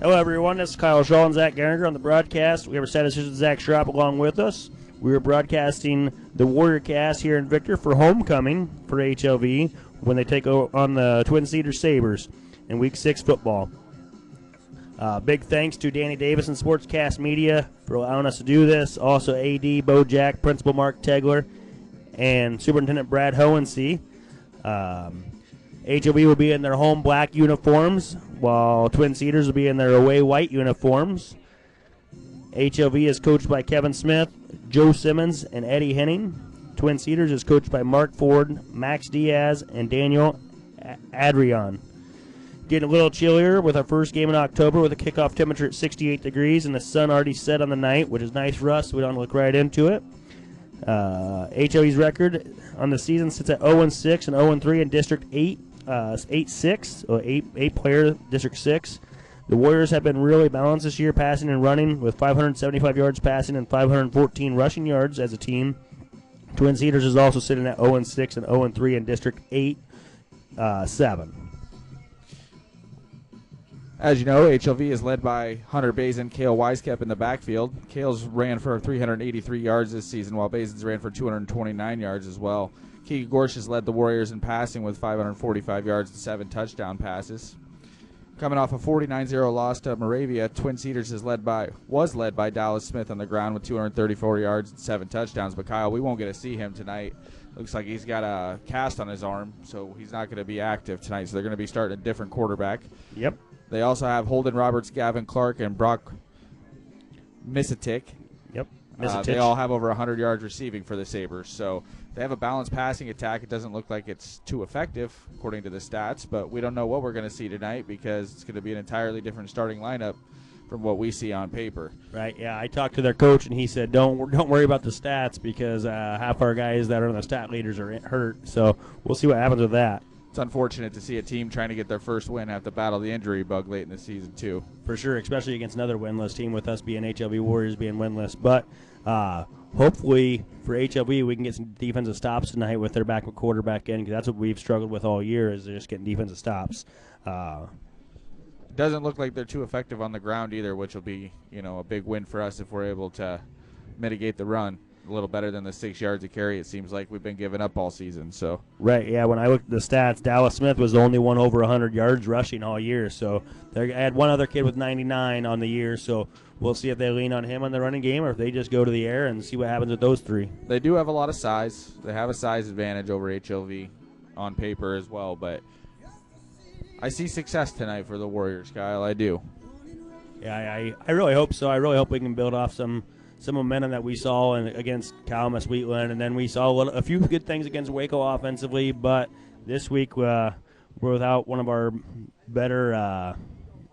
Hello, everyone. This is Kyle Shaw and Zach Geringer on the broadcast. We have our statistician Zach Schrapp along with us. We are broadcasting the Warrior Cast here in Victor for homecoming for HLV when they take on the Twin Cedars Sabres in Week 6 football. Big thanks to Danny Davis and Sportscast Media for allowing us to do this. Also, AD Bo Jack, Principal Mark Tegler, and Superintendent Brad Hohensee. HLV will be in their home black uniforms, while Twin Cedars will be in their away white uniforms. HLV is coached by Kevin Smith, Joe Simmons, and Eddie Henning. Twin Cedars is coached by Mark Ford, Max Diaz, and Daniel Adrian. Getting a little chillier with our first game in October with a kickoff temperature at 68 degrees and the sun already set on the night, which is nice for us, so we don't look right into it. HLV's record on the season sits at 0-6 and 0-3 in District 8. 8-6, or 8-player District 6. The Warriors have been really balanced this year, passing and running, with 575 yards passing and 514 rushing yards as a team. Twin Cedars is also sitting at 0-6 and 0-3 in District 8-7. As you know, HLV is led by Hunter Bays and Cale Weiskep in the backfield. Cale's ran for 383 yards this season, while Basin's ran for 229 yards as well. Keegan Gorsh has led the Warriors in passing with 545 yards and 7 touchdown passes. Coming off a 49-0 loss to Moravia, Twin Cedars was led by Dallas Smith on the ground with 234 yards and 7 touchdowns. But Kyle, we won't get to see him tonight. Looks like he's got a cast on his arm, so he's not going to be active tonight. So they're going to be starting a different quarterback. Yep. They also have Holden Roberts, Gavin Clark, and Brock Misetic. Yep. They all have over 100 yards receiving for the Sabres. So they have a balanced passing attack. It doesn't look like it's too effective, according to the stats, but we don't know what we're going to see tonight because it's going to be an entirely different starting lineup from what we see on paper. Right, yeah. I talked to their coach, and he said, don't worry about the stats because half our guys that are on the stat leaders are hurt, so we'll see what happens with that. It's unfortunate to see a team trying to get their first win have to battle the injury bug late in the season, too. For sure, especially against another winless team with us being HLV Warriors being winless. But hopefully for HLV we can get some defensive stops tonight with their backup quarterback in, because that's what we've struggled with all year is just getting defensive stops. Doesn't look like they're too effective on the ground either, which will be a big win for us if we're able to mitigate the run. A little better than the 6 yards a carry it seems like we've been giving up all season. So right, yeah, when I looked at the stats, Dallas Smith was the only one over 100 yards rushing all year. So I had one other kid with 99 on the year, so we'll see if they lean on him on the running game or if they just go to the air and see what happens with those three. They do have a lot of size. They have a size advantage over HLV on paper as well, but I see success tonight for the Warriors, Kyle. I do. Yeah, I really hope so. I really hope we can build off some momentum that we saw against Calamus Wheatland, and then we saw a few good things against Waco offensively, but this week we're without one of our better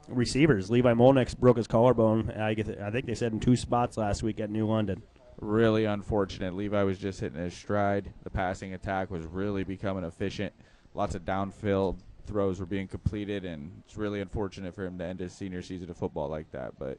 receivers. Levi Molnick broke his collarbone, I think they said in 2 spots last week at New London. Really unfortunate. Levi was just hitting his stride. The passing attack was really becoming efficient. Lots of downfield throws were being completed, and it's really unfortunate for him to end his senior season of football like that, but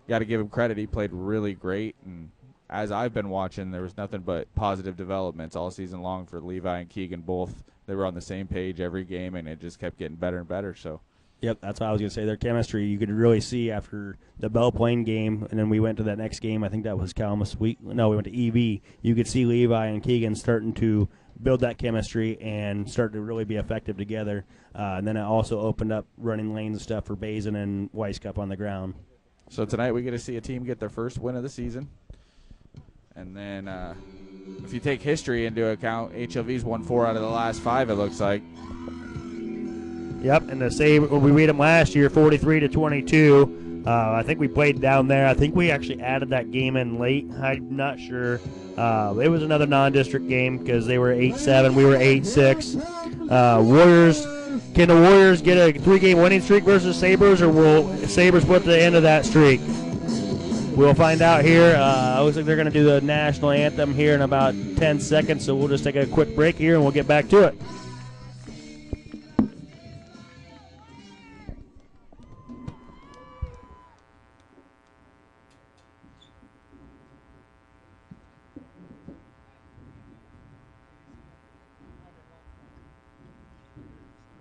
got to give him credit. He played really great, and as I've been watching, there was nothing but positive developments all season long for Levi and Keegan both. They were on the same page every game, and it just kept getting better and better. So, yep, that's what I was going to say. Their chemistry, you could really see after the Belle Plaine game, and then we went to that next game. I think that was Calamus No, we went to EV. You could see Levi and Keegan starting to build that chemistry and start to really be effective together. And then it also opened up running lanes and stuff for Bazin and Weiskup on the ground. So tonight we get to see a team get their first win of the season. And then if you take history into account, HLV's won 4 out of the last 5, it looks like. Yep, and the same, we beat them last year 43-22. I think we played down there. I think we actually added that game in late. I'm not sure. It was another non-district game because they were 8-7. We were 8-6. Warriors. Can the Warriors get a 3-game winning streak versus Sabres, or will Sabres put the end of that streak? We'll find out here. Looks like they're going to do the national anthem here in about 10 seconds, so we'll just take a quick break here and we'll get back to it.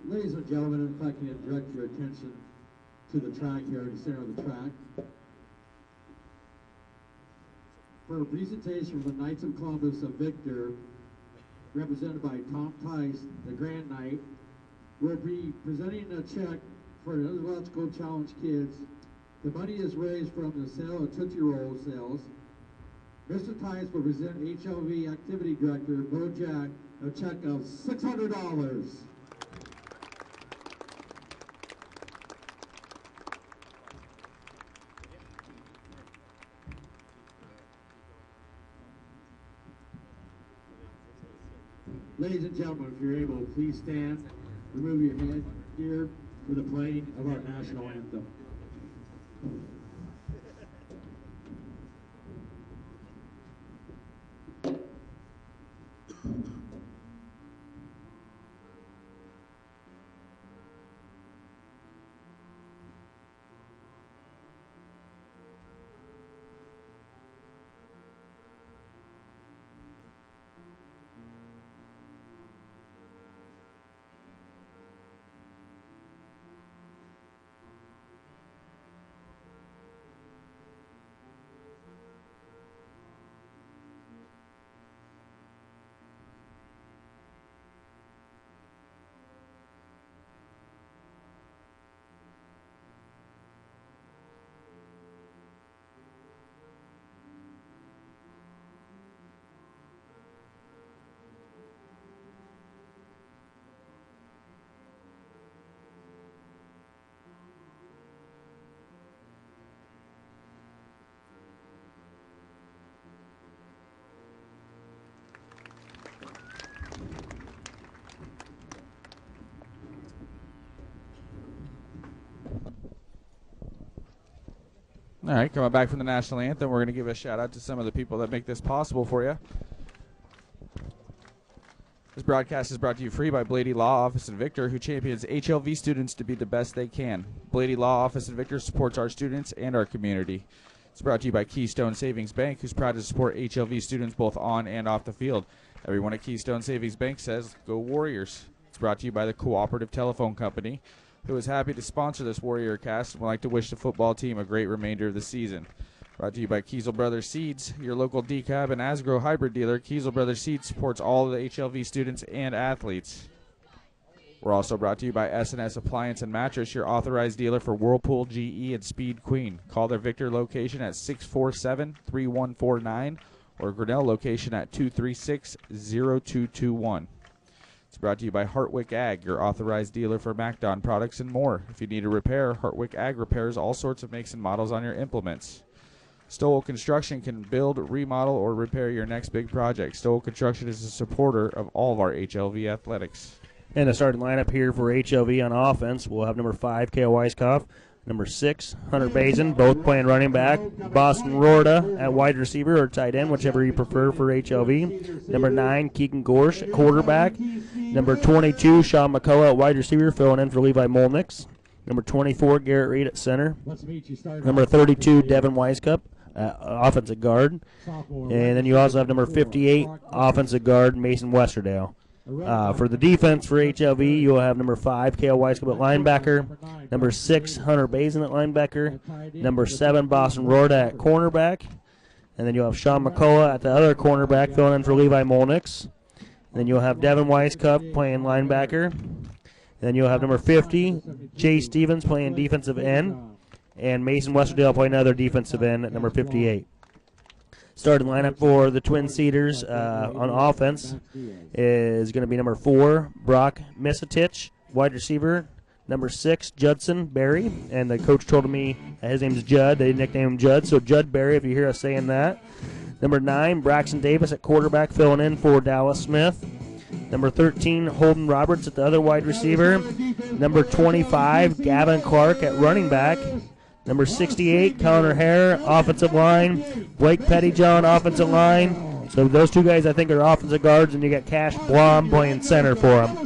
Ladies and gentlemen, if I can direct your attention to the track here, to the center of the track. For a presentation from the Knights of Columbus of Victor, represented by Tom Tice, the Grand Knight, we'll be presenting a check for the Electrical Challenge kids. The money is raised from the sale of Tootsie Roll sales. Mr. Tice will present HLV Activity Director Bo Jack a check of $600. Ladies and gentlemen, if you're able, please stand, remove your head gear for the playing of our national anthem. All right, coming back from the national anthem, we're going to give a shout out to some of the people that make this possible for you. This broadcast is brought to you free by Blady Law Office in Victor, who champions HLV students to be the best they can. Blady Law Office in Victor supports our students and our community. It's brought to you by Keystone Savings Bank, who's proud to support HLV students both on and off the field. Everyone at Keystone Savings Bank says, "Go Warriors." It's brought to you by the Cooperative Telephone Company, who is happy to sponsor this Warrior cast and would like to wish the football team a great remainder of the season. Brought to you by Kiesel Brothers Seeds, your local decab and Asgrow hybrid dealer. Kiesel Brothers Seeds supports all of the HLV students and athletes. We're also brought to you by S&S Appliance and Mattress, your authorized dealer for Whirlpool, GE, and Speed Queen. Call their Victor location at 647-3149 or Grinnell location at 236-0221. It's brought to you by Hartwick Ag, your authorized dealer for MacDon products and more. If you need a repair, Hartwick Ag repairs all sorts of makes and models on your implements. Stowell Construction can build, remodel, or repair your next big project. Stowell Construction is a supporter of all of our HLV athletics. And the starting lineup here for HLV on offense, we'll have number 5, Kale Weiskopf, number 6, Hunter Bazin, both playing running back. Boston Rorda at wide receiver or tight end, whichever you prefer for HLV. Number 9, Keegan Gorsh at quarterback. Number 22, Sean McCullough at wide receiver, filling in for Levi Molnix. Number 24, Garrett Reed at center. Number 32, Devin Weiskopf, offensive guard. And then you also have number 58, offensive guard, Mason Westerdale. For the defense for HLV, you'll have number 5, Kale Weiskopf at linebacker. Number 6, Hunter Bazin at linebacker. Number 7, Boston Rorda at cornerback. And then you'll have Sean McCullough at the other cornerback, filling in for Levi Molnix. Then you'll have Devin Weiskopf playing linebacker. Then you'll have number 50, Jay Stevens playing defensive end. And Mason Westerdale playing another defensive end at number 58. Starting lineup for the Twin Cedars on offense is going to be number 4, Brock Misitich, wide receiver. Number 6, Judson Berry, and the coach told me his name's Judd. They nicknamed him Judd, so Judd Berry, if you hear us saying that. Number 9, Braxton Davis at quarterback, filling in for Dallas Smith. Number 13, Holden Roberts at the other wide receiver. Number 25, Gavin Clark at running back. Number 68, Connor Hare, offensive line. Blake Pettyjohn, offensive line. So those two guys, I think, are offensive guards, and you got Cash Blom playing center for them.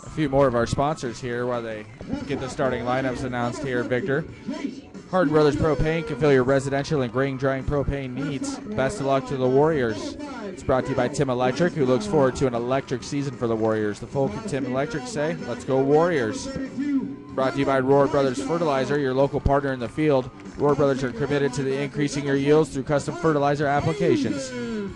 A few more of our sponsors here while they get the starting lineups announced here, Victor. Hardin Brothers Propane can fill your residential and grain drying propane needs. Best of luck to the Warriors. It's brought to you by Tim Electric, who looks forward to an electric season for the Warriors. The folk at Tim Electric say, "Let's go Warriors." Brought to you by Roar Brothers Fertilizer, your local partner in the field. Roar Brothers are committed to increasing your yields through custom fertilizer applications.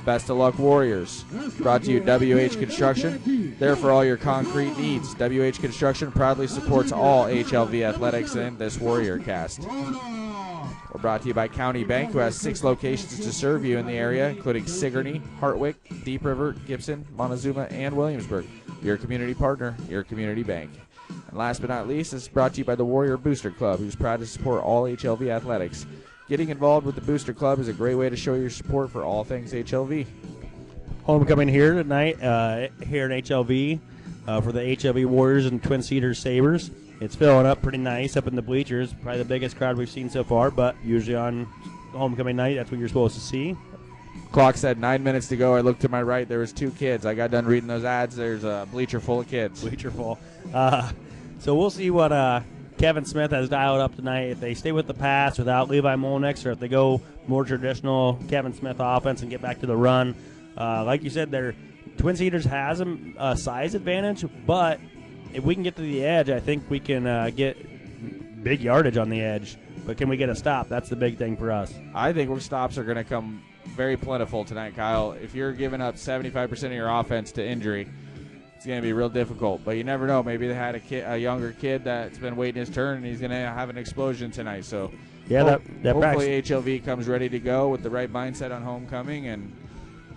Best of luck, Warriors. Brought to you WH Construction, there for all your concrete needs. WH Construction proudly supports all HLV athletics in this Warrior cast. We're brought to you by County Bank, who has 6 locations to serve you in the area, including Sigourney, Hartwick, Deep River, Gibson, Montezuma, and Williamsburg. Your community partner, your community bank. And last but not least, it's brought to you by the Warrior Booster Club, who's proud to support all HLV athletics. Getting involved with the Booster Club is a great way to show your support for all things HLV. Homecoming here tonight, here in HLV, for the HLV Warriors and Twin Cedars Sabres. It's filling up pretty nice up in the bleachers. Probably the biggest crowd we've seen so far, but usually on homecoming night, that's what you're supposed to see. Clock said 9 minutes to go. I looked to my right. There was 2 kids. I got done reading those ads. There's a bleacher full of kids. Bleacher full. So we'll see what Kevin Smith has dialed up tonight. If they stay with the pass without Levi Molnix, or if they go more traditional Kevin Smith offense and get back to the run. Like you said, their Twin Cedars has a size advantage, but if we can get to the edge, I think we can get big yardage on the edge. But can we get a stop? That's the big thing for us. I think stops are going to come very plentiful tonight, Kyle. If you're giving up 75% of your offense to injury, it's going to be real difficult. But you never know. Maybe they had a younger kid that's been waiting his turn, and he's going to have an explosion tonight. So yeah, hopefully HLV comes ready to go with the right mindset on homecoming and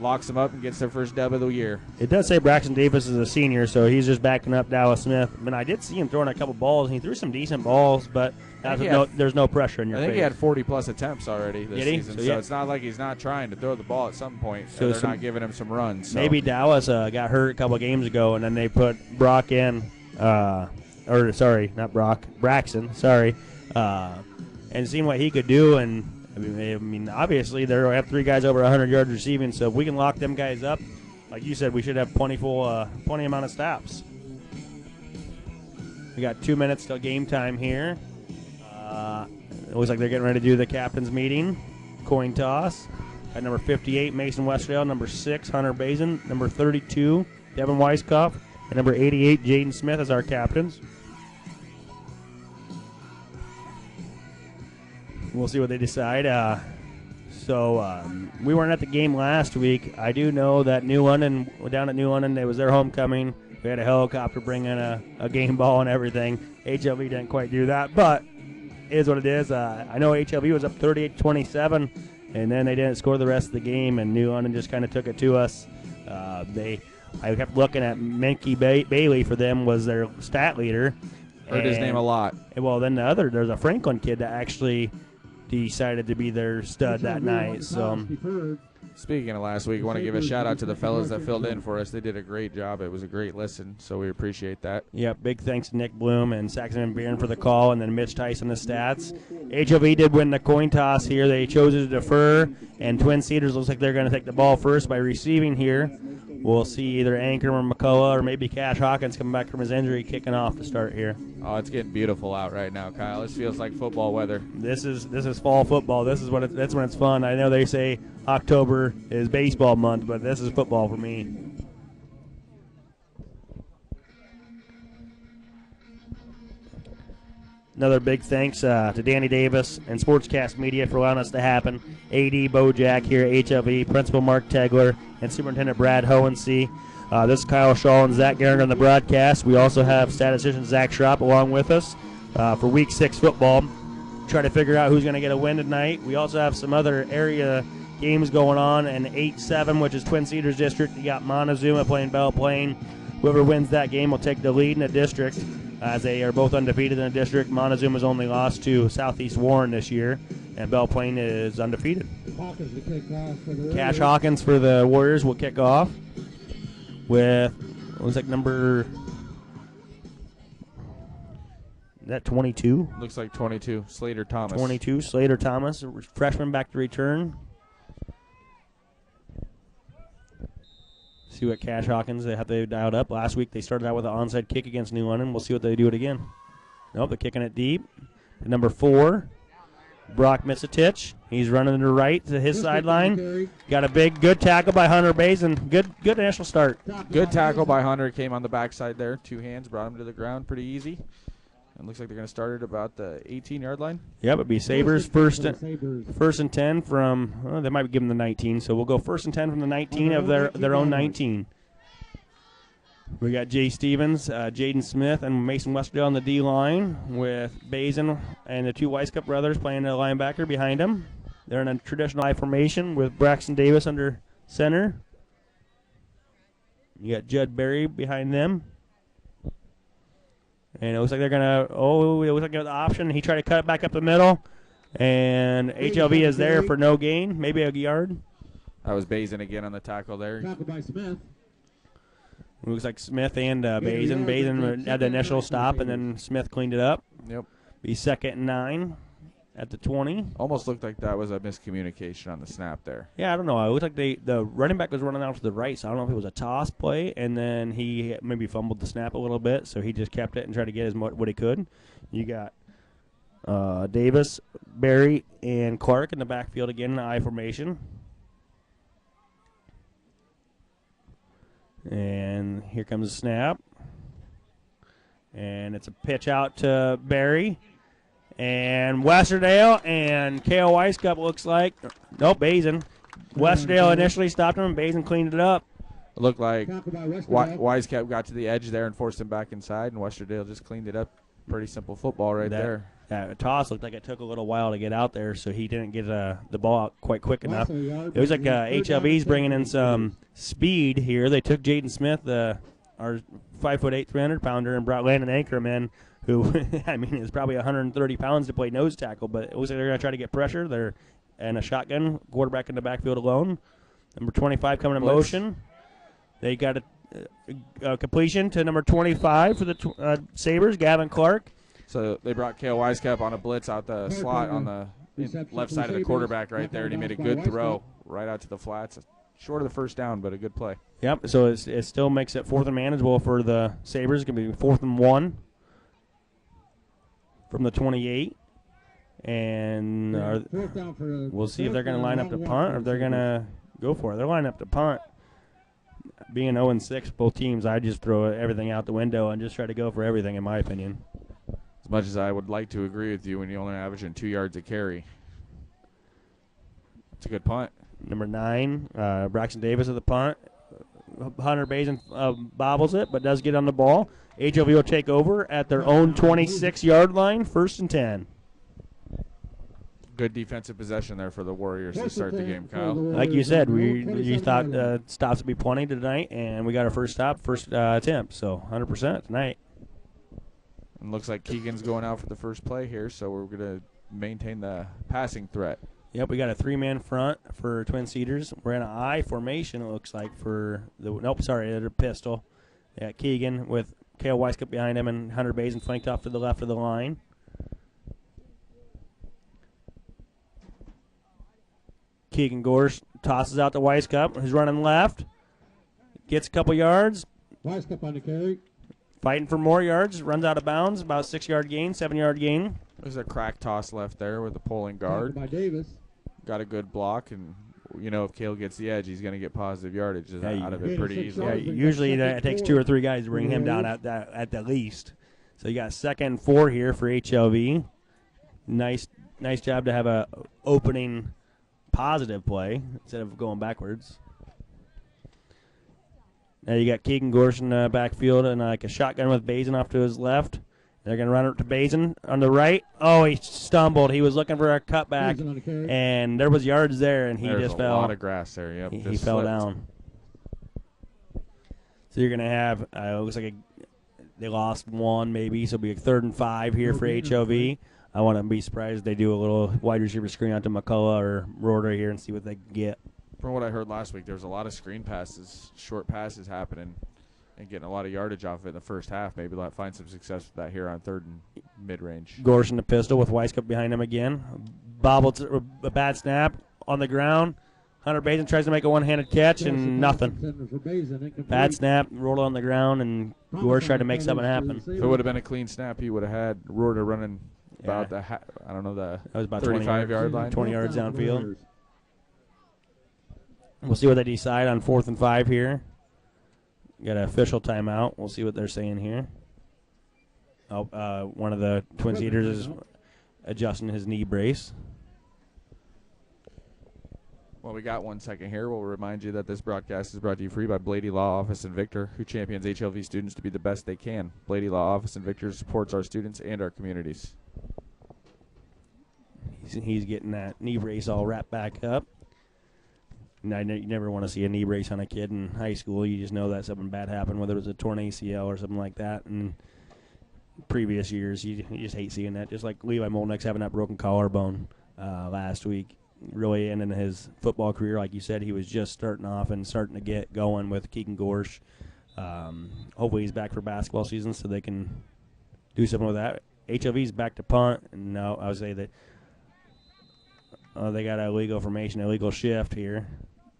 locks them up and gets their first dub of the year. It does say Braxton Davis is a senior, so he's just backing up Dallas Smith. I mean, I did see him throwing a couple balls, and he threw some decent balls, but there's no pressure in your face. I think he had 40-plus attempts already this season, so it's not like he's not trying to throw the ball at some point, so they're not giving him some runs. So. Maybe Dallas got hurt a couple of games ago, and then they put Brock in, Braxton, and seeing what he could do, and I mean, obviously they have 3 guys over 100 yards receiving. So if we can lock them guys up, like you said, we should have plenty amount of stops. We got 2 minutes till game time here. It looks like they're getting ready to do the captain's meeting, coin toss. At number 58, Mason Westdale. Number 6, Hunter Bazin. Number 32, Devin Weiskopf. And number 88, Jaden Smith as our captains. We'll see what they decide. We weren't at the game last week. I do know that down at New London, it was their homecoming. We had a helicopter bring in a game ball and everything. HLV didn't quite do that, but it is what it is. I know HLV was up 38-27, and then they didn't score the rest of the game, and New London just kind of took it to us. I kept looking at Menke Bailey for them was their stat leader. Heard his name a lot. Well, then there's a Franklin kid that actually decided to be their stud that night. So, speaking of last week, I want to give a shout out to the fellas that filled in for us. They did a great job. It was a great listen, so we appreciate that. Yeah, big thanks to Nick Bloom and Saxon and Beeren for the call, and then Mitch Tyson the stats. HLV did win the coin toss here. They chose to defer, and Twin Cedars looks like they're going to take the ball first by receiving here. We'll see either Anchor or McCullough or maybe Cash Hawkins coming back from his injury, kicking off to start here. Oh, it's getting beautiful out right now, Kyle. This feels like football weather. This is fall football. That's when it's fun. I know they say October is baseball month, but this is football for me. Another big thanks to Danny Davis and Sportscast Media for allowing us to happen. AD Bojack here at HLV, Principal Mark Tegler, and Superintendent Brad Hohensee. This is Kyle Shaw and Zach Gehringer on the broadcast. We also have statistician Zach Schropp along with us for Week 6 football. Try to figure out who's going to get a win tonight. We also have some other area games going on. And 8-7, which is Twin Cedars District. You got Montezuma playing Belle Plaine. Whoever wins that game will take the lead in the district, as they are both undefeated in the district. Montezuma's only lost to Southeast Warren this year, and Belle Plaine is undefeated. Cash Hawkins for the Warriors will kick off with, looks like number, is that 22? Looks like 22, Slater Thomas. 22, Slater Thomas, freshman back to return. See what Cash Hawkins, they dialed up. Last week they started out with an onside kick against New London. We'll see what they do it again. Nope, they're kicking it deep. Number 4, Brock Misitich. He's running to the right to his sideline. Got a good tackle by Hunter Bazin. Good initial start. Good tackle by Hunter. Came on the backside there. 2 hands, brought him to the ground pretty easy. It looks like they're going to start at about the 18-yard line. Yep, it'd be Sabres first and 10 from, well, they might give them the 19, so we'll go first and 10 from the 19 of their own 19. We got Jay Stevens, Jaden Smith, and Mason Westerdale on the D-line with Bazin and the two Weiss Cup brothers playing the linebacker behind them. They're in a traditional I formation with Braxton Davis under center. You got Judd Berry behind them. And it looks like they're going to, it looks like the option. He tried to cut it back up the middle. And HLV is there for no gain, maybe a yard. That was Bazin again on the tackle there. Tackled by Smith. It looks like Smith and Bazin. Bazin had the initial stop, and then Smith cleaned it up. Yep. Be 2nd and 9 at the 20. Almost looked like that was a miscommunication on the snap there. Yeah, I don't know. It looked like the running back was running out to the right, so I don't know if it was a toss play, and then he maybe fumbled the snap a little bit, so he just kept it and tried to get what he could. You got Davis, Berry, and Clark in the backfield again in the I formation. And here comes the snap. And it's a pitch out to Berry. And Westerdale and K.O. Weiskup looks like. Nope, Bazin. Westerdale initially stopped him, and Bazin cleaned it up. It looked like Weiskup got to the edge there and forced him back inside, and Westerdale just cleaned it up. Pretty simple football there. That toss looked like it took a little while to get out there, so he didn't get the ball out quite quick enough. It was like HLV's bringing in some speed here. They took Jaden Smith, our 5'8", 300-pounder, and brought Landon Anchorman in, who, I mean, is probably 130 pounds to play nose tackle, but it looks like they're going to try to get pressure. They're in a shotgun, quarterback in the backfield alone. Number 25 coming in motion. They got a completion to number 25 for the Sabres, Gavin Clark. So they brought Kale Weiskup on a blitz out the slot on the left side of the quarterback right there, and he made a good throw right out to the flats. Short of the first down, but a good play. Yep, so it still makes it 4th and manageable for the Sabres. It's going to be 4th and 1 from the 28. And we'll see if they're going to line up to punt or if they're going to go for it. They're lining up to punt. Being 0-6, both teams, I just throw everything out the window and just try to go for everything, in my opinion. As much as I would like to agree with you when you're only averaging 2 yards a carry. It's a good punt. Number 9, Braxton Davis at the punt. Hunter Bazin bobbles it, but does get on the ball. HLV will take over at their own 26-yard line, 1st and 10. Good defensive possession there for the Warriors to start the game, Kyle. Like you said, you thought stops would be plenty tonight, and we got our first stop, first attempt, so 100% tonight. And looks like Keegan's going out for the first play here, so we're going to maintain the passing threat. Yep, we got a 3-man front for Twin Cedars. We're in an I formation, it looks like, for the – nope, sorry, they're pistol. Yeah, Keegan with Kale Weiskup behind him and Hunter Bazin flanked off to the left of the line. Keegan Gorsh tosses out to Weiskup, who's running left. Gets a couple yards. Weiskup on the carry. Fighting for more yards. Runs out of bounds. About 6-yard gain, 7-yard gain. There's a crack toss left there with the pulling guard. By Davis. Got a good block, and you know if Kale gets the edge, he's going to get positive yardage out of it pretty easily. Yeah, usually it takes 2 or 3 guys to bring him down at the least. So you got 2nd and 4 here for HLV. Nice job to have a opening positive play instead of going backwards. Now you got Keegan Gorsh in the backfield and like a shotgun with Bazin off to his left. They're going to run it to Bazin on the right. Oh, he stumbled. He was looking for a cutback, and there was yards there, and he just fell. There's a lot of grass there, yep. He fell down. So you're going to have, it looks like they lost 1 maybe, so it'll be a 3rd and 5 here for HLV. I want to be surprised if they do a little wide receiver screen out to McCullough or Roder here and see what they can get. From what I heard last week, there was a lot of screen passes, short passes happening, and getting a lot of yardage off of it in the first half. Maybe they'll find some success with that here on 3rd and mid-range. Gorsh in the pistol with Weiskup behind him again. Bobbled a bad snap on the ground. Hunter Bazin tries to make a one-handed catch and nothing. Bad snap, rolled on the ground, and Gorsh tried to make something happen. If it would have been a clean snap, he would have had Roder running about the 35-yard line. 20 yards downfield. We'll see what they decide on 4th and 5 here. Got an official timeout. We'll see what they're saying here. One of the Twin Cedars is adjusting his knee brace. Well, we got 1 second here. We'll remind you that this broadcast is brought to you free by Blady Law Office in Victor, who champions HLV students to be the best they can. Blady Law Office in Victor supports our students and our communities. He's getting that knee brace all wrapped back up. You never want to see a knee brace on a kid in high school. You just know that something bad happened, whether it was a torn ACL or something like that. And previous years, you just hate seeing that. Just like Levi Molnick's having that broken collarbone last week. Really ending his football career, like you said, he was just starting off and starting to get going with Keegan Gorsh. Hopefully he's back for basketball season so they can do something with that. HLV's back to punt, and now I would say that they got an illegal formation, illegal shift here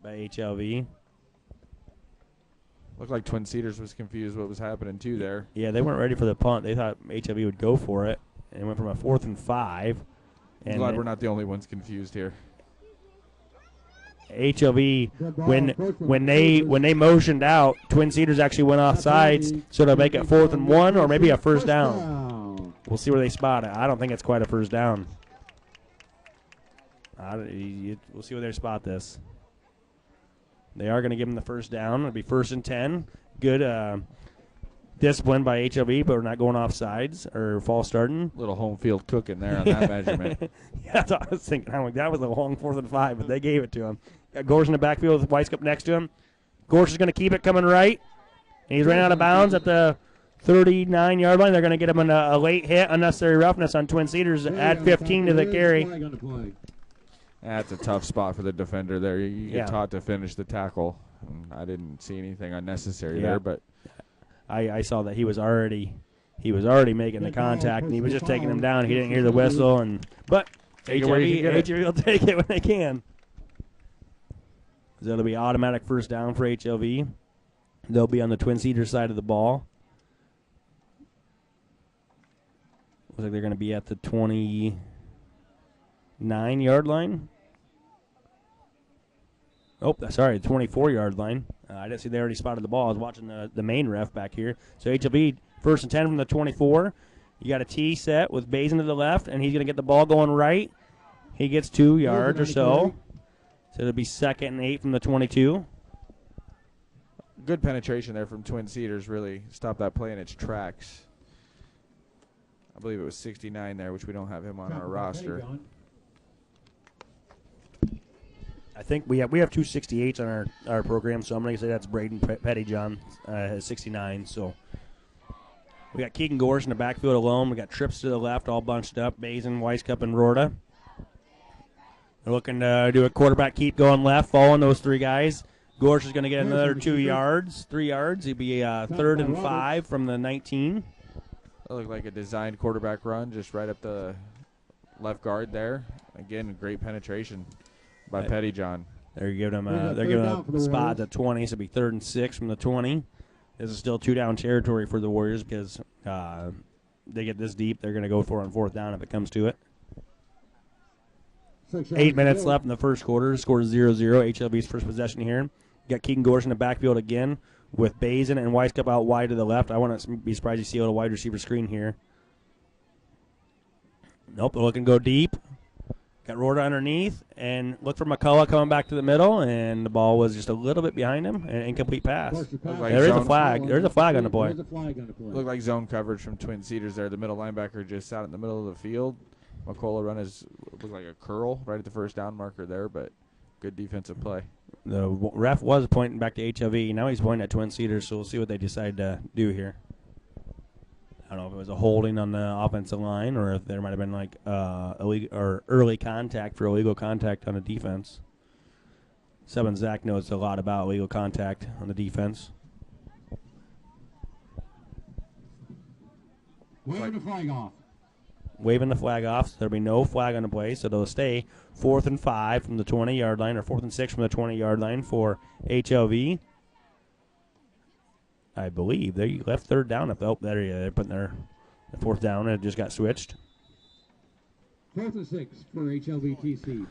by HLV. Looked like Twin Cedars was confused what was happening too there. Yeah, they weren't ready for the punt. They thought HLV would go for it, and it went from a 4th and 5. I'm glad we're not the only ones confused here. HLV, when they motioned out, Twin Cedars actually went off sides, so they'll make it 4th and 1 or maybe a first down. We'll see where they spot it. I don't think it's quite a first down. We'll see where they spot this. They are going to give them the first down. It'll be 1st and 10. Good discipline by HLV, but we're not going off sides or false starting. Little home field cooking there on that measurement. Yeah, that's what I was thinking. I'm like, that was a long 4th and 5, but they gave it to him. Got Gorsh in the backfield with Weiskup next to him. Gorsh is going to keep it coming right. And he's ran out of bounds at the 39-yard line. They're going to get him a late hit, unnecessary roughness on Twin Cedars. Add 15 to the carry. That's a tough spot for the defender there. You get taught to finish the tackle. I didn't see anything unnecessary there, but I saw that he was already making the contact, and he was just taking him down. He didn't hear the whistle, but HLV will take it when they can. So it'll be automatic first down for HLV. They'll be on the Twin Cedars side of the ball. Looks like they're going to be at the 29-yard line. Oh, sorry, the 24-yard line. I didn't see they already spotted the ball. I was watching the main ref back here. So HLV 1st and 10 from the 24. You got a T set with Bazin to the left, and he's going to get the ball going right. He gets 2 yards or so. So it'll be 2nd and 8 from the 22. Good penetration there from Twin Cedars. Really stopped that play in its tracks. I believe it was 69 there, which we don't have him on our roster. I think we have 2 68s on our program, so I'm going to say that's Braden Pettyjohn, 69. So we got Keegan Gorsh in the backfield alone. We got trips to the left, all bunched up. Bazin, Weiskup, and Rorta. They're looking to do a quarterback keep going left, following those 3 guys. Gorsh is going to get another 2 yards, 3 yards. He'd be 3rd and 5 from the 19. That looked like a designed quarterback run, just right up the left guard there. Again, great penetration by Pettyjohn. They're giving him a spot at 20, so it'll be 3rd and 6 from the 20. This is still 2-down territory for the Warriors because they get this deep. They're going to go for it on 4th down if it comes to it. 8 minutes left in the first quarter. Score 0-0. HLV's first possession here. Got Keegan Gorsh in the backfield again with Bazin and Weiskup out wide to the left. I wouldn't be surprised to see a little wide receiver screen here. Nope, they're looking to go deep. Got Rorta underneath, and look for McCullough coming back to the middle, and the ball was just a little bit behind him, an incomplete pass. There is a flag. There's a flag on the play. Looked like zone coverage from Twin Cedars there. The middle linebacker just sat in the middle of the field. McCullough looked like a curl right at the first down marker there, but good defensive play. The ref was pointing back to HLV. Now he's pointing at Twin Cedars, so we'll see what they decide to do here. I don't know if it was a holding on the offensive line or if there might have been like illegal or early contact for illegal contact on the defense. Sub Zach knows a lot about illegal contact on the defense. Waving the flag off. Waving the flag off, so there'll be no flag on the play, so they'll stay 4th and 5 from the 20-yard line or 4th and 6 from the 20-yard line for HLV. I believe they left 3rd down. They're putting their 4th down, and it just got switched. 4th and 6 for HLVTC.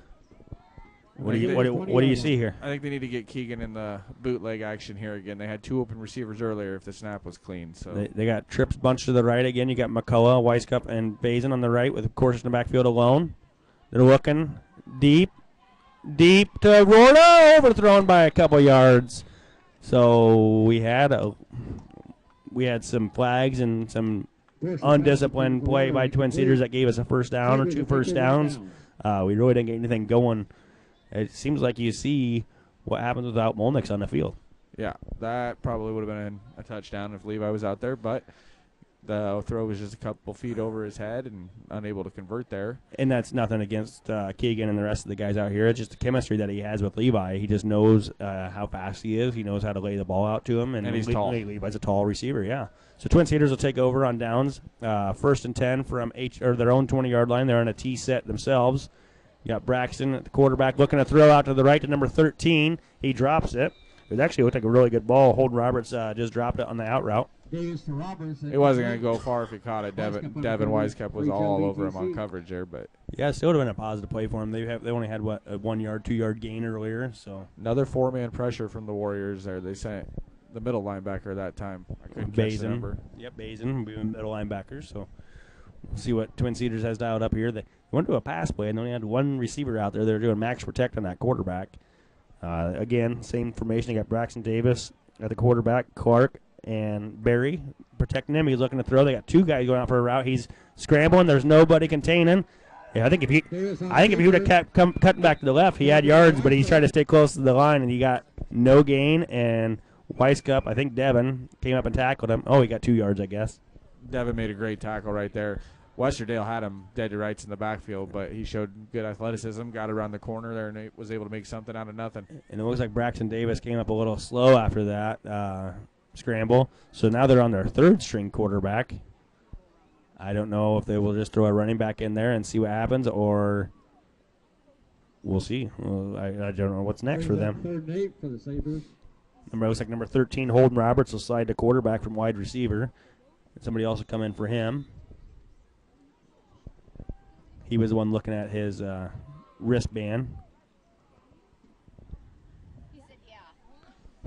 What do you see here? I think they need to get Keegan in the bootleg action here again. They had 2 open receivers earlier if the snap was clean. So They got trips bunched to the right again. You got McCullough, Weiskup, and Bazin on the right with, of course, in the backfield alone. They're looking deep to Rorda, overthrown by a couple yards. So we had some flags and some undisciplined play by Twin Cedars that gave us a first down or 2 first downs. We really didn't get anything going. It seems like you see what happens without Molnix on the field. Yeah, that probably would have been a touchdown if Levi was out there, but the throw was just a couple feet over his head and unable to convert there. And that's nothing against Keegan and the rest of the guys out here. It's just the chemistry that he has with Levi. He just knows how fast he is. He knows how to lay the ball out to him. And he's tall. Levi's a tall receiver, yeah. So Twin Cedars will take over on downs. 1st and 10 from their own 20-yard line. They're on a T set themselves. You got Braxton at the quarterback looking to throw out to the right to number 13. He drops it. It actually looked like a really good ball. Holden Roberts just dropped it on the out route. It wasn't going to go far if he caught it. Devin Weiskup was all over him on coverage there. But yeah, it still would have been a positive play for him. They only had, a 1 yard, 2 yard gain earlier. So another 4-man pressure from the Warriors there. They sent the middle linebacker that time. I couldn't catch the number. Yep, Bazin will be the middle linebacker. So we'll see what Twin Cedars has dialed up here. They went to a pass play and they only had 1 receiver out there. They're doing max protect on that quarterback. Again, same formation. You got Braxton Davis at the quarterback, Clark and Barry protecting him. He's looking to throw. They got 2 guys going out for a route. He's scrambling. There's nobody containing. Yeah, I think if he would have kept cutting back to the left, he had yards, but he's trying to stay close to the line, and he got no gain. And Weiskup, I think Devin, came up and tackled him. Oh, he got 2 yards, I guess. Devin made a great tackle right there. Westerdale had him dead to rights in the backfield, but he showed good athleticism, got around the corner there, and was able to make something out of nothing. And it looks like Braxton Davis came up a little slow after that scramble. So now they're on their 3rd string quarterback. I don't know if they will just throw a running back in there and see what happens, or we'll see. Well, I don't know what's next for them. 3rd and 8 for the Sabres. It looks like number 13, Holden Roberts, will slide to quarterback from wide receiver. Somebody else will come in for him. He was the one looking at his wristband.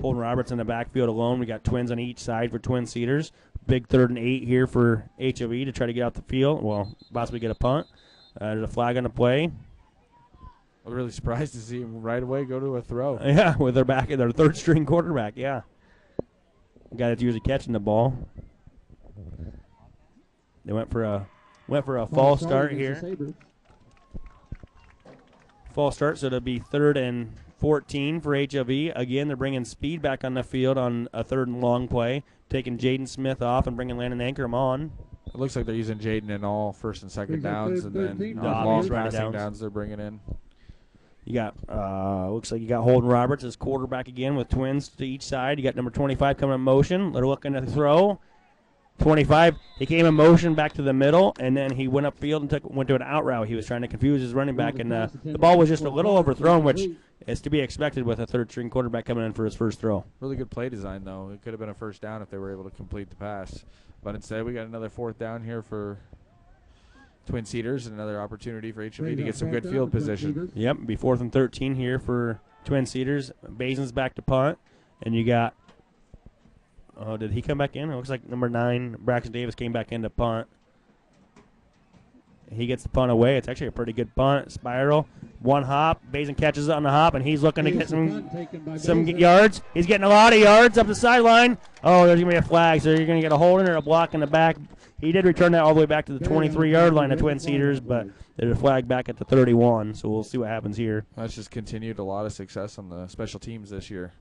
Holden Roberts in the backfield alone. We got twins on each side for Twin Cedars. Big 3rd and 8 here for HLV to try to get out the field. Well, possibly get a punt. There's a flag on the play. I'm really surprised to see him right away go to a throw. Yeah, with their 3rd string quarterback. Yeah, the guy that's usually catching the ball. They went for a false start here. False start, so it'll be 3rd and 14 for HLV. Again, they're bringing speed back on the field on a 3rd and long play, taking Jaden Smith off and bringing Landon Ankrum on. It looks like they're using Jaden in all 1st and 2nd downs, and then on long passing downs they're bringing in. You got, looks like you got Holden Roberts as quarterback again with twins to each side. You got number 25 coming in motion. They're looking to throw. 25, he came in motion back to the middle, and then he went upfield and went to an out route. He was trying to confuse his running back, and the ball was just a little overthrown, which is to be expected with a 3rd string quarterback coming in for his first throw. Really good play design, though. It could have been a first down if they were able to complete the pass. But instead, we got another 4th down here for Twin Cedars, and another opportunity for HLV to get some good field position. Yep, be 4th and 13 here for Twin Cedars. Basin's back to punt, and you got, oh, did he come back in? It looks like number 9, Braxton Davis, came back in to punt. He gets the punt away. It's actually a pretty good punt. Spiral, 1 hop. Basin catches it on the hop, and he's looking to get some yards. He's getting a lot of yards up the sideline. Oh, there's going to be a flag, so you're going to get a holding or a block in the back. He did return that all the way back to the 23-yard line of Twin Cedars, but there's a flag back at the 31, so we'll see what happens here. That's just continued a lot of success on the special teams this year.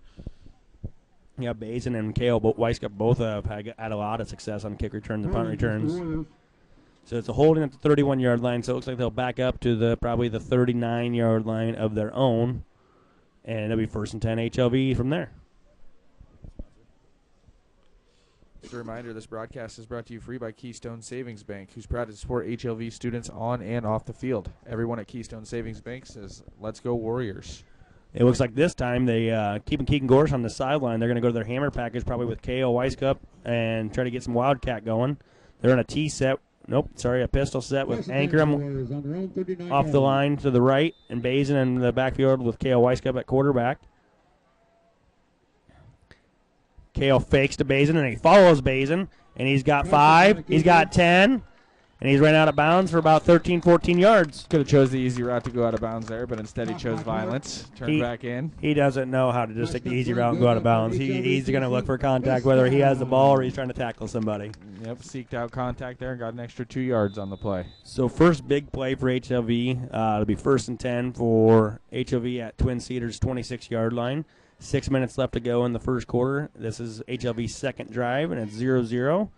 Yeah, Basin and Kale Weiskup both have had a lot of success on kick returns and punt returns. So it's a holding at the 31-yard line, so it looks like they'll back up to probably the 39-yard line of their own, and it'll be 1st and 10 HLV from there. Just a reminder, this broadcast is brought to you free by Keystone Savings Bank, who's proud to support HLV students on and off the field. Everyone at Keystone Savings Bank says, let's go Warriors. It looks like this time they keeping Keegan Gorsh on the sideline. They're going to go to their hammer package probably with K.O. Weiskup and try to get some Wildcat going. They're on a T set. nope, sorry, a pistol set with Ankrum off the line to the right, and Bazin in the backfield with Kale Weiskup at quarterback. Kale fakes to Bazin, and he follows Bazin, and he's got 5, he's got 10, and he's ran out of bounds for about 13, 14 yards. Could have chose the easy route to go out of bounds there, but instead he chose violence. Turned back in. He doesn't know how to just take the easy route and go out of bounds. He's going to look for contact, whether he has the ball or he's trying to tackle somebody. Yep, seeked out contact there and got an extra 2 yards on the play. So first big play for HLV. It'll be 1st and 10 for HLV at Twin Cedars' 26-yard line. 6 minutes left to go in the first quarter. This is HLV's second drive, and it's 0-0.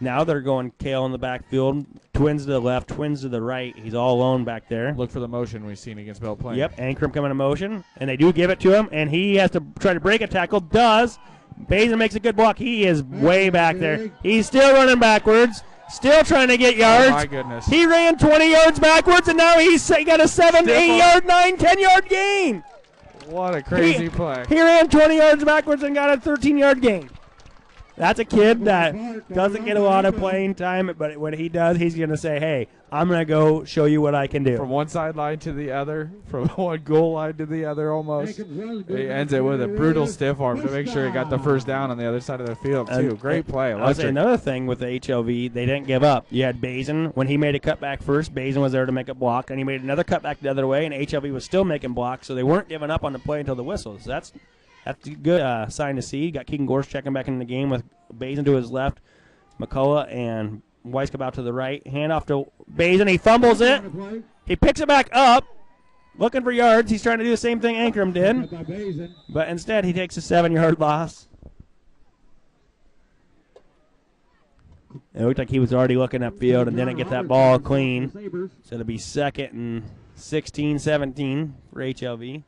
Now they're going Kale in the backfield. Twins to the left, twins to the right. He's all alone back there. Look for the motion we've seen against Belle Plaine. Yep, Ankrum coming in motion, and they do give it to him, and he has to try to break a tackle. Does. Bazin makes a good block. He is way back there. He's still running backwards, still trying to get yards. Oh, my goodness. He ran 20 yards backwards, and now he got a 7, 8-yard, 9, 10-yard gain. What a crazy play. He ran 20 yards backwards and got a 13-yard gain. That's a kid that doesn't get a lot of playing time, but when he does, he's going to say, hey, I'm going to go show you what I can do. From one sideline to the other, from one goal line to the other almost. He ends it with a brutal stiff arm to make sure he got the first down on the other side of the field, too. Great play. I'll say another thing with the HLV, they didn't give up. You had Bazin. When he made a cutback first, Bazin was there to make a block, and he made another cutback the other way, and HLV was still making blocks, so they weren't giving up on the play until the whistles. That's a good sign to see. Got Keegan Gorse checking back in the game with Bazin to his left, McCullough and Weiskup out to the right. Hand off to Bazin. He fumbles it. He picks it back up, looking for yards. He's trying to do the same thing Ankrum did, but instead he takes a 7-yard loss. It looked like he was already looking upfield and didn't get that ball clean. So it'll be 2nd and 16, 17 for HLV.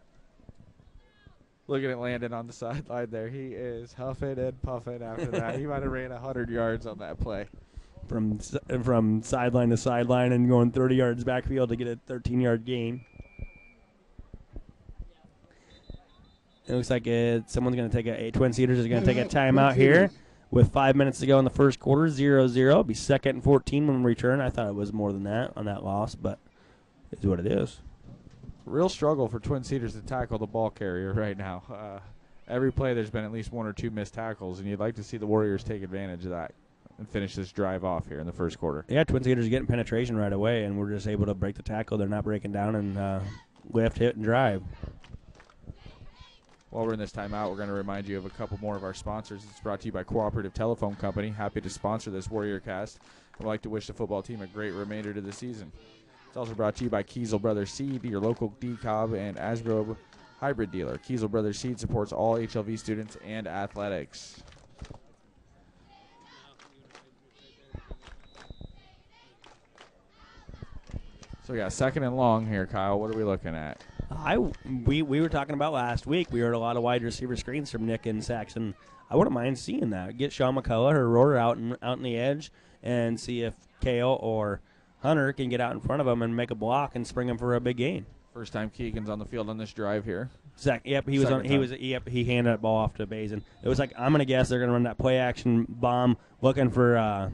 Looking at Landon on the sideline there. He is huffing and puffing after that. He might have ran 100 yards on that play. From sideline to sideline and going 30 yards backfield to get a 13-yard gain. It looks like someone's going to take a Twin Cedars is going to take a timeout here with 5 minutes to go in the first quarter. 0-0. It'll be 2nd and 14 when we return. I thought it was more than that on that loss, but it's what it is. Real struggle for Twin Cedars to tackle the ball carrier right now. Every play there's been at least 1 or 2 missed tackles, and you'd like to see the Warriors take advantage of that and finish this drive off here in the first quarter. Yeah, Twin Cedars are getting penetration right away, and we're just able to break the tackle. They're not breaking down and lift, hit, and drive. While we're in this timeout, we're going to remind you of a couple more of our sponsors. It's brought to you by Cooperative Telephone Company. Happy to sponsor this Warrior Cast. I'd like to wish the football team a great remainder to the season. It's also brought to you by Kiesel Brothers Seed, your local DCOB and Asgrobe hybrid dealer. Kiesel Brothers Seed supports all HLV students and athletics. So we got 2nd and long here, Kyle. What are we looking at? We were talking about last week. We heard a lot of wide receiver screens from Nick and Saxon. I wouldn't mind seeing that. Get Sean McCullough or Roar out in the edge and see if Kale or Hunter can get out in front of him and make a block and spring him for a big gain. First time Keegan's on the field on this drive here. Yep, he handed that ball off to Bazin. It was like, I'm gonna guess they're gonna run that play action bomb looking for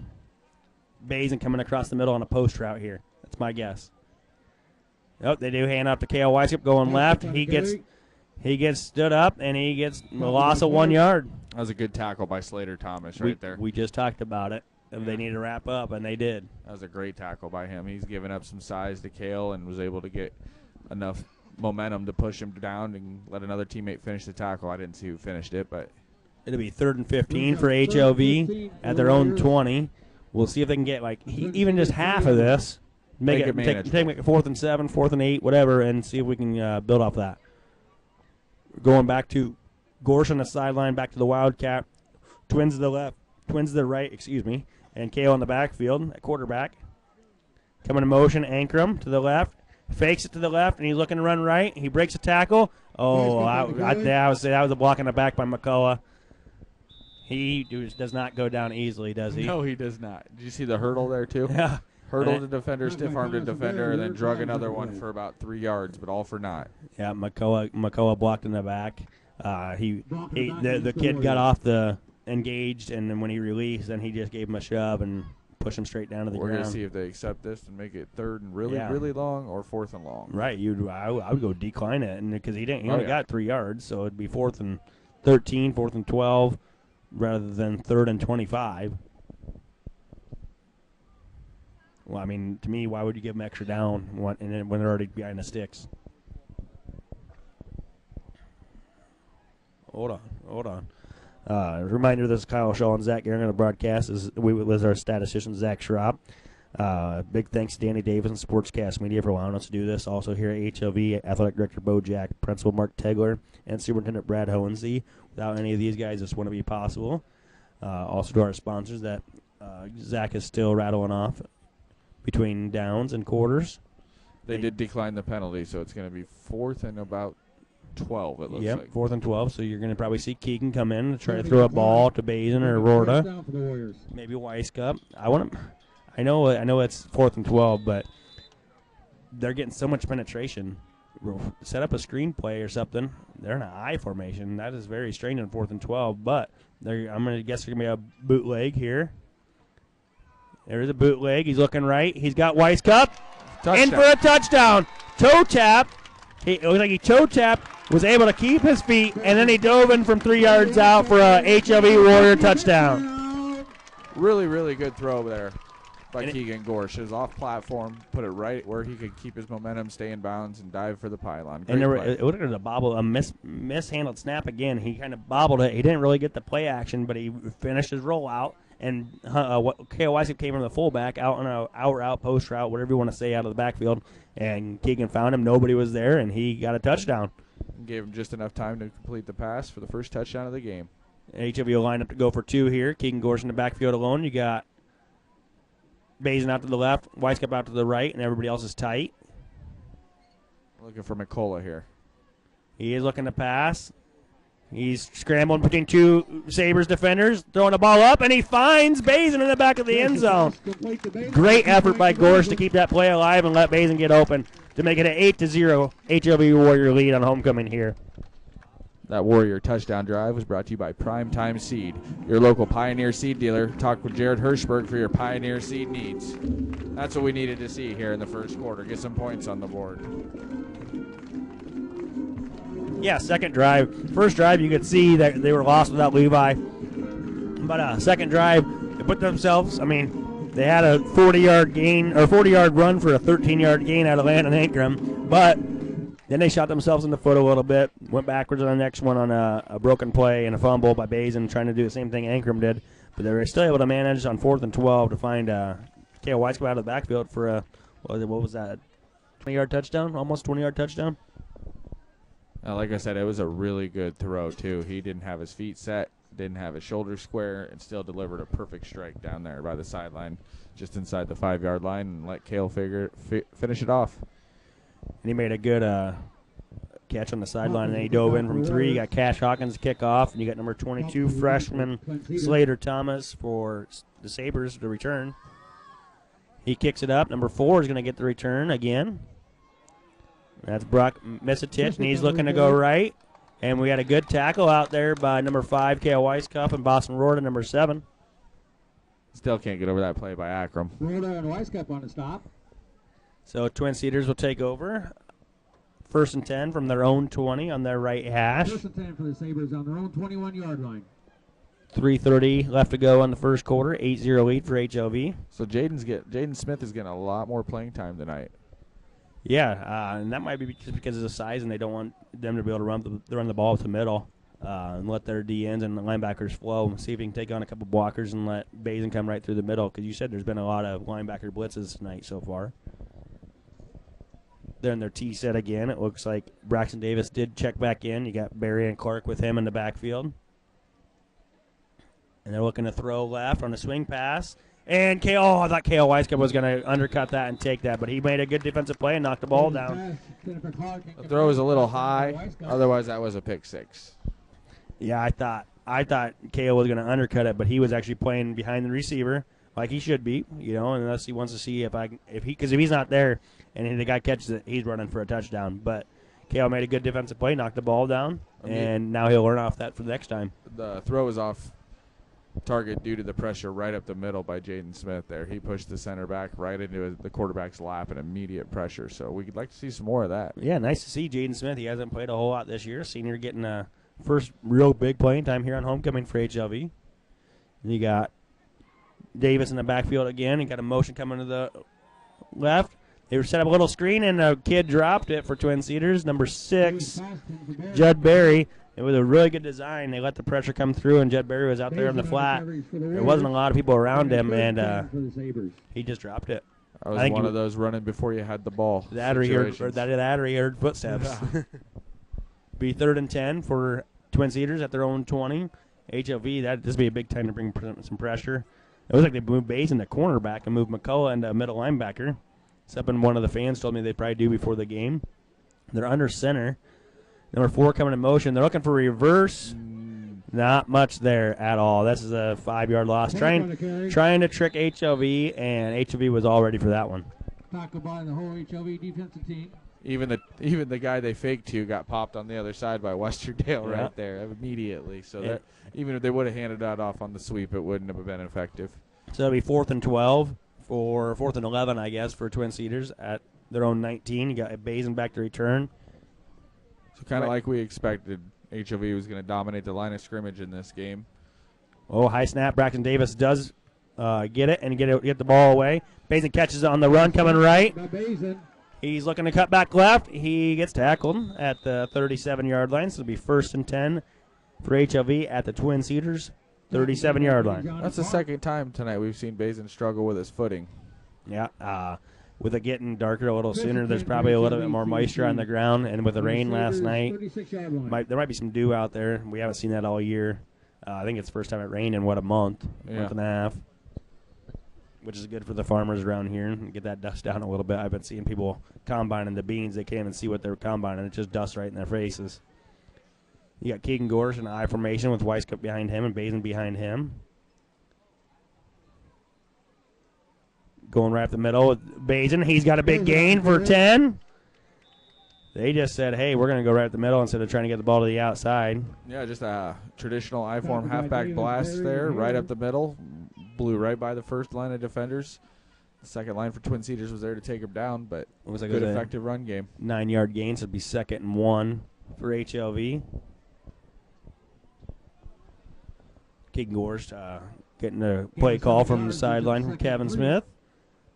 Bazin coming across the middle on a post route here. That's my guess. Oh, they do hand off to Kale Weiskup going left. He gets stood up and he gets a loss of 1 yard. That was a good tackle by Slater Thomas right there. We just talked about it. They need to wrap up, and they did. That was a great tackle by him. He's given up some size to Kale and was able to get enough momentum to push him down and let another teammate finish the tackle. I didn't see who finished it, but it'll be 3rd and 15 for HLV at their own 20. We'll see if they can get even just half of this. Take 4th and 7, 4th and 8, whatever, and see if we can build off that. Going back to Gorsh on the sideline, back to the Wildcat. Twins to the left, twins to the right, and Kale on the backfield at quarterback. Coming in motion, Ankrum to the left. Fakes it to the left, and he's looking to run right. He breaks a tackle. Oh, that was a block in the back by McCullough. He does not go down easily, does he? No, he does not. Did you see the hurdle there, too? Yeah. Hurdled a defender, stiff-armed a defender, and then drug another one for about 3 yards, but all for naught. Yeah, McCullough blocked in the back. The kid got off the engaged, and then when he released, then he just gave him a shove and push him straight down to the We're ground. going to see if they accept this and make it 3rd and really, Yeah. really long or 4th and long. Right, I would go decline it, and because he Oh, only yeah. got 3 yards, so it'd be 4th and 13, 4th and 12, rather than 3rd and 25. Well, I mean, to me, why would you give them extra down when they're already behind the sticks? Hold on. Reminder: this is Kyle Shaw and Zach Gehring on the broadcast. With our statistician Zach Schraub. Big thanks to Danny Davis and Sportscast Media for allowing us to do this. Also here at HLV, Athletic Director Bo Jack, Principal Mark Tegler, and Superintendent Brad Hohensee. Without any of these guys, this wouldn't be possible. Also to our sponsors that Zach is still rattling off between downs and quarters. They did decline the penalty, so it's going to be 4th and about 12, it looks like. 4th and 12, so you're going to probably see Keegan come in and try to throw a ball to Bazin or Rorta. Touchdown for the Warriors. Maybe Weiskup. I know it's 4th and 12, but they're getting so much penetration. Set up a screenplay or something. They're in an I formation. That is very strange on 4th and 12, but I'm going to guess there's going to be a bootleg here. There's a bootleg. He's looking right. He's got Weiskup. In for a touchdown. Toe tap. It looks like he toe tapped, was able to keep his feet, and then he dove in from 3 yards out for a HLV Warrior touchdown. Really, really good throw there by Keegan Gorsh. It was off platform, put it right where he could keep his momentum, stay in bounds, and dive for the pylon. Great play. It looked like a mishandled snap again. He kind of bobbled it. He didn't really get the play action, but he finished his rollout. And K.O. Weiskup came from the fullback out on a out route, post route, whatever you want to say, out of the backfield. And Keegan found him. Nobody was there, and he got a touchdown. Gave him just enough time to complete the pass for the first touchdown of the game. HLV will line up to go for 2 here. Keegan Gorsh in the backfield alone. You got Bazin out to the left, Weiskup out to the right, and everybody else is tight. Looking for McCullough here. He is looking to pass. He's scrambling between 2 Sabres defenders, throwing the ball up, and he finds Bazin in the back of the end zone. Great effort by Gorsh to keep that play alive and let Bazin get open to make it an 8-0 HLV Warrior lead on homecoming here. That Warrior touchdown drive was brought to you by Primetime Seed, your local Pioneer Seed dealer. Talk with Jared Hirschberg for your Pioneer Seed needs. That's what we needed to see here in the first quarter. Get some points on the board. Yeah, second drive. First drive, you could see that they were lost without Levi. But second drive, they put themselves, they had a 40-yard gain, or 40-yard run for a 13-yard gain out of Landon Ankrum. But then they shot themselves in the foot a little bit, went backwards on the next one on a broken play and a fumble by Bazin, trying to do the same thing Ankrum did. But they were still able to manage on 4th and 12 to find K.O. Weiskup out of the backfield for a, what was that, 20-yard touchdown? Almost 20-yard touchdown? Like I said, it was a really good throw, too. He didn't have his feet set, didn't have his shoulders square, and still delivered a perfect strike down there by the sideline, just inside the 5-yard line, and let Kale finish it off. And he made a good catch on the sideline, and then he dove in from 3. You got Cash Hawkins kick off, and you got number 22, freshman Slater Thomas for the Sabres to return. He kicks it up. Number 4 is going to get the return again. That's Brock Misitich, and he's looking to go right. And we got a good tackle out there by number 5, K.O. Weiskup, and Boston Rorta, number 7. Still can't get over that play by Ackrum. Rorta and Weiskup on the stop. So Twin Cedars will take over. 1st and 10 from their own 20 on their right hash. 1st and 10 for the Sabres on their own 21-yard line. 3:30 left to go in the first quarter. 8-0 lead for HLV. So Jaden Smith is getting a lot more playing time tonight. Yeah, and that might be just because of the size, and they don't want them to be able to run the ball up the middle and let their DNs and the linebackers flow. See if he can take on a couple blockers and let Bazin come right through the middle, because you said there's been a lot of linebacker blitzes tonight so far. They're in their T set again. It looks like Braxton Davis did check back in. You got Barry and Clark with him in the backfield. And they're looking to throw left on a swing pass. And I thought K.O. Weiskup was going to undercut that and take that, but he made a good defensive play and knocked the ball down. The throw was a little high. Otherwise, that was a pick 6. Yeah, I thought K.O. was going to undercut it, but he was actually playing behind the receiver like he should be, unless he wants to see because if he's not there and the guy catches it, he's running for a touchdown. But K.O. made a good defensive play, knocked the ball down, and now he'll learn off that for the next time. The throw is off target due to the pressure right up the middle by Jaden Smith there. He pushed the center back right into the quarterback's lap and immediate pressure. So we'd like to see some more of that. Yeah, nice to see Jaden Smith. He hasn't played a whole lot this year. Senior getting a first real big playing time here on homecoming for HLV. And you got Davis in the backfield again. He got a motion coming to the left. They were set up a little screen, and a kid dropped it for Twin Cedars. Number 6, Judd Berry. It was a really good design. They let the pressure come through, and Judd Berry was out there in the flat. There wasn't a lot of people around him, and he just dropped it. That was one of those running before you had the ball. That or he heard footsteps. Yeah. Be 3rd and 10 for Twin Cedars at their own 20. HLV, this would be a big time to bring some pressure. It was like they moved Bays in the cornerback and moved McCullough into a middle linebacker. Something one of the fans told me they'd probably do before the game. They're under center. Number 4 coming in motion. They're looking for reverse. Not much there at all. This is a 5-yard loss. Trying to trick HLV, and HLV was all ready for that one. Tackle by the whole HLV defensive team. Even the guy they faked to got popped on the other side by Westerdale right there immediately. So even if they would have handed that off on the sweep, it wouldn't have been effective. So it'll be 4th and 12 for 4th and 11, I guess, for Twin Cedars at their own 19. You got Basin back to return. So kind of like we expected, HLV was going to dominate the line of scrimmage in this game. Oh, high snap. Braxton Davis does get it and get the ball away. Basin catches it on the run coming right. He's looking to cut back left. He gets tackled at the 37-yard line, so it'll be 1st and 10 for HLV at the Twin Cedars 37-yard line. That's the second time tonight we've seen Basin struggle with his footing. Yeah, with it getting darker a little sooner, there's probably a little bit more moisture on the ground, and with the rain last night, there might be some dew out there. We haven't seen that all year. I think it's the first time it rained in, a month and a half, which is good for the farmers around here and get that dust down a little bit. I've been seeing people combining the beans. They can't even see what they're combining. It just dust right in their faces. You got Keegan Gorsh in the I formation with Weiskup behind him and Basin behind him. Going right up the middle with Basin. He's got a big gain for 10. They just said, hey, we're going to go right up the middle instead of trying to get the ball to the outside. Yeah, just a traditional I-form halfback blast there, right up the middle. Blew right by the first line of defenders. The second line for Twin Cedars was there to take him down, but it was a good, effective run game. 9-yard gain, so it'd be 2nd and 1 for HLV. Keegan Gorst getting a play call from the sideline from Kevin Smith.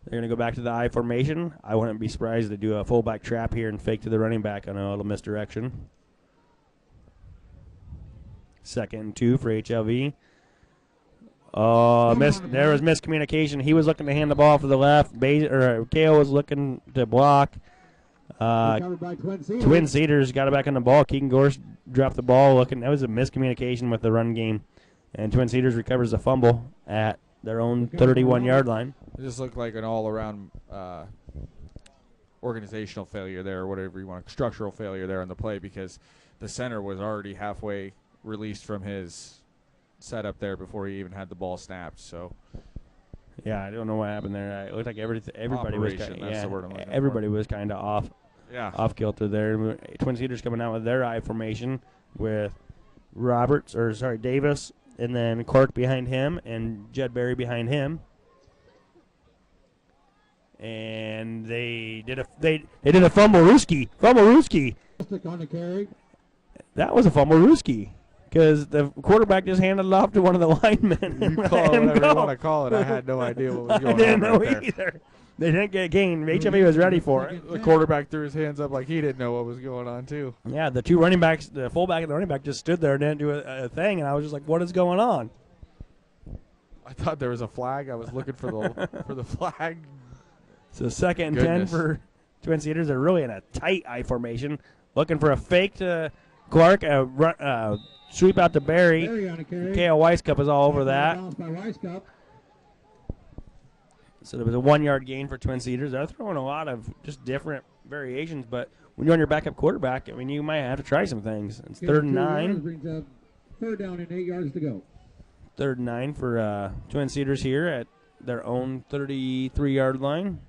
They're going to go back to the I formation. I wouldn't be surprised to do a fullback trap here and fake to the running back on a little misdirection. 2nd and 2 for HLV. There was miscommunication. He was looking to hand the ball for the left. Kale was looking to block. Twin Cedars got it back on the ball. Keegan Gorsh dropped the ball. That was a miscommunication with the run game. And Twin Cedars recovers the fumble at their own 31-yard line. It just looked like an all-around organizational failure there, or whatever you want, structural failure there on the play, because the center was already halfway released from his setup there before he even had the ball snapped. So, yeah, I don't know what happened there. It looked like everybody was kind of off kilter there. Twin Cedars coming out with their I formation with Davis, and then Clark behind him and Judd Berry behind him. And they did a fumble-rooski. That was a fumble-rooski because the quarterback just handed it off to one of the linemen. You call it whatever you want to call it. I had no idea what was going on. I didn't know either. They didn't get a gain. HLV was ready for it. The quarterback threw his hands up like he didn't know what was going on, too. Yeah, the two running backs, the fullback and the running back, just stood there and didn't do a thing, and I was just like, what is going on? I thought there was a flag. I was looking for the flag. So 2nd and 10 for Twin Cedars. They're really in a tight I formation. Looking for a fake to Clark, sweep out to Barry. Kale Weiskup is all over that. So there was a 1-yard gain for Twin Cedars. They're throwing a lot of just different variations, but when you're on your backup quarterback, I mean, you might have to try some things. It's 3rd and 9. 3rd down and 8 yards to go. 3rd and 9 for Twin Cedars here at their own 33-yard line.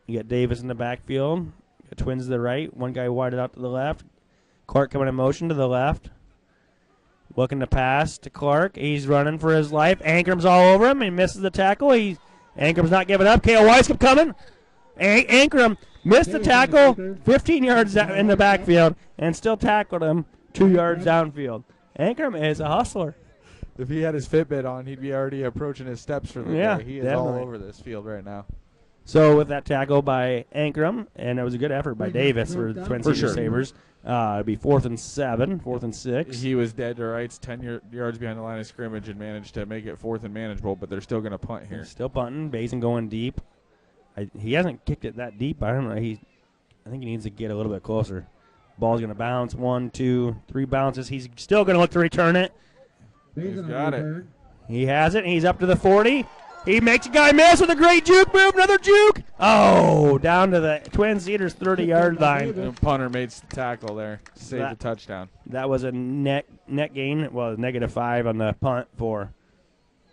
You got Davis in the backfield. You got Twins to the right. One guy widened out to the left. Clark coming in motion to the left. Looking to pass to Clark. He's running for his life. Ankram's all over him. He misses the tackle. Ankram's not giving up. Kale Weiskamp coming. Ankram missed the tackle 15 yards in the backfield and still tackled him 2 yards downfield. Ankram is a hustler. If he had his Fitbit on, he'd be already approaching his steps for the day. He is definitely all over this field right now. So with that tackle by Ankram, and it was a good effort by Davis for the Twin Cedars Sabres, it'd be 4th and 7, 4th and 6. He was dead to rights, 10 yards behind the line of scrimmage, and managed to make it 4th and manageable, but they're still going to punt here. Still punting. Basin going deep. He hasn't kicked it that deep. I don't know. I think he needs to get a little bit closer. Ball's going to bounce. 1, 2, 3 bounces. He's still going to look to return it. He's got it. He has it. He's up to the 40. He makes a guy miss with a great juke move. Another juke. Oh, down to the Twin Cedars 30-yard line. The punter made the tackle there. Saved the touchdown. That was a net gain. Well, -5 on the punt for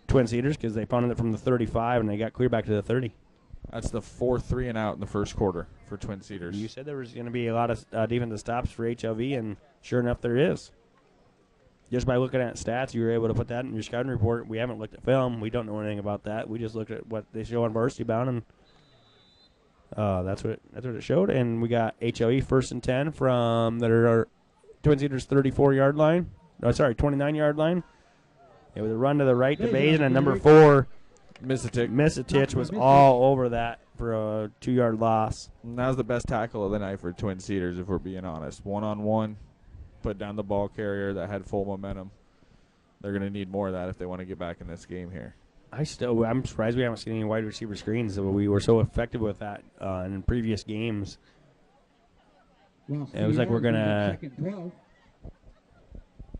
Twin Cedars because they punted it from the 35 and they got clear back to the 30. That's the 4th 3-and-out in the first quarter for Twin Cedars. You said there was going to be a lot of defensive stops for HLV, and sure enough, there is. Just by looking at stats, you were able to put that in your scouting report. We haven't looked at film. We don't know anything about that. We just looked at what they show on Varsity Bound, and that's what it showed. And we got HLE 1st and 10 from their Twin Cedars 34-yard line. No, sorry, 29-yard line. It was a run to the right to Basin, and number 4, Misitich was all over that for a 2-yard loss. And that was the best tackle of the night for Twin Cedars, if we're being honest. One-on-one. Put down the ball carrier that had full momentum. They're going to need more of that if they want to get back in this game here. I'm surprised we haven't seen any wide receiver screens. We were so effective with that in previous games. It looks like we're going to.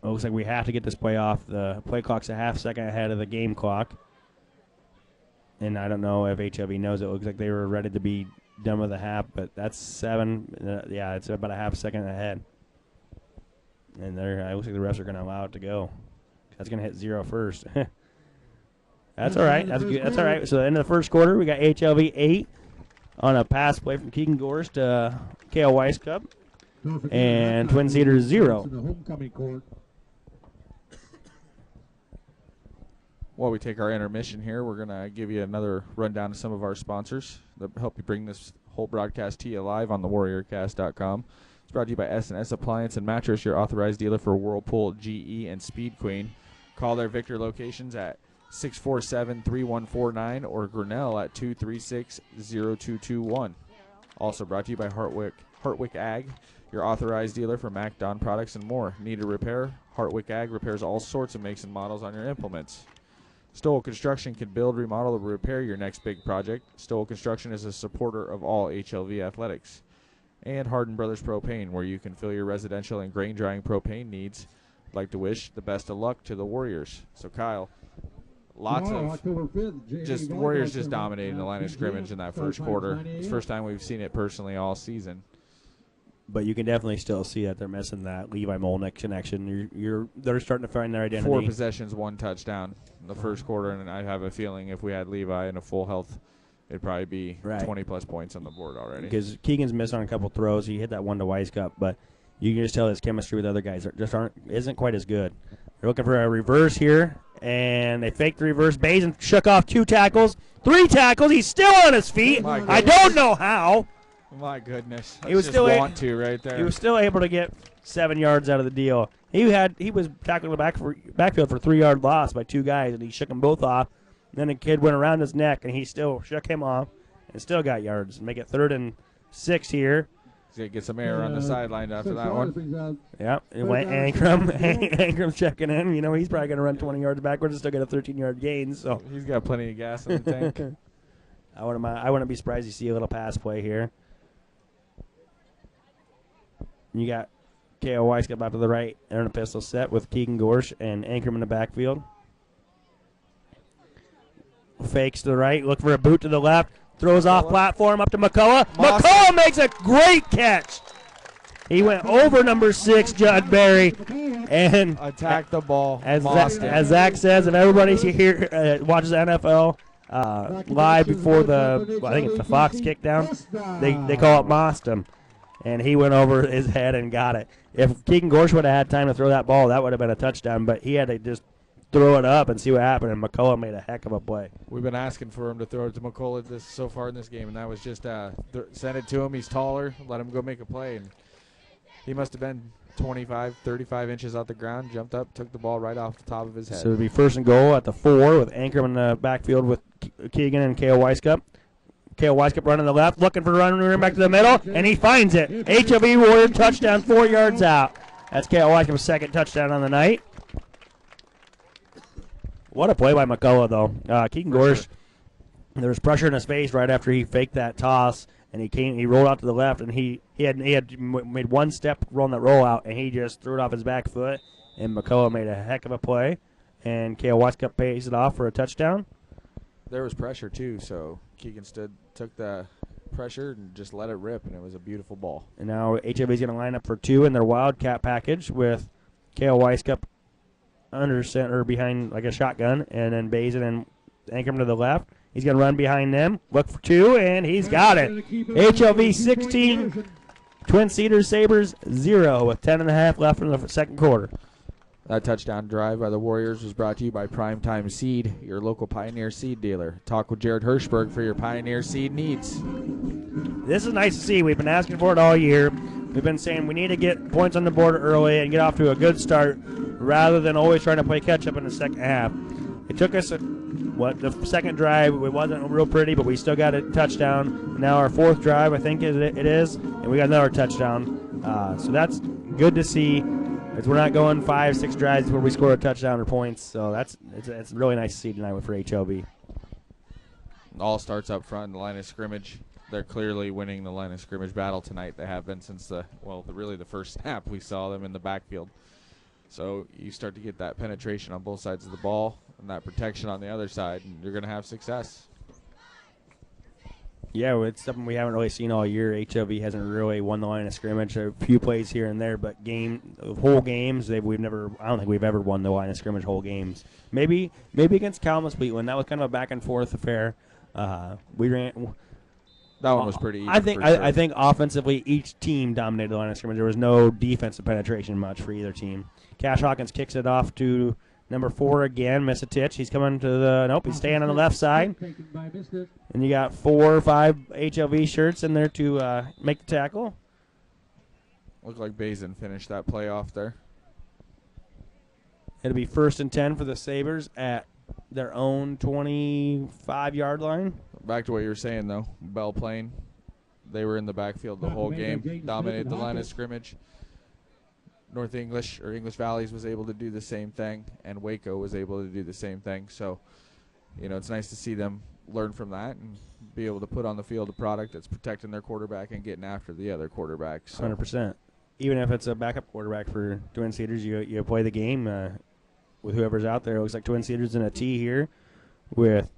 It looks like we have to get this play off. The play clock's a half second ahead of the game clock. And I don't know if HLV knows it. It looks like they were ready to be done with the half, but that's 7. Yeah, it's about a half second ahead. And it looks like the refs are going to allow it to go. That's going to hit 0 first. That's all right. That's good. That's all right. So, the end of the first quarter, we got HLV 8 on a pass play from Keegan Gorst to Kale Weiskamp. And Twin Cedars 0. While we take our intermission here, we're going to give you another rundown of some of our sponsors that help you bring this whole broadcast to you live on thewarriorcast.com. It's brought to you by S&S Appliance and Mattress, your authorized dealer for Whirlpool, GE, and Speed Queen. Call their Victor locations at 647-3149 or Grinnell at 236-0221. Also brought to you by Hartwick Ag, your authorized dealer for MacDon products and more. Need a repair? Hartwick Ag repairs all sorts of makes and models on your implements. Stoll Construction can build, remodel, or repair your next big project. Stoll Construction is a supporter of all HLV athletics. And Hardin Brothers Propane, where you can fill your residential and grain drying propane needs. I'd like to wish the best of luck to the Warriors. So, Kyle, Warriors just dominating the line of scrimmage in that first quarter. It's the first time we've seen it personally all season. But you can definitely still see that they're missing that Levi Molnick connection. They're starting to find their identity. 4 possessions, 1 touchdown in the first quarter, and I have a feeling if we had Levi in a full health, it'd probably be 20-plus points on the board already. Because Keegan's missed on a couple throws. He hit that one to Weiskamp, but you can just tell his chemistry with other guys isn't quite as good. They're looking for a reverse here, and they faked the reverse. Basin shook off 2 tackles, 3 tackles. He's still on his feet. I don't know how. My goodness. He was still right there. He was still able to get 7 yards out of the deal. He was tackling the backfield for 3-yard loss by 2 guys, and he shook them both off. And then the kid went around his neck, and he still shook him off and still got yards. Make it 3rd and 6 here. He's going to get some air on the sideline after that one. Yeah, it went Ankram. Ankram's checking in. You know, he's probably going to run 20 yards backwards and still get a 13-yard gain. So he's got plenty of gas in the tank. I wouldn't be surprised to see a little pass play here. You got K.O. Weiskamp out to the right. They're in a pistol set with Keegan Gorsh and Ankram in the backfield. Fakes to the right. Look for a boot to the left. Throws off platform up to McCullough. McCullough makes a great catch. He went over number 6, Judd Berry, and attacked the ball. As Zach says, if everybody here watches NFL live before I think it's the Fox kick down, they call it mossed him. and he went over his head and got it. If Keegan Gorsh would have had time to throw that ball, that would have been a touchdown, but he had to just throw it up and see what happened, and McCullough made a heck of a play. We've been asking for him to throw it to McCullough so far in this game, and that was just send it to him. He's taller. Let him go make a play, and he must have been 25, 35 inches off the ground, jumped up, took the ball right off the top of his head. So it'll be 1st and goal at the 4 with Ankrum in the backfield with Keegan and Kale Weiskup. Kale Weiskup running to the left, looking for running back to the middle, and he finds it. HLV Warrior touchdown, 4 yards out. That's Kale Weiskup's 2nd touchdown on the night. What a play by McCullough, though. Keegan Gorsh, there was pressure in his face right after he faked that toss, and he rolled out to the left, and he had made one step rolling that roll out, and he just threw it off his back foot, and McCullough made a heck of a play, and Kale Weiskup pays it off for a touchdown. There was pressure, too, so Keegan took the pressure and just let it rip, and it was a beautiful ball. And now HLV's going to line up for 2 in their Wildcat package with Kale Weiskup under center behind like a shotgun, and then Bazin and Ankrum to the left. He's going to run behind them, look for 2, and he's got it. HLV 16, Twin Cedars Sabres 0 with 10.5 left in the 2nd quarter. That touchdown drive by the Warriors was brought to you by Primetime Seed, your local Pioneer seed dealer. Talk with Jared Hirschberg for your Pioneer seed needs. This is nice to see. We've been asking for it all year. We've been saying we need to get points on the board early and get off to a good start rather than always trying to play catch-up in the second half. It took us, the 2nd drive, it wasn't real pretty, but we still got a touchdown. Now our 4th drive, I think it is, and we got another touchdown. So that's good to see. We're not going 5, 6 drives where we score a touchdown or points, so it's really nice to see tonight for HLV. All starts up front in the line of scrimmage. They're clearly winning the line of scrimmage battle tonight. They have been since really the first snap we saw them in the backfield. So you start to get that penetration on both sides of the ball and that protection on the other side, and you're going to have success. Yeah, it's something we haven't really seen all year. HLV hasn't really won the line of scrimmage. A few plays here and there, but whole games, I don't think we've ever won the line of scrimmage whole games. Maybe against Kalamazoo when that was kind of a back and forth affair. We ran. That one was pretty even. I think offensively each team dominated the line of scrimmage. There was no defensive penetration much for either team. Cash Hawkins kicks it off to number 4 again, Misitich. He's coming to he's staying on the left side. And you got 4 or 5 HLV shirts in there to make the tackle. Looked like Bazin finished that play off there. It'll be 1st and 10 for the Sabres at their own 25-yard line. Back to what you were saying, though. Bell Plain, they were in the backfield the whole game, dominated the line of scrimmage. North English or English Valleys was able to do the same thing, and Waco was able to do the same thing. So, it's nice to see them learn from that and be able to put on the field a product that's protecting their quarterback and getting after the other quarterbacks. So. 100%. Even if it's a backup quarterback for Twin Cedars, you play the game with whoever's out there. It looks like Twin Cedars in a T here with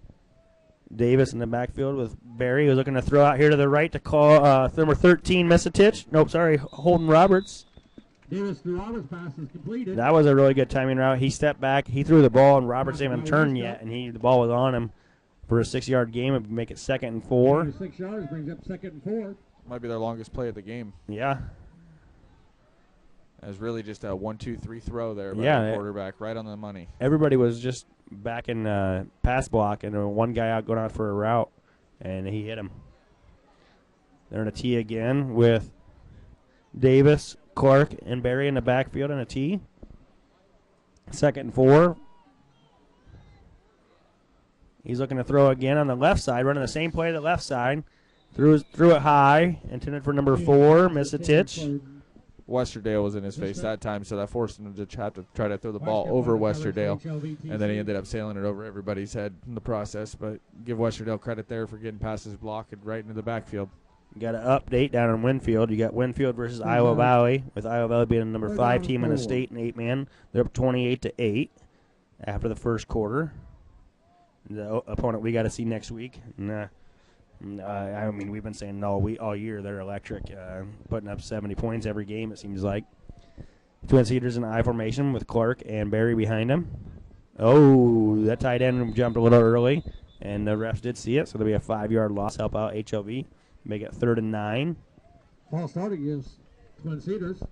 Davis in the backfield with Barry, who's looking to throw out here to the right to call number 13, Misitich. Nope, sorry, Holden Roberts. Davis to Roberts, pass is completed. That was a really good timing route. He stepped back, he threw the ball, and Roberts didn't even turn yet, and the ball was on him for a 6-yard game. It would make it 2nd and 4. 6 yards brings up 2nd and 4. Might be their longest play of the game. Yeah. It was really just a 1-2-3 throw there by the quarterback, right on the money. Everybody was just back in pass block, and one guy out going out for a route, and he hit him. They're in a T again with Davis, Clark, and Barry in the backfield in a T. 2nd and 4. He's looking to throw again on the left side, running the same play to the left side. Threw it high, intended for number 4, Misitich. Westerdale was in his face that time, so that forced him to have to try to throw the ball over Westerdale, and then he ended up sailing it over everybody's head in the process. But give Westerdale credit there for getting past his block and right into the backfield. You got an update down in Winfield. You got Winfield versus Iowa Valley, with Iowa Valley being the number 5 team in the state in 8-man. They're up 28-8 after the first quarter. The opponent we got to see next week. We've been saying all year they're electric, putting up 70 points every game, it seems like. Twin Cedars in I formation with Clark and Barry behind him. Oh, that tight end jumped a little early, and the refs did see it, so there'll be a 5-yard loss, help out HLV. Make it 3rd and 9. False start against Twin Cedars.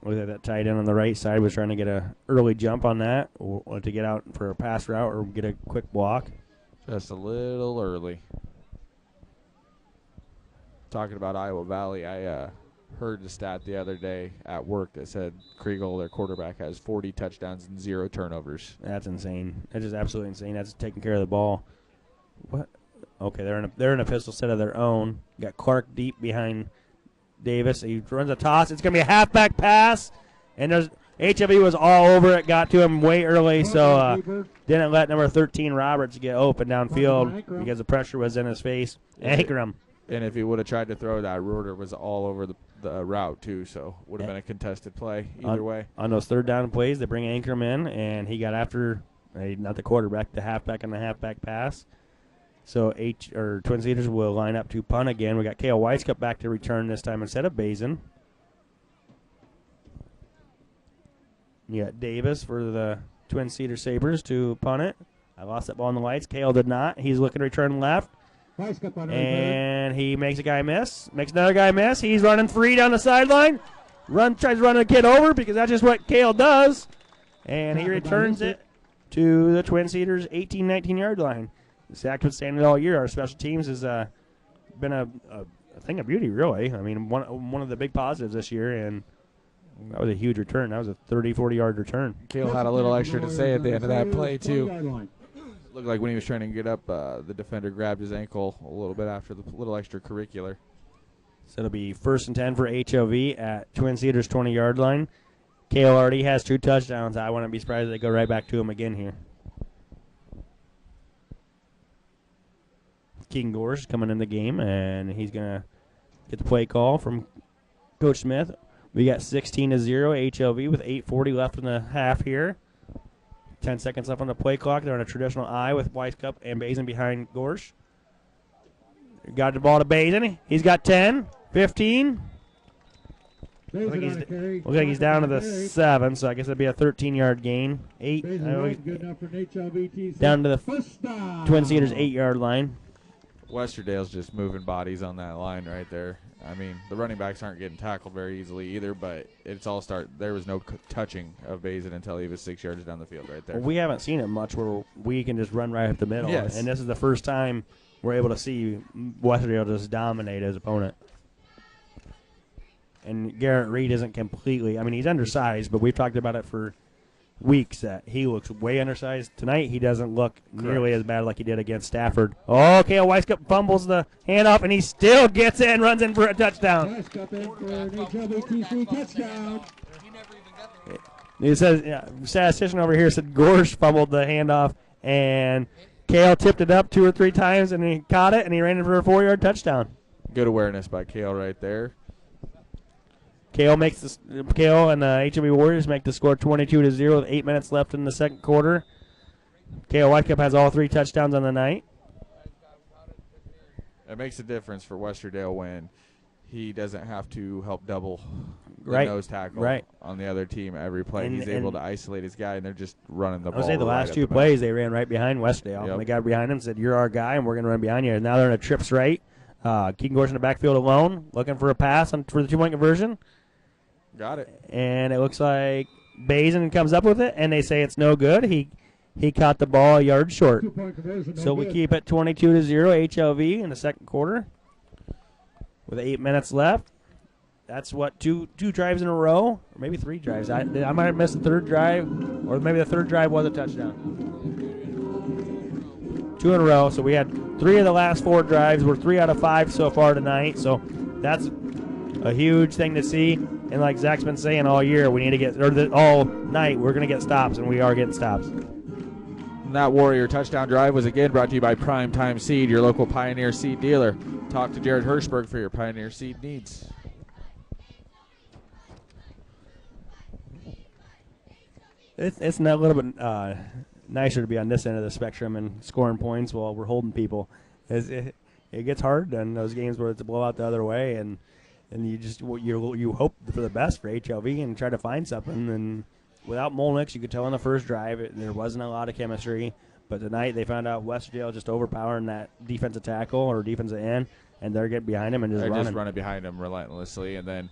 Look at that tight end on the right side was trying to get a early jump on that, or to get out for a pass route or get a quick block. Just a little early. Talking about Iowa Valley, I heard the stat the other day at work that said Kriegel, their quarterback, has 40 touchdowns and 0 turnovers. That's insane. That's just absolutely insane. That's taking care of the ball. What? Okay, they're in a pistol set of their own. Got Clark deep behind Davis. He runs a toss. It's going to be a halfback pass. And there's HLV was all over it. Got to him way early, so didn't let number 13 Roberts get open downfield because the pressure was in his face. Anchor him. And if he would have tried to throw that, Roeder was all over the route too, so would have been a contested play either way. On those third down plays, they bring Ankrum in, and he got after not the quarterback, the halfback on the halfback pass. So Twin Cedars will line up to punt again. We got Kale Weiskup back to return this time instead of Bazin. You got Davis for the Twin Cedars Sabres to punt it. I lost that ball in the lights. Kale did not. He's looking to return left. And he makes a guy miss. Makes another guy miss. He's running free down the sideline. Tries to run a kid over because that's just what Kale does. And he returns it to the Twin Cedars 18, 19-yard line. Zach been saying it all year. Our special teams has been a thing of beauty, really. I mean, one of the big positives this year, and that was a huge return. That was a 30, 40-yard return. Kale had a little extra to say at the end of that play, too. Looked like when he was trying to get up, the defender grabbed his ankle a little bit after the little extracurricular. So it'll be 1st and 10 for HLV at Twin Cedars 20-yard line. Kale already has 2 touchdowns. I wouldn't be surprised if they go right back to him again here. Keegan Gorsh coming in the game, and he's going to get the play call from Coach Smith. We got 16-0 HLV with 8:40 left in the half here. 10 seconds left on the play clock. They're on a traditional I with Weiskup and Bazin behind Gorsh. Got the ball to Bazin. He's got 10, 15. Looks like he's down to the 7, so I guess it'd be a 13-yard gain. 8. Down to the Twin Cedars 8-yard line. Westerdale's just moving bodies on that line right there. I mean, the running backs aren't getting tackled very easily either, but it's all there was no touching of Bazin until he was 6 yards down the field right there. Well, we haven't seen it much where we can just run right up the middle. Yes. And this is the first time we're able to see Westerdale just dominate his opponent. And Garrett Reed isn't completely – I mean, he's undersized, but we've talked about it for weeks that he looks way undersized. Tonight he doesn't look nearly as bad like he did against Stafford. Oh, Kale Weiskup fumbles the handoff, and he still gets in, runs in for a touchdown. Weiskup in for an HLV touchdown. It says, statistician over here said Gorsh fumbled the handoff, and Kale tipped it up 2 or 3 times, and he caught it, and he ran in for a 4-yard touchdown. Good awareness by Kale right there. Kale and the HLV Warriors make the score 22-0 with 8 minutes left in the second quarter. Kale Weiskup has all 3 touchdowns on the night. It makes a difference for Westerdale when he doesn't have to help double the Right. nose tackle Right. on the other team every play. And- He's able to isolate his guy, and they're just running the I ball. would say the right last at 2 the plays they ran right behind Westdale. Yep. And the guy behind him said, "You're our guy, and we're going to run behind you." And now they're in a trips right. Keegan Gorsh in the backfield alone, looking for a pass for the 2-point conversion. Got it. And it looks like Bazin comes up with it, and they say it's no good. He caught the ball a yard short. 2-point conversion, no So we good. keep it 22-0 HLV in the second quarter with 8 minutes left. That's what, two drives in a row, or maybe 3 drives. I might have missed the 3rd drive, or maybe the 3rd drive was a touchdown. 2 in a row. So we had 3 of the last 4 drives. We're 3 out of 5 so far tonight. So that's a huge thing to see. And like Zach's been saying all year, we need to get, all night, we're going to get stops, and we are getting stops. And that Warrior touchdown drive was again brought to you by Prime Time Seed, your local Pioneer Seed dealer. Talk to Jared Hirschberg for your Pioneer Seed needs. It's not a little bit nicer to be on this end of the spectrum and scoring points while we're holding people. It gets hard in those games where it's a blowout the other way, and you hope for the best for HLV and try to find something. And without Molnix, you could tell in the first drive there wasn't a lot of chemistry. But tonight they found out Westerdale just overpowering that defensive tackle or defensive end, and they're getting behind him and just they're running. just running behind him relentlessly, and then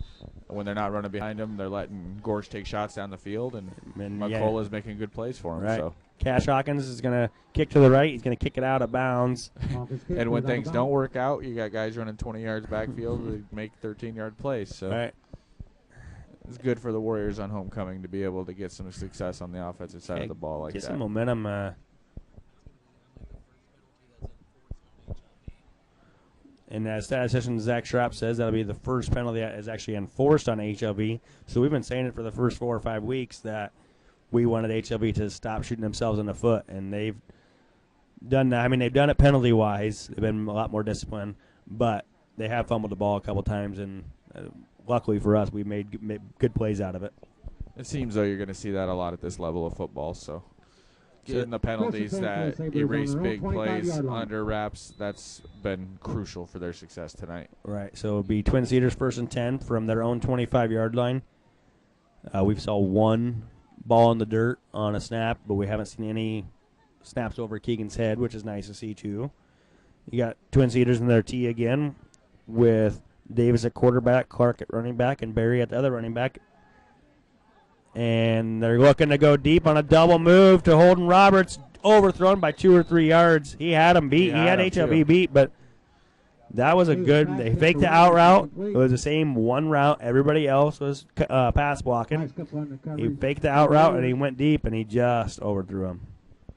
when they're not running behind him, they're letting Gorge take shots down the field, and McCullough's making good plays for him. Right. So Cash Hawkins is going to kick to the right. He's going to kick it out of bounds. and when things don't work out, you got guys running 20 yards backfield to make 13-yard plays. So right. it's good for the Warriors on homecoming to be able to get some success on the offensive side of the ball like that. Get some momentum. And as statistician Zach Schrapp says, that'll be the first penalty that is actually enforced on HLV. So we've been saying it for the first 4 or 5 weeks that we wanted HLV to stop shooting themselves in the foot, and they've done that. I mean, they've done it penalty-wise. They've been a lot more disciplined, but they have fumbled the ball a couple times, and luckily for us, we made good plays out of it. It seems though you're going to see that a lot at this level of football, so getting the penalties that erase big plays under wraps, that's been crucial for their success tonight. Right, so it'll be Twin Cedars 1st and 10 from their own 25-yard line. We saw one ball in the dirt on a snap, but we haven't seen any snaps over Keegan's head, which is nice to see too. You got Twin Cedars in their tee again with Davis at quarterback, Clark at running back, and Barry at the other running back. And they're looking to go deep on a double move to Holden Roberts, overthrown by 2 or 3 yards. He had him beat. He had HLV beat, but that was a good. They faked the out route. It was the same one route. Everybody else was pass blocking. He faked the out route, and he went deep, and he just overthrew him.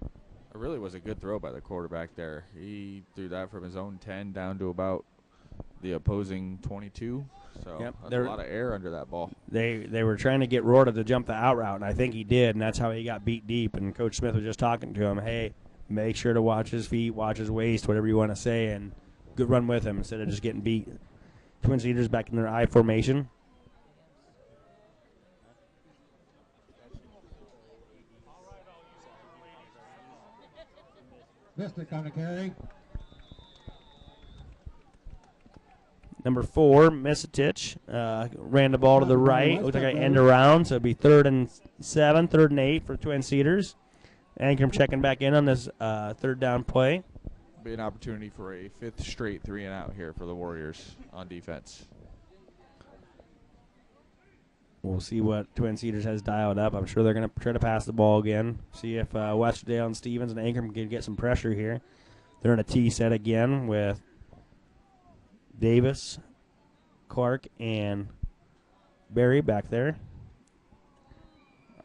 It really was a good throw by the quarterback there. He threw that from his own 10 down to about the opposing 22. So that's a lot of air under that ball. They were trying to get Rorta to jump the out route, and I think he did, and that's how he got beat deep. And Coach Smith was just talking to him, hey, make sure to watch his feet, watch his waist, whatever you want to say, and good run with him instead of just getting beat. Twin Cedars back in their I formation. Mystic on the carry. Number 4, Misitich, ran the ball to the right. Looked like an end around, so it'd be 3rd and 7, 3rd and 8 for Twin Cedars. Ankrum checking back in on this 3rd down play. Be an opportunity for a 5th straight 3 and out here for the Warriors on defense. We'll see what Twin Cedars has dialed up. I'm sure they're going to try to pass the ball again. See if Westerdale and Stevens and Ankrum can get some pressure here. They're in a T set again with Davis, Clark, and Barry back there.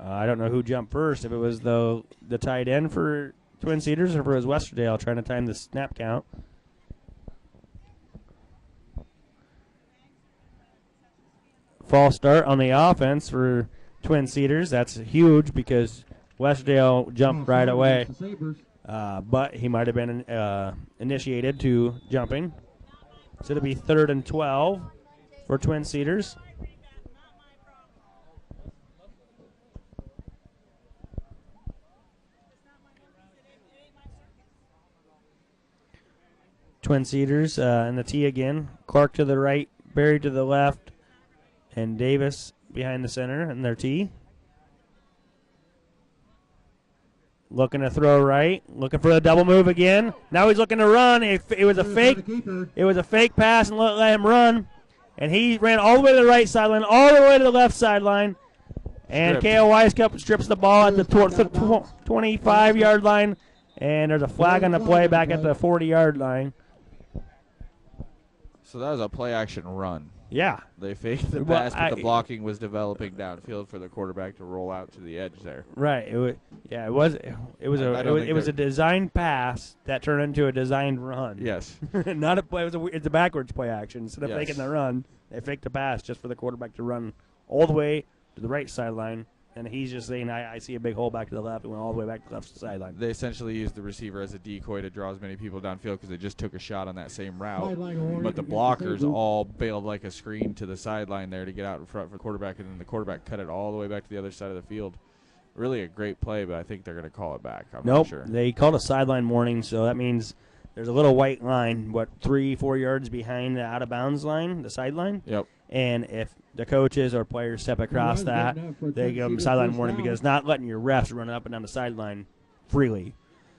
I don't know who jumped first, if it was the tight end for Twin Cedars or if it was Westerdale trying to time the snap count. False start on the offense for Twin Cedars. That's huge because Westerdale jumped right away. But he might have been initiated to jumping. So it'll be 3rd and 12 for Twin Cedars. Twin Cedars in the T again. Clark to the right, Barry to the left, and Davis behind the center in their T. Looking to throw right, looking for a double move again. Now he's looking to run. It was a fake. It was a fake pass and let him run. And he ran all the way to the right sideline, all the way to the left sideline. And K.O. Wisecup strips the ball at the 25-yard line. And there's a flag on the play back at the 40-yard line. So that was a play-action run. Yeah. They faked the pass, but the blocking was developing downfield for the quarterback to roll out to the edge there. Right. It was a designed pass that turned into a designed run. Yes. Not a play. It's a backwards play action. Instead of faking the run, they faked the pass just for the quarterback to run all the way to the right sideline. And he's just saying, I see a big hole back to the left. It went all the way back to the left sideline. They essentially used the receiver as a decoy to draw as many people downfield because they just took a shot on that same route. But the blockers all bailed like a screen to the sideline there to get out in front for the quarterback, and then the quarterback cut it all the way back to the other side of the field. Really a great play, but I think they're going to call it back. I'm not sure. They called a sideline warning, so that means there's a little white line, 3-4 yards behind the out-of-bounds line, the sideline? Yep. And if the coaches or players step across that, they give them sideline warning because it's not letting your refs run up and down the sideline freely.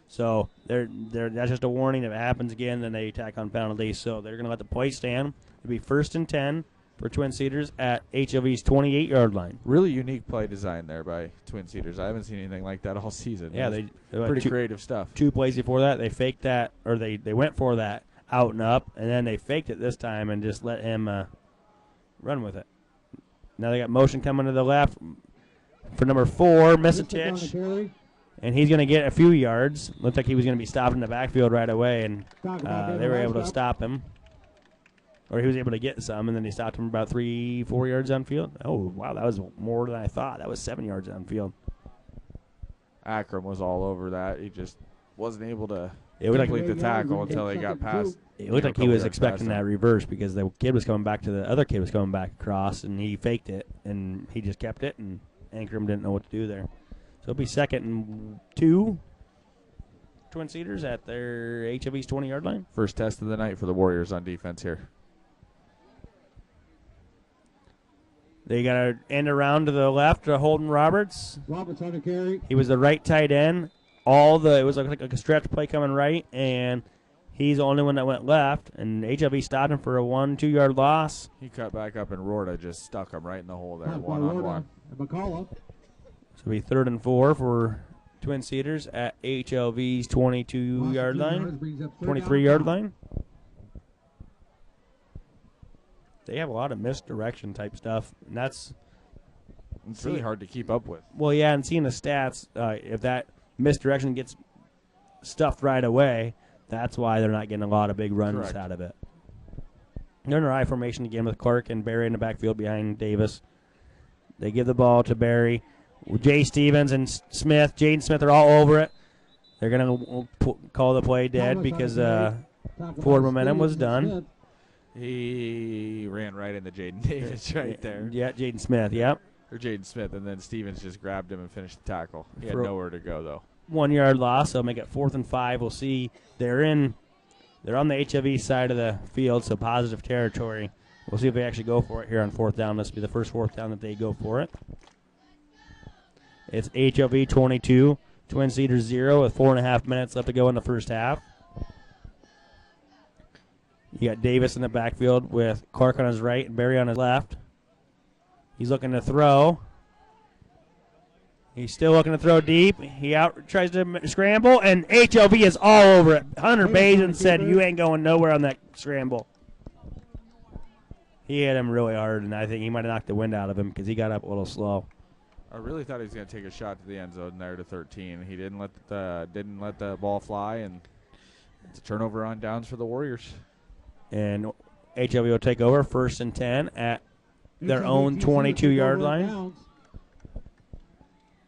So that's just a warning. If it happens again, then they tack on penalties. So they're going to let the play stand. It'll be 1st and 10 for Twin Cedars at HLV's 28-yard line. Really unique play design there by Twin Cedars. I haven't seen anything like that all season. Yeah, pretty creative stuff. 2 plays before that, they faked that, or they went for that out and up, and then they faked it this time and just let him run with it. Now they got motion coming to the left for number 4, Misitich, and he's going to get a few yards. Looked like he was going to be stopped in the backfield right away, and they were able to stop him. Or he was able to get some, and then they stopped him about 3-4 yards downfield. Oh, wow, that was more than I thought. That was 7 yards downfield. Akram was all over that. He just wasn't able to complete the tackle until they got past. It looked like he was expecting that reverse because the kid was coming back to the other kid was coming back across, and he faked it, and he just kept it, and Akram didn't know what to do there. So it'll be 2nd and 2. Twin Cedars at their HLV's 20-yard line. First test of the night for the Warriors on defense here. They got to end around to the left to Holden Roberts. Roberts on the carry. He was the right tight end. It was like a stretch play coming right, and he's the only one that went left. And HLV stopped him for a 1-2 yard loss. He cut back up, and Rorta just stuck him right in the hole there, one-on-one. So it'll be 3rd and 4 for Twin Cedars at HLV's 22-yard line, 23-yard line. They have a lot of misdirection type stuff, and it's really hard to keep up with. Well, yeah, and seeing the stats, if that misdirection gets stuffed right away, that's why they're not getting a lot of big runs out of it. They're in their I formation again with Clark and Barry in the backfield behind Davis. They give the ball to Barry. Jay Stevens and Smith, Jaden Smith are all over it. They're going to call the play dead because forward momentum was done. He ran right into Jaden Davis right there. Yeah, Jaden Smith, yep. Or Jaden Smith, and then Stevens just grabbed him and finished the tackle. He had nowhere to go, though. 1 yard loss, so make it 4th and 5. We'll see. They're on the HLV side of the field, so positive territory. We'll see if they actually go for it here on 4th down. This will be the first 4th down that they go for it. It's HLV 22, Twin Cedars 0 with 4.5 minutes left to go in the first half. You got Davis in the backfield with Clark on his right and Barry on his left. He's looking to throw. He's still looking to throw deep. He tries to scramble, and HLV is all over it. Hunter Bazin said, "You ain't going nowhere on that scramble." He hit him really hard, and I think he might have knocked the wind out of him because he got up a little slow. I really thought he was going to take a shot to the end zone there to 13. He didn't let the ball fly, and it's a turnover on downs for the Warriors. And HLV will take over 1st and 10 at their own 22-yard line.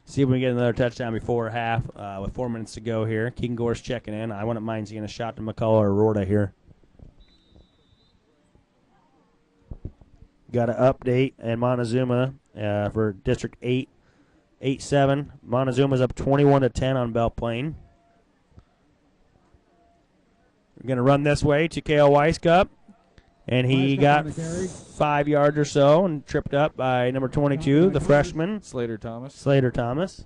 See if we can get another touchdown before half with 4 minutes to go here. Keegan Gore's checking in. I wouldn't mind seeing a shot to McCullough or Rorta here. Got an update in Montezuma for District 8-7. Montezuma's up 21-10 on Belle Plaine. We're going to run this way to Kale Weiskup. And he got 5 yards or so and tripped up by number 22, the freshman. Slater Thomas.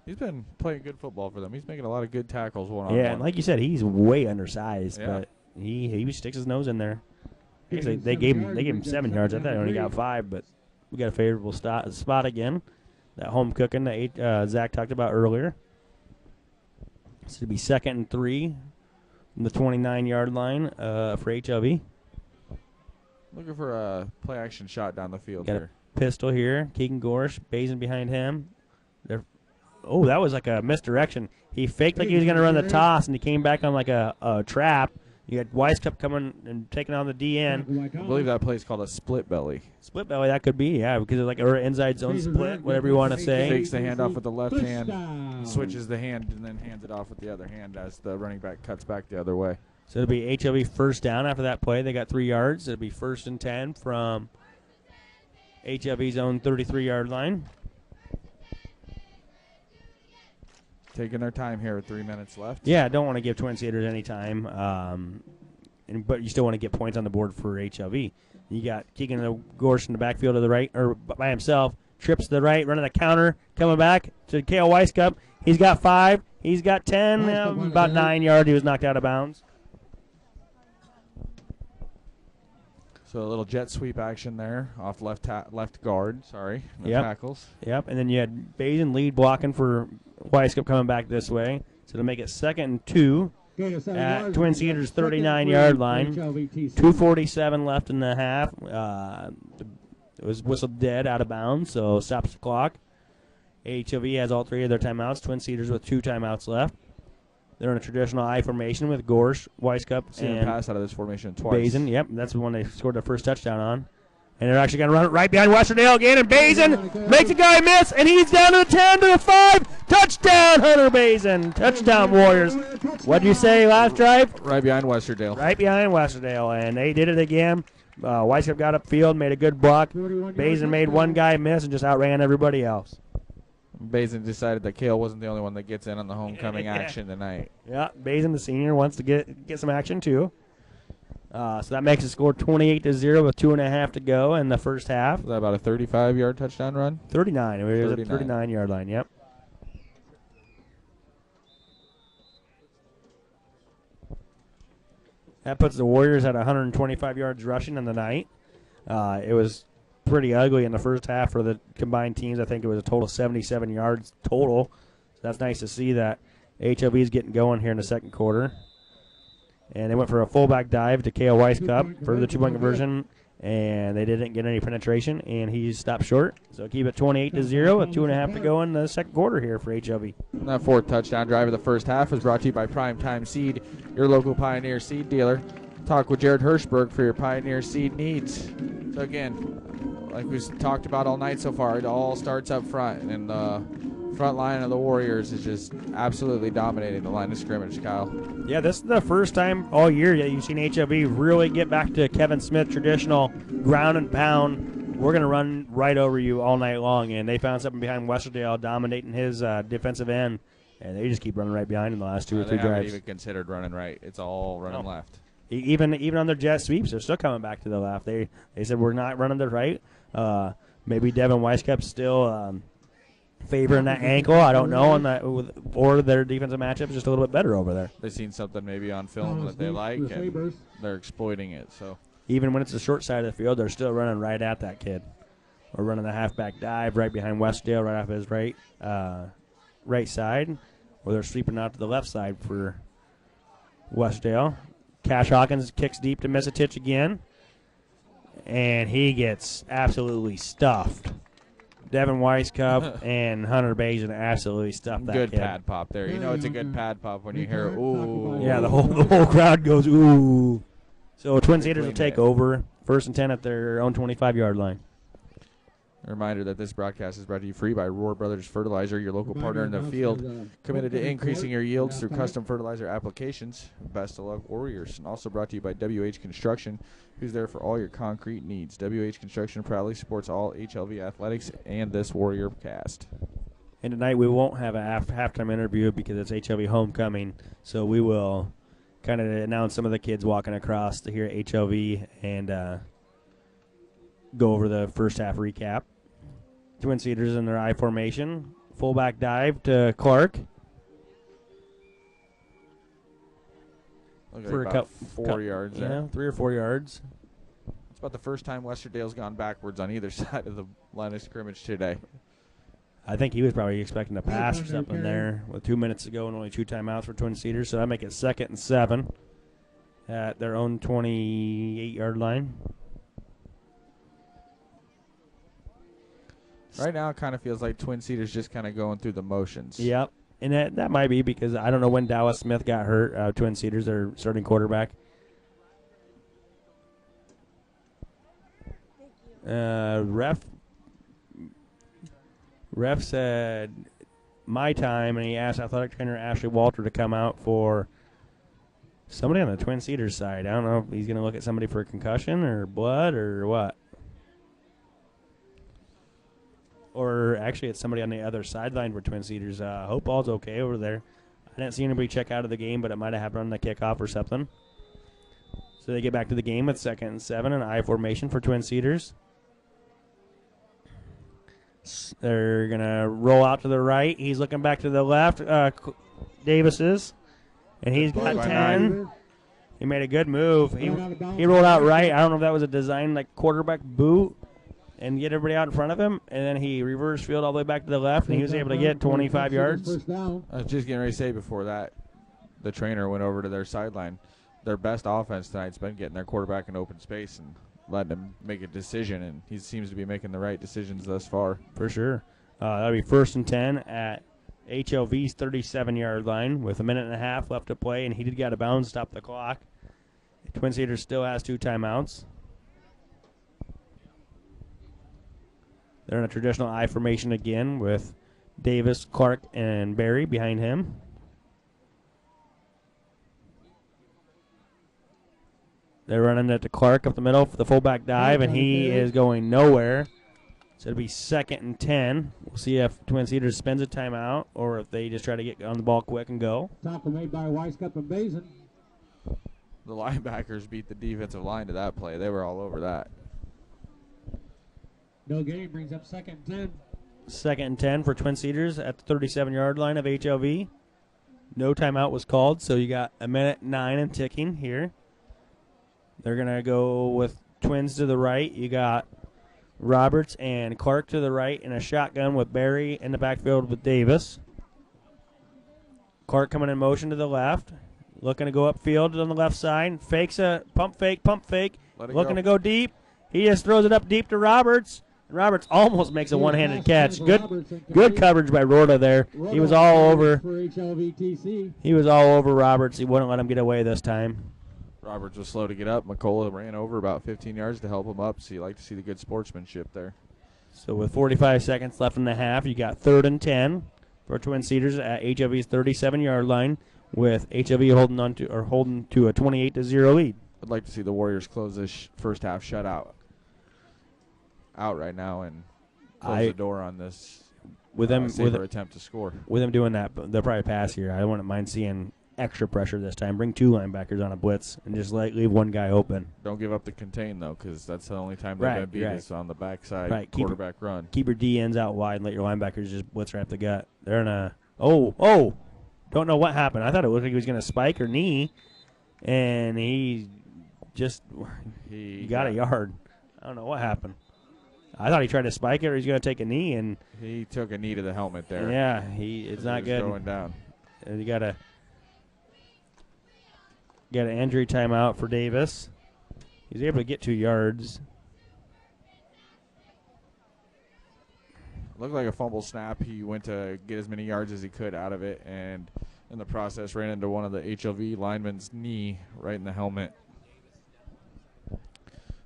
He's been playing good football for them. He's making a lot of good tackles one-on-one. Yeah, and like you said, he's way undersized, but he sticks his nose in there. They gave him 7 yards. I thought he only got 5, but we got a favorable spot again. That home cooking that Zach talked about earlier. This would be 2nd and 3 from the 29-yard line for HLV. Looking for a play-action shot down the field Got here. A pistol here. Keegan Gorsh, Bazin behind him. That was like a misdirection. He faked like he was going to run the toss, and he came back on like a trap. You had Weiskup coming and taking on the DN. I believe that play is called a split belly. Split belly, that could be, yeah, because it's like an inside zone split, whatever you want to say. Fakes the handoff with the left hand, switches the hand, and then hands it off with the other hand as the running back cuts back the other way. So it'll be HLV first down after that play. They got 3 yards. It'll be 1st and 10 from HLV's own 33-yard line. Taking their time here with 3 minutes left. Yeah, don't want to give Twin Cedars any time, but you still want to get points on the board for HLV. You got Keegan Gorsh in the backfield to the right, or by himself, trips to the right, running the counter, coming back to Kale Weiskup. He's got 5. He's got 10. About 9 yards. He was knocked out of bounds. So a little jet sweep action there off left guard. Sorry, no Yep. tackles. Yep, and then you had Basin lead blocking for Weiskup coming back this way. So to make it 2nd and 2 at Twin Cedars 39-yard line. 2:47 left in the half. It was whistled dead out of bounds, so stops the clock. HLV has all 3 of their timeouts. Twin Cedars with 2 timeouts left. They're in a traditional I formation with Gorsh, Weiskup, Seen and a pass out of this formation twice. Basin. Yep, that's the one they scored their first touchdown on. And they're actually going to run it right behind Westerdale again, and Basin makes a guy miss, and he's down to the 10, to the 5. Touchdown, Hunter Basin. Touchdown, Warriors. What'd you say last drive? Right behind Westerdale. Right behind Westerdale, and they did it again. Weiskup got upfield, made a good block. Basin made one guy miss and just outran everybody else. Basin decided that Kale wasn't the only one that gets in on the homecoming action tonight. Yeah, Basin, the senior, wants to get some action too. So that makes the score 28-0 with 2.5 to go in the first half. Was that about a 35-yard touchdown run? 39. It was a 39-yard line, yep. That puts the Warriors at 125 yards rushing in the night. It was pretty ugly in the first half for the combined teams. I think it was a total of 77 yards total. So that's nice to see that HLV is getting going here in the second quarter. And they went for a fullback dive to Kale Weiskup for the 2-point conversion, and they didn't get any penetration, and he stopped short. So keep it 28-0 with 2.5 to go in the second quarter here for HLV. And that 4th touchdown drive of the first half is brought to you by Primetime Seed, your local Pioneer seed dealer. Talk with Jared Hirschberg for your Pioneer seed needs. So again, like we've talked about all night so far, it all starts up front, and the front line of the Warriors is just absolutely dominating the line of scrimmage, Kyle. Yeah, this is the first time all year that you've seen HLV really get back to Kevin Smith traditional ground and pound. We're going to run right over you all night long, and they found something behind Westerdale dominating his defensive end, and they just keep running right behind in the last 2 or 3 They haven't drives. even considered running right. It's all running left. Even on their jet sweeps, they're still coming back to the left. They said we're not running the right. Maybe Devin Weiskup still favoring that ankle. I don't know, or their defensive matchup is just a little bit better over there. They've seen something maybe on film that they like, and they're exploiting it. So even when it's the short side of the field, they're still running right at that kid. We're running the halfback dive right behind Westdale, right off his right side, or they're sweeping out to the left side for Westdale. Cash Hawkins kicks deep to Misitich again, and he gets absolutely stuffed. Devin Weiskup and Hunter Basin absolutely stuffed that good kid. pad pop there. You know it's a good pad pop when you hear ooh. Yeah, the whole crowd goes ooh. So Twin Cedars will take over, 1st and 10 at their own 25-yard line. A reminder that this broadcast is brought to you free by Roar Brothers Fertilizer, your local partner in the field, committed to increasing your yields through custom fertilizer applications. Best of luck, Warriors. And also brought to you by WH Construction, who's there for all your concrete needs. WH Construction proudly supports all HLV athletics and this Warrior cast. And tonight we won't have a halftime interview because it's HLV homecoming, so we will kind of announce some of the kids walking across to here at HLV and go over the first half recap. Twin Cedars in their I formation. Fullback dive to Clark. For about 4 yards there. Yeah, 3 or 4 yards. It's about the first time Westerdale's gone backwards on either side of the line of scrimmage today. I think he was probably expecting a pass or something there with 2 minutes to go and only 2 timeouts for Twin Cedars, so that make it 2nd and 7 at their own 28-yard line. Right now, it kind of feels like Twin Cedars just kind of going through the motions. Yep, and that might be because I don't know when Dallas Smith got hurt. Twin Cedars, their starting quarterback. Ref said my time, and he asked athletic trainer Ashley Walter to come out for somebody on the Twin Cedars side. I don't know if he's going to look at somebody for a concussion or blood or what. Or actually, it's somebody on the other sideline for Twin Cedars. Hope all's okay over there. I didn't see anybody check out of the game, but it might have happened on the kickoff or something. So they get back to the game with 2nd and 7, an I formation for Twin Cedars. They're going to roll out to the right. He's looking back to the left. Davis is. And he's got 10. He made a good move. He rolled out right. I don't know if that was a design like quarterback boot and get everybody out in front of him. And then he reverse field all the way back to the left, and he was able to get 25 yards. I was just getting ready to say before that, the trainer went over to their sideline. Their best offense tonight's been getting their quarterback in open space and letting him make a decision, and he seems to be making the right decisions thus far. For sure. That'll be 1st and 10 at HLV's 37-yard line with a minute and a half left to play, and he did get out of bounds, stop the clock. Twin Cedars still has 2 timeouts. They're in a traditional I formation again with Davis, Clark, and Barry behind him. They're running it to Clark up the middle for the fullback dive, and he is going nowhere. So it'll be 2nd and 10. We'll see if Twin Cedars spends a timeout or if they just try to get on the ball quick and go. Tackle made by Weiskup and Basin. The linebackers beat the defensive line to that play. They were all over that. No gain brings up 2nd and 10. 2nd and 10 for Twin Cedars at the 37-yard line of HLV. No timeout was called, so you got a minute 9 and ticking here. They're going to go with Twins to the right. You got Roberts and Clark to the right in a shotgun with Barry in the backfield with Davis. Clark coming in motion to the left. Looking to go upfield on the left side. Fakes a pump fake. Looking to go deep. He just throws it up deep to Roberts. Roberts almost makes a one-handed catch. Good coverage by Rorta there. He was all over. He was all over Roberts. He wouldn't let him get away this time. Roberts was slow to get up. McCullough ran over about 15 yards to help him up, so you like to see the good sportsmanship there. So with 45 seconds left in the half, you got 3rd and 10 for Twin Cedars at HLV's 37-yard line, with HLV holding to a 28-0 lead. I'd like to see the Warriors close this first half shutout out right now and close the door on this attempt to score. With them doing that, they'll probably pass here. I wouldn't mind seeing extra pressure this time. Bring 2 linebackers on a blitz and just leave one guy open. Don't give up the contain, though, because that's the only time they're going to beat us on the backside quarterback run. Keep your D ends out wide and let your linebackers just blitz right up the gut. They're in a don't know what happened. I thought it looked like he was going to spike or knee, and he got a yard. I don't know what happened. I thought he tried to spike it or he's going to take a knee, and he took a knee to the helmet there. Yeah, it's not good. Going down. You got an injury timeout for Davis. He's able to get 2 yards. Looked like a fumble snap. He went to get as many yards as he could out of it, and in the process ran into one of the HLV linemen's knee right in the helmet.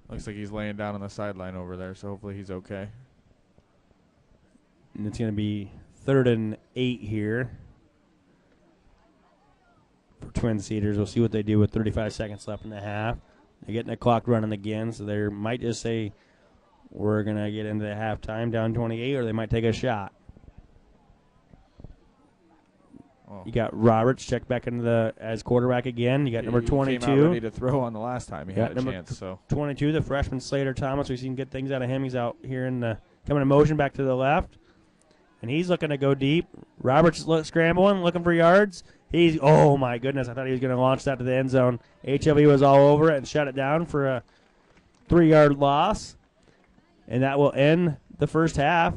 Looks like he's laying down on the sideline over there, so hopefully he's okay. And it's going to be 3rd and 8 here for Twin Cedars. We'll see what they do with 35 seconds left in the half. They're getting the clock running again, so they might just say we're going to get into the halftime down 28, or they might take a shot. You got Roberts checked back into as quarterback again. You got number 22. Came out ready to throw on the last time he had a chance. 22, the freshman Slater Thomas. We've seen good things out of him. He's out here coming in motion back to the left, and he's looking to go deep. Roberts scrambling, looking for yards. Oh my goodness! I thought he was going to launch that to the end zone. HLV was all over it and shut it down for a 3-yard loss, and that will end the first half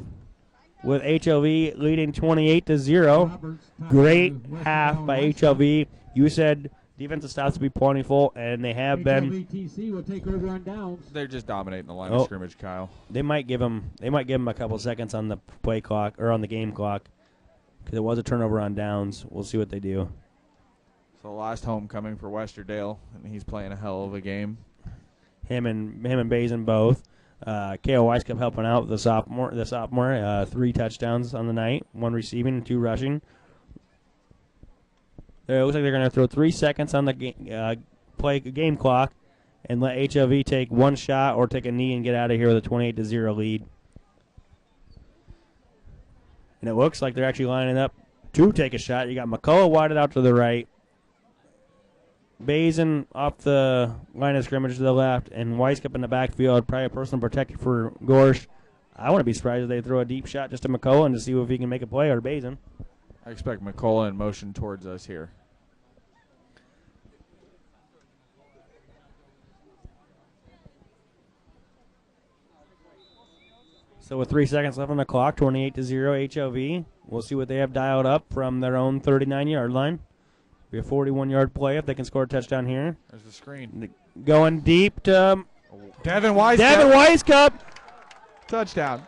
with HLV leading 28-0. Great half by HLV. You said defensive stops to be plentiful, and they have been. HLVTC will take over on downs. They're just dominating the line of scrimmage, Kyle. They might give him a couple seconds on the play clock or on the game clock because it was a turnover on downs. We'll see what they do. So last homecoming for Westerdale, and he's playing a hell of a game. Him and Bazin both. Kale Weiskup helping out the sophomore. 3 touchdowns on the night, 1 receiving and 2 rushing. It looks like they're going to throw 3 seconds on the game clock and let HLV take 1 shot or take a knee and get out of here with a 28-0 lead. And it looks like they're actually lining up to take a shot. You got McCullough widened out to the right, Bazin off the line of scrimmage to the left, and Weiskup in the backfield. Probably a personal protector for Gorsh. I wouldn't be surprised if they throw a deep shot just to McCullough to see if he can make a play or Bazin. I expect McCullough in motion towards us here. So with 3 seconds left on the clock, 28-0 HLV. We'll see what they have dialed up from their own 39-yard line. Be a 41-yard play if they can score a touchdown here. There's the screen. Going deep to Devin Weiss. Devin Weiskup. Touchdown.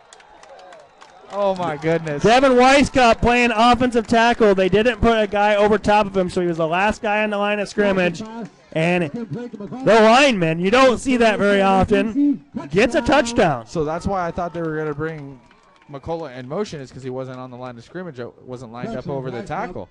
Oh, my goodness. Devin Weiskup playing offensive tackle. They didn't put a guy over top of him, so he was the last guy on the line of scrimmage. And the lineman, you don't see that very often, gets a touchdown. So that's why I thought they were going to bring McCullough in motion, is because he wasn't on the line of scrimmage, wasn't lined up over the tackle.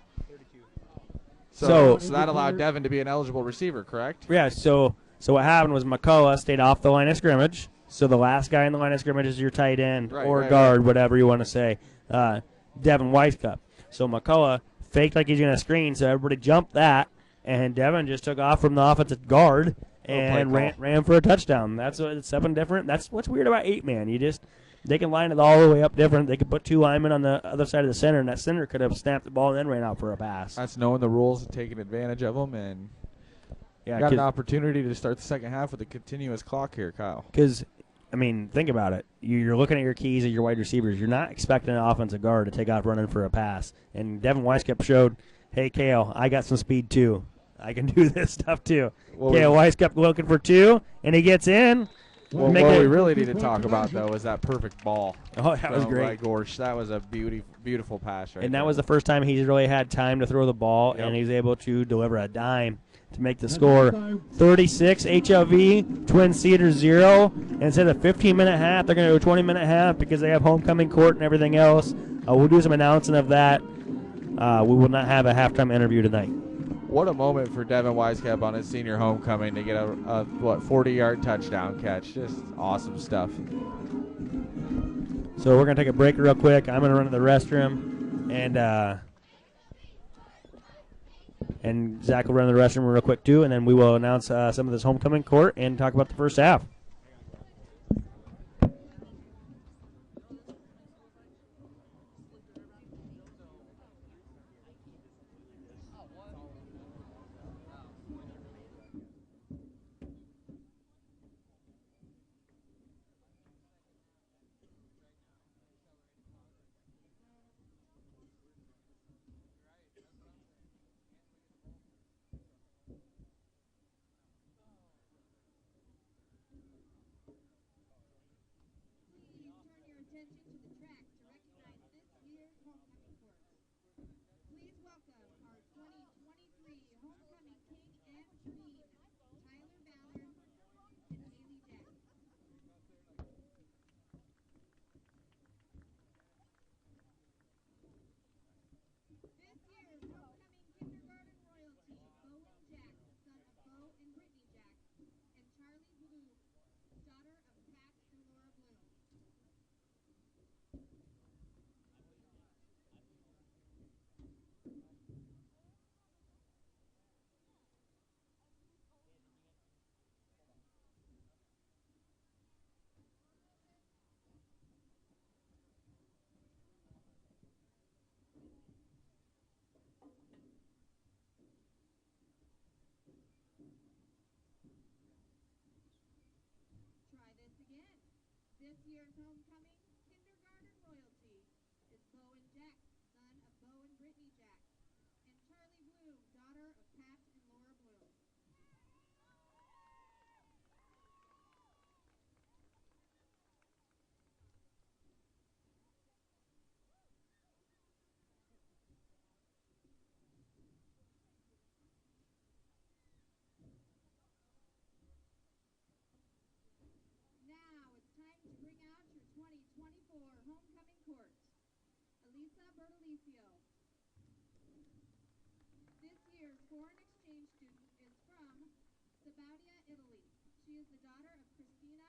So that allowed Devin to be an eligible receiver, correct? Yeah, so what happened was McCullough stayed off the line of scrimmage. So the last guy in the line of scrimmage is your tight end or guard, whatever you want to say, Devin Weiskup. So McCullough faked like he's going to screen, so everybody jumped that. And Devin just took off from the offensive guard and ran for a touchdown. That's it's something different. That's what's weird about 8-man. They can line it all the way up different. They could put 2 linemen on the other side of the center, and that center could have snapped the ball and then ran out for a pass. That's knowing the rules and taking advantage of them, and got an opportunity to start the second half with a continuous clock here, Kyle. Because, I mean, think about it. You're looking at your keys of your wide receivers. You're not expecting an offensive guard to take off running for a pass. And Devin Weiskup showed, hey, Kale, I got some speed too. I can do this stuff too. Kale Weiskup looking for 2, and he gets in. What we really need to talk about, though, is that perfect ball. Oh, that was great. Gorsh. That was a beautiful pass right And there. that was the first time he's really had time to throw the ball, and he's able to deliver a dime to make the score 36 HLV, Twin Cedars 0. And instead of 15-minute half, they're going to do a 20-minute half because they have homecoming court and everything else. We'll do some announcing of that. We will not have a halftime interview tonight. What a moment for Devin Weiskup on his senior homecoming to get a 40-yard touchdown catch. Just awesome stuff. So we're going to take a break real quick. I'm going to run to the restroom, and Zach will run to the restroom real quick too, and then we will announce some of this homecoming court and talk about the first half. This year's homecoming kindergarten royalty is Bo and Jack, son of Bo and Brittany Jack, and Charlie Bloom, daughter of Pat and Laura Bloom. Now it's time to bring out your 2024 homecoming court. Elisa Bertolicio. This year's foreign exchange student is from Sabaudia, Italy. She is the daughter of Christina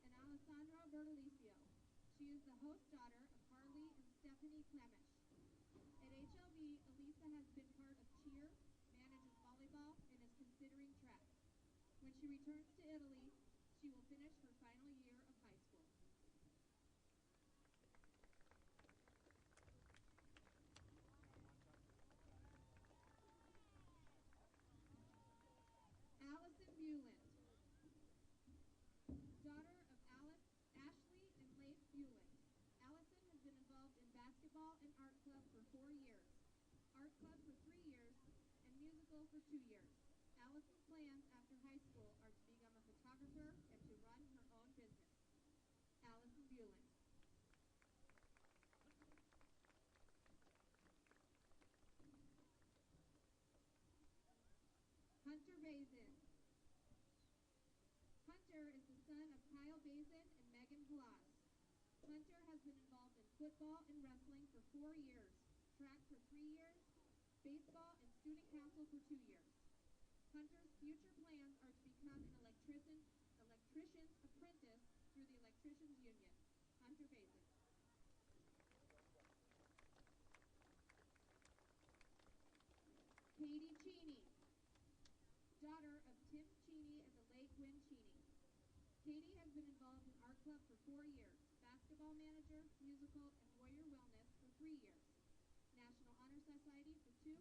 and Alessandro Bertolicio. She is the host daughter of Harley and Stephanie Clemish. At HLV, Elisa has been part of cheer, manages volleyball, and is considering track. When she returns to Italy, she will finish her final year of high school. school for 2 years. Allison's plans after high school are to become a photographer and to run her own business. Allison Bueller. Hunter Bazin. Hunter is the son of Kyle Bazin and Megan Glass. Hunter has been involved in football and wrestling for 4 years, track for 3 years, baseball and student council for 2 years. Hunter's future plans are to become an electrician's apprentice through the Electricians Union. Hunter Bazin. Katie Cheney, daughter of Tim Cheney and the late Gwen Cheney. Katie has been involved in art club for 4 years, basketball manager, musical, and warrior wellness for 3 years, National Honor Society for 2,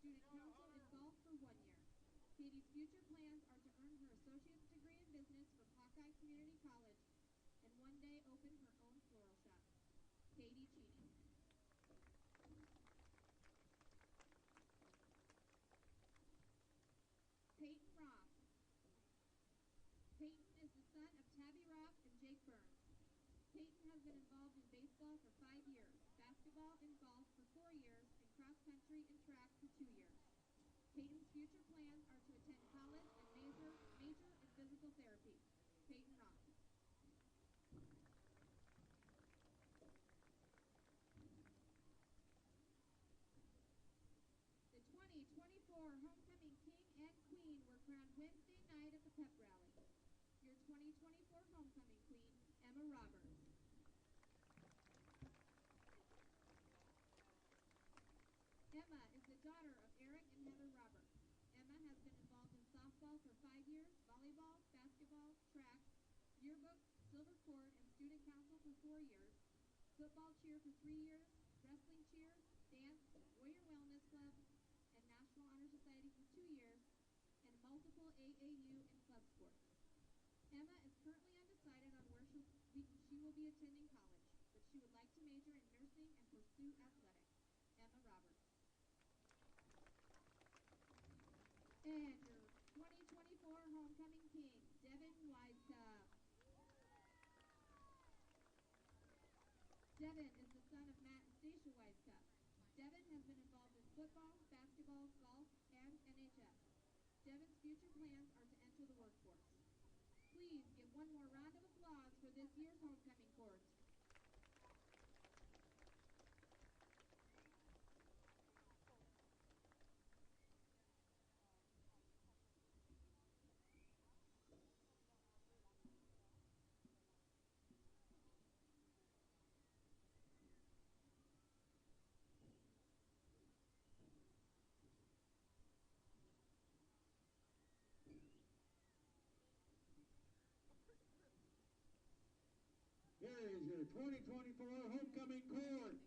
student council and golf for 1 year. Katie's future plans are to earn her associate's degree in business from Hawkeye Community College and one day open her own floral shop. Katie Cheney. Peyton Roth. Peyton is the son of Tabby Roth and Jake Burns. Peyton has been involved in baseball for 5 years, basketball and golf for 4 years, and cross country and track for 2 years. Peyton's future plans are to attend college and major in physical therapy. Peyton Roth. The 2024 Homecoming King and Queen were crowned Wednesday night at the pep rally. Your 2024 Homecoming Queen, Emma Roberts. Emma is the daughter of Eric and Heather Roberts. Emma has been involved in softball for 5 years, volleyball, basketball, track, yearbook, silver cord, and student council for 4 years, football cheer for 3 years, wrestling cheer, dance, Warrior Wellness Club, and National Honor Society for 2 years, and multiple AAU and club sports. Emma is currently undecided on where she will be attending college, but she would like to major in nursing and pursue athletics. Emma Roberts. And your 2024 Homecoming King, Devin Wisecup. Devin is the son of Matt and Stacia Wisecup. Devin has been involved in football, basketball, golf, and NHS. Devin's future plans are to enter the workforce. Please give one more round of applause for this year's homecoming court. Here is your 2024 Homecoming Court.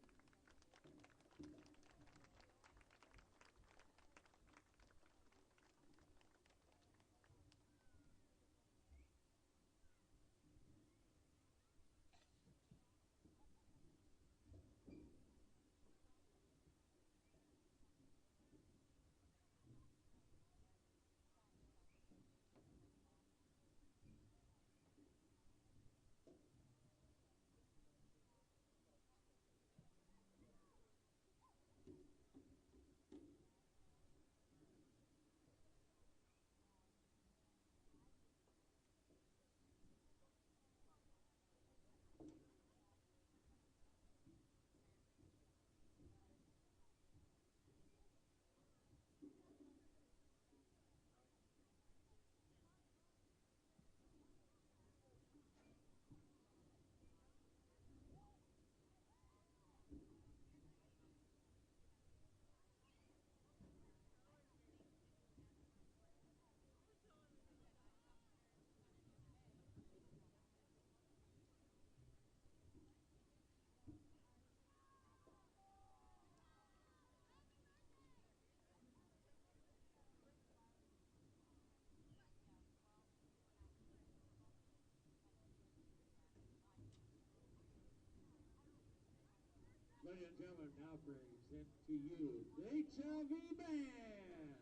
Ladies and gentlemen, now present to you the HLV Band.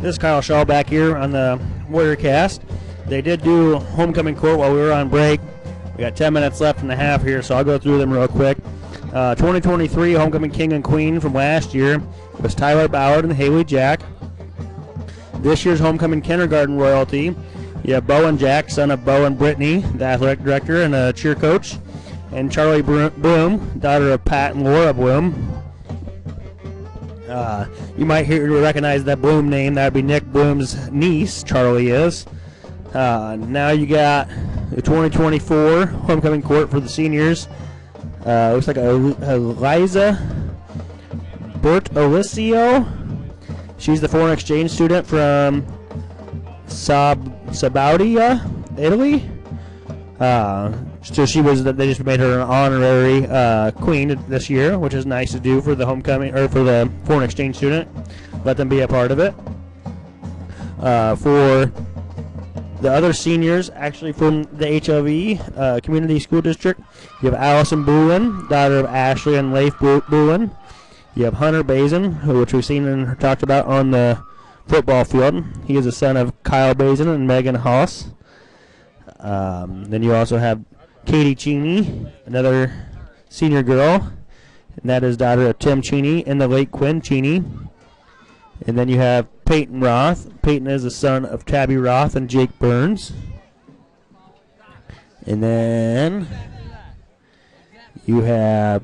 This is Kyle Shaw back here on the Warrior Cast. They did do homecoming court while we were on break. We got 10 minutes left in the half here, so I'll go through them real quick. 2023 homecoming king and queen from last year was Tyler Ballard and Haley Jack. This year's homecoming kindergarten royalty, you have Bowen Jack, son of Bo and Brittany, the athletic director and a cheer coach, and Charlie Bloom, daughter of Pat and Laura Bloom. You might recognize that Bloom name. That would be Nick Bloom's niece, Charlie is. Now you got the 2024 homecoming court for the seniors. Looks like Eliza Bertolicio. She's the foreign exchange student from Sabaudia, Italy. So they just made her an honorary queen this year, which is nice to do for the homecoming or for the foreign exchange student. Let them be a part of it. For the other seniors, actually from the HLV Community School District, you have Allison Boulin, daughter of Ashley and Leif Boulin. You have Hunter Bazin, which we've seen and talked about on the football field. He is the son of Kyle Bazin and Megan Haas. Then you also have Katie Cheney, another senior girl, and that is daughter of Tim Cheney and the late Quinn Cheney. And then you have Peyton Roth. Peyton is the son of Tabby Roth and Jake Burns. And then you have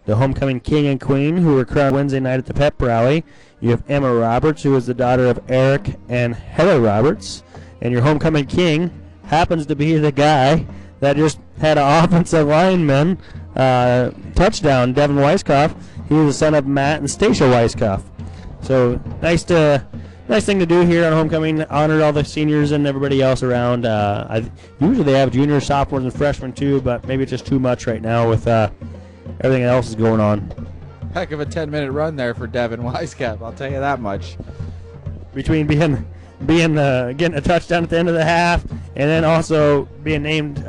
the homecoming king and queen who were crowned Wednesday night at the pep rally. You have Emma Roberts, who is the daughter of Eric and Heather Roberts. And your homecoming king happens to be the guy that just had an offensive lineman touchdown, Devin Weiskopf. He was the son of Matt and Stacia Weiskopf. So nice thing to do here on homecoming. Honor all the seniors and everybody else around. Usually they have juniors, sophomores, and freshmen too, but maybe it's just too much right now with everything else is going on. Heck of a 10-minute run there for Devin Weiskopf, I'll tell you that much. Between getting a touchdown at the end of the half and then also being named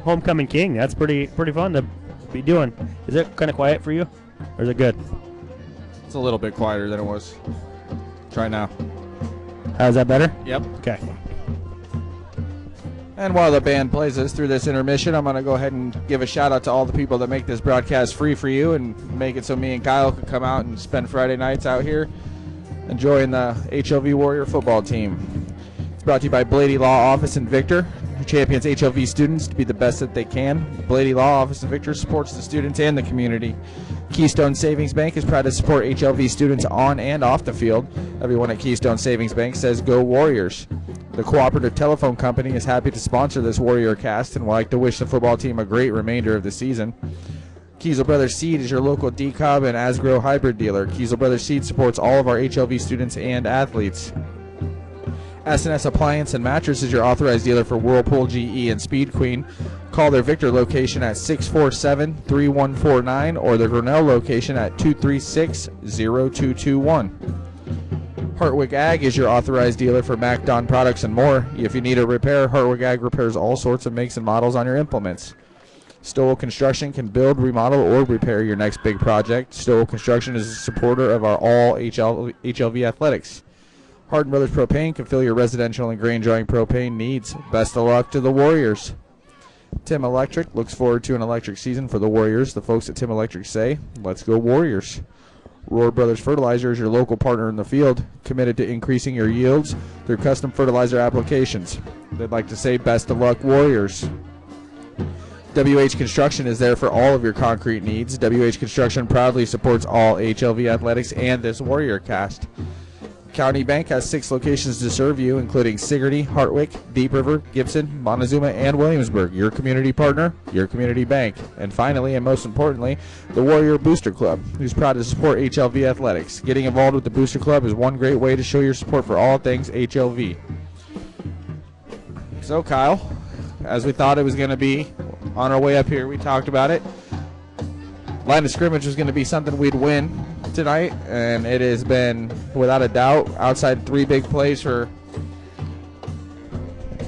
homecoming king, that's pretty fun to be doing. Is it kind of quiet for you, or is it good? It's a little bit quieter than it was. Try now. How's that better? Yep. Okay. And while the band plays us through this intermission, I'm going to go ahead and give a shout out to all the people that make this broadcast free for you and make it so me and Kyle can come out and spend Friday nights out here enjoying the HLV Warrior football team. It's brought to you by Blady Law Office in Victor, who champions HLV students to be the best that they can. Blady Law Office in Victor supports the students and the community. Keystone Savings Bank is proud to support HLV students on and off the field. Everyone at Keystone Savings Bank says go Warriors. The Cooperative Telephone Company is happy to sponsor this Warrior cast and would like to wish the football team a great remainder of the season. Kiesel Brothers Seed is your local DCOB and Asgrow hybrid dealer. Kiesel Brothers Seed supports all of our HLV students and athletes. S&S Appliance and Mattress is your authorized dealer for Whirlpool, GE, and Speed Queen. Call their Victor location at 647-3149 or their Grinnell location at 236-0221. Hartwick Ag is your authorized dealer for MacDon products and more. If you need a repair, Hartwick Ag repairs all sorts of makes and models on your implements. Stowell Construction can build, remodel, or repair your next big project. Stowell Construction is a supporter of our all HLV athletics. Hardin Brothers Propane can fill your residential and grain drying propane needs. Best of luck to the Warriors. Tim Electric looks forward to an electric season for the Warriors. The folks at Tim Electric say, let's go Warriors. Rohr Brothers Fertilizer is your local partner in the field, committed to increasing your yields through custom fertilizer applications. They'd like to say best of luck, Warriors. WH Construction is there for all of your concrete needs. WH Construction proudly supports all HLV athletics and this Warrior cast. County Bank has 6 locations to serve you, including Sigourney, Hartwick, Deep River, Gibson, Montezuma, and Williamsburg. Your community partner, your community bank. And finally, and most importantly, the Warrior Booster Club, who's proud to support HLV athletics. Getting involved with the Booster Club is one great way to show your support for all things HLV. So, Kyle, as we thought it was going to be on our way up here, we talked about it. Line of scrimmage was going to be something we'd win tonight, and it has been, without a doubt, outside 3 big plays for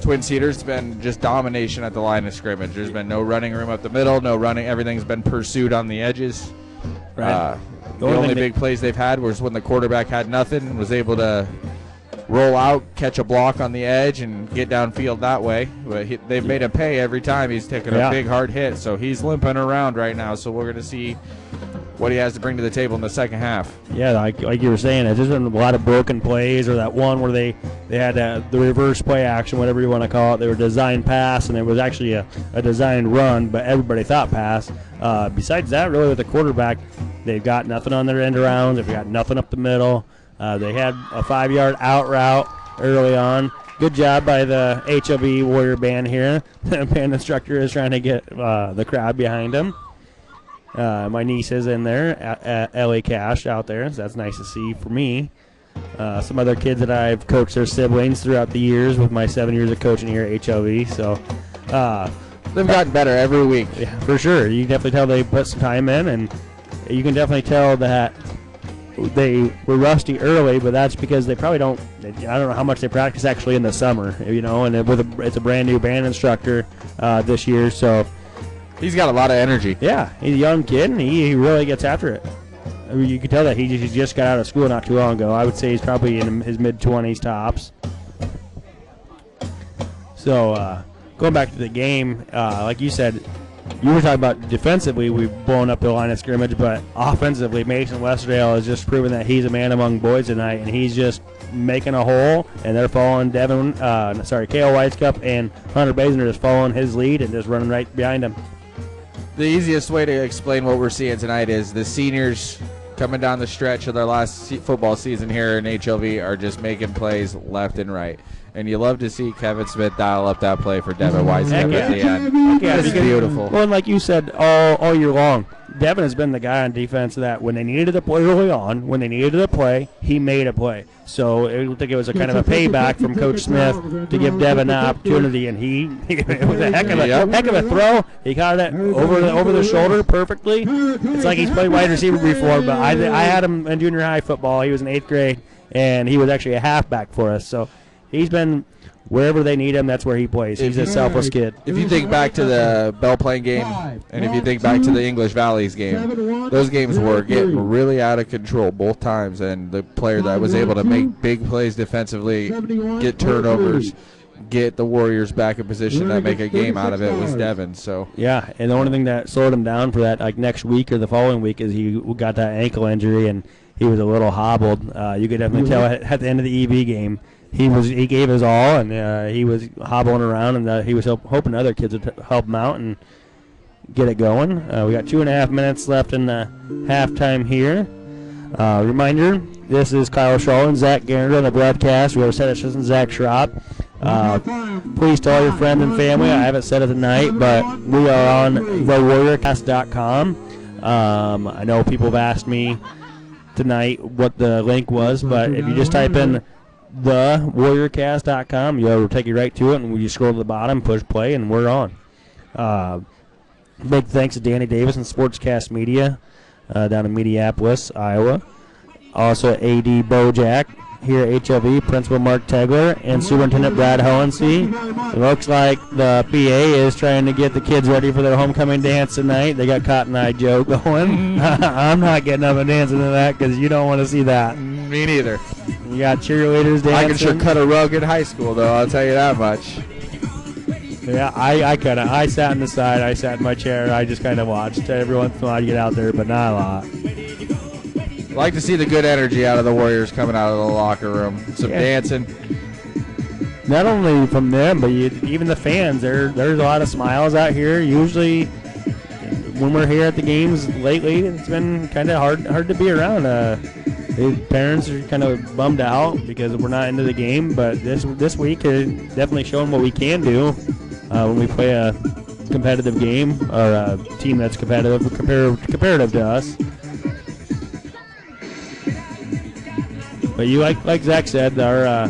Twin Cedars. It's been just domination at the line of scrimmage. There's been no running room up the middle, no running. Everything's been pursued on the edges. Right. The only big plays they've had was when the quarterback had nothing and was able to roll out, catch a block on the edge, and get downfield that way. But they've made him pay every time he's taken a big, hard hit. So he's limping around right now. So we're going to see what he has to bring to the table in the second half. Yeah, like you were saying, there's been a lot of broken plays, or that one where they had the reverse play action, whatever you want to call it. They were designed pass, and it was actually a designed run, but everybody thought pass. Besides that, really, with the quarterback, they've got nothing on their end arounds. They've got nothing up the middle. They had a 5-yard out route early on. Good job by the HLV Warrior band here. The band instructor is trying to get the crowd behind him. My niece is in there, Ellie Cash out there, so that's nice to see for me. Some other kids that I've coached their siblings throughout the years with my 7 years of coaching here at HLV. So they've gotten better every week. Yeah, for sure. You can definitely tell they put some time in, and you can definitely tell that they were rusty early, but that's because they probably don't. I don't know how much they practice actually in the summer, and it's a brand new band instructor this year, so he's got a lot of energy. Yeah, he's a young kid, and he really gets after it. I mean, you can tell that he just got out of school not too long ago. I would say he's probably in his mid-20s tops. So going back to the game, like you said, you were talking about defensively, we've blown up the line of scrimmage, but offensively, Mason Westerdale has just proven that he's a man among boys tonight, and he's just making a hole, and they're following Kale Weiskup and Hunter Basin are just following his lead and just running right behind him. The easiest way to explain what we're seeing tonight is the seniors coming down the stretch of their last football season here in HLV are just making plays left and right. And you love to see Kevin Smith dial up that play for Devin Weiskup at the end. It's beautiful. Well, and like you said all year long, Devin has been the guy on defense that when they needed a play early on, when they needed a play, he made a play. So I think it was a kind of a payback from Coach Smith to give Devin the opportunity, and it was a heck of a throw. He caught it over the shoulder perfectly. It's like he's played wide receiver before, but I had him in junior high football. He was in 8th grade, and he was actually a halfback for us. So he's been wherever they need him, that's where he plays. He's a selfless kid. If you think back to the Belle Plaine game, and if you think back to the English Valleys game, those games were getting really out of control both times, and the player that was able to make big plays defensively, get turnovers, get the Warriors back in position that make a game out of it was Devin. So yeah, and the only thing that slowed him down for that, like next week or the following week, is he got that ankle injury, and he was a little hobbled. You could definitely tell at the end of the EV game, he gave his all, and he was hobbling around, and he was hoping other kids would help him out and get it going. We got 2.5 minutes left in the halftime here. Reminder, this is Kyle Shaw and Zach Garner on the broadcast. We have set assistant Zach Schropp. Please tell your friends and family. I haven't said it tonight, but we are on thewarriorcast.com. I know people have asked me tonight what the link was, but if you just type in thewarriorcast.com, it'll take you right to it, and when you scroll to the bottom, push play, and we're on. Big thanks to Danny Davis and Sportscast Media down in Minneapolis, Iowa. Also AD Bojack here at HLV, Principal Mark Tegler, and Superintendent Brad Hohensee. It looks like the PA is trying to get the kids ready for their homecoming dance tonight. They got Cotton Eye Joe going. I'm not getting up and dancing to that because you don't want to see that. Me neither. You got cheerleaders dancing. I can sure cut a rug in high school, though, I'll tell you that much. Yeah, I sat in the side. I sat in my chair. I just kind of watched. Every once in a while I'd get out there, but not a lot. Like to see the good energy out of the Warriors coming out of the locker room. Some dancing. Not only from them, but even the fans. There's a lot of smiles out here. Usually when we're here at the games lately, it's been kind of hard to be around. The parents are kind of bummed out because we're not into the game, but this week is definitely showing what we can do when we play a competitive game or a team that's comparative to us. But you like Zach said, our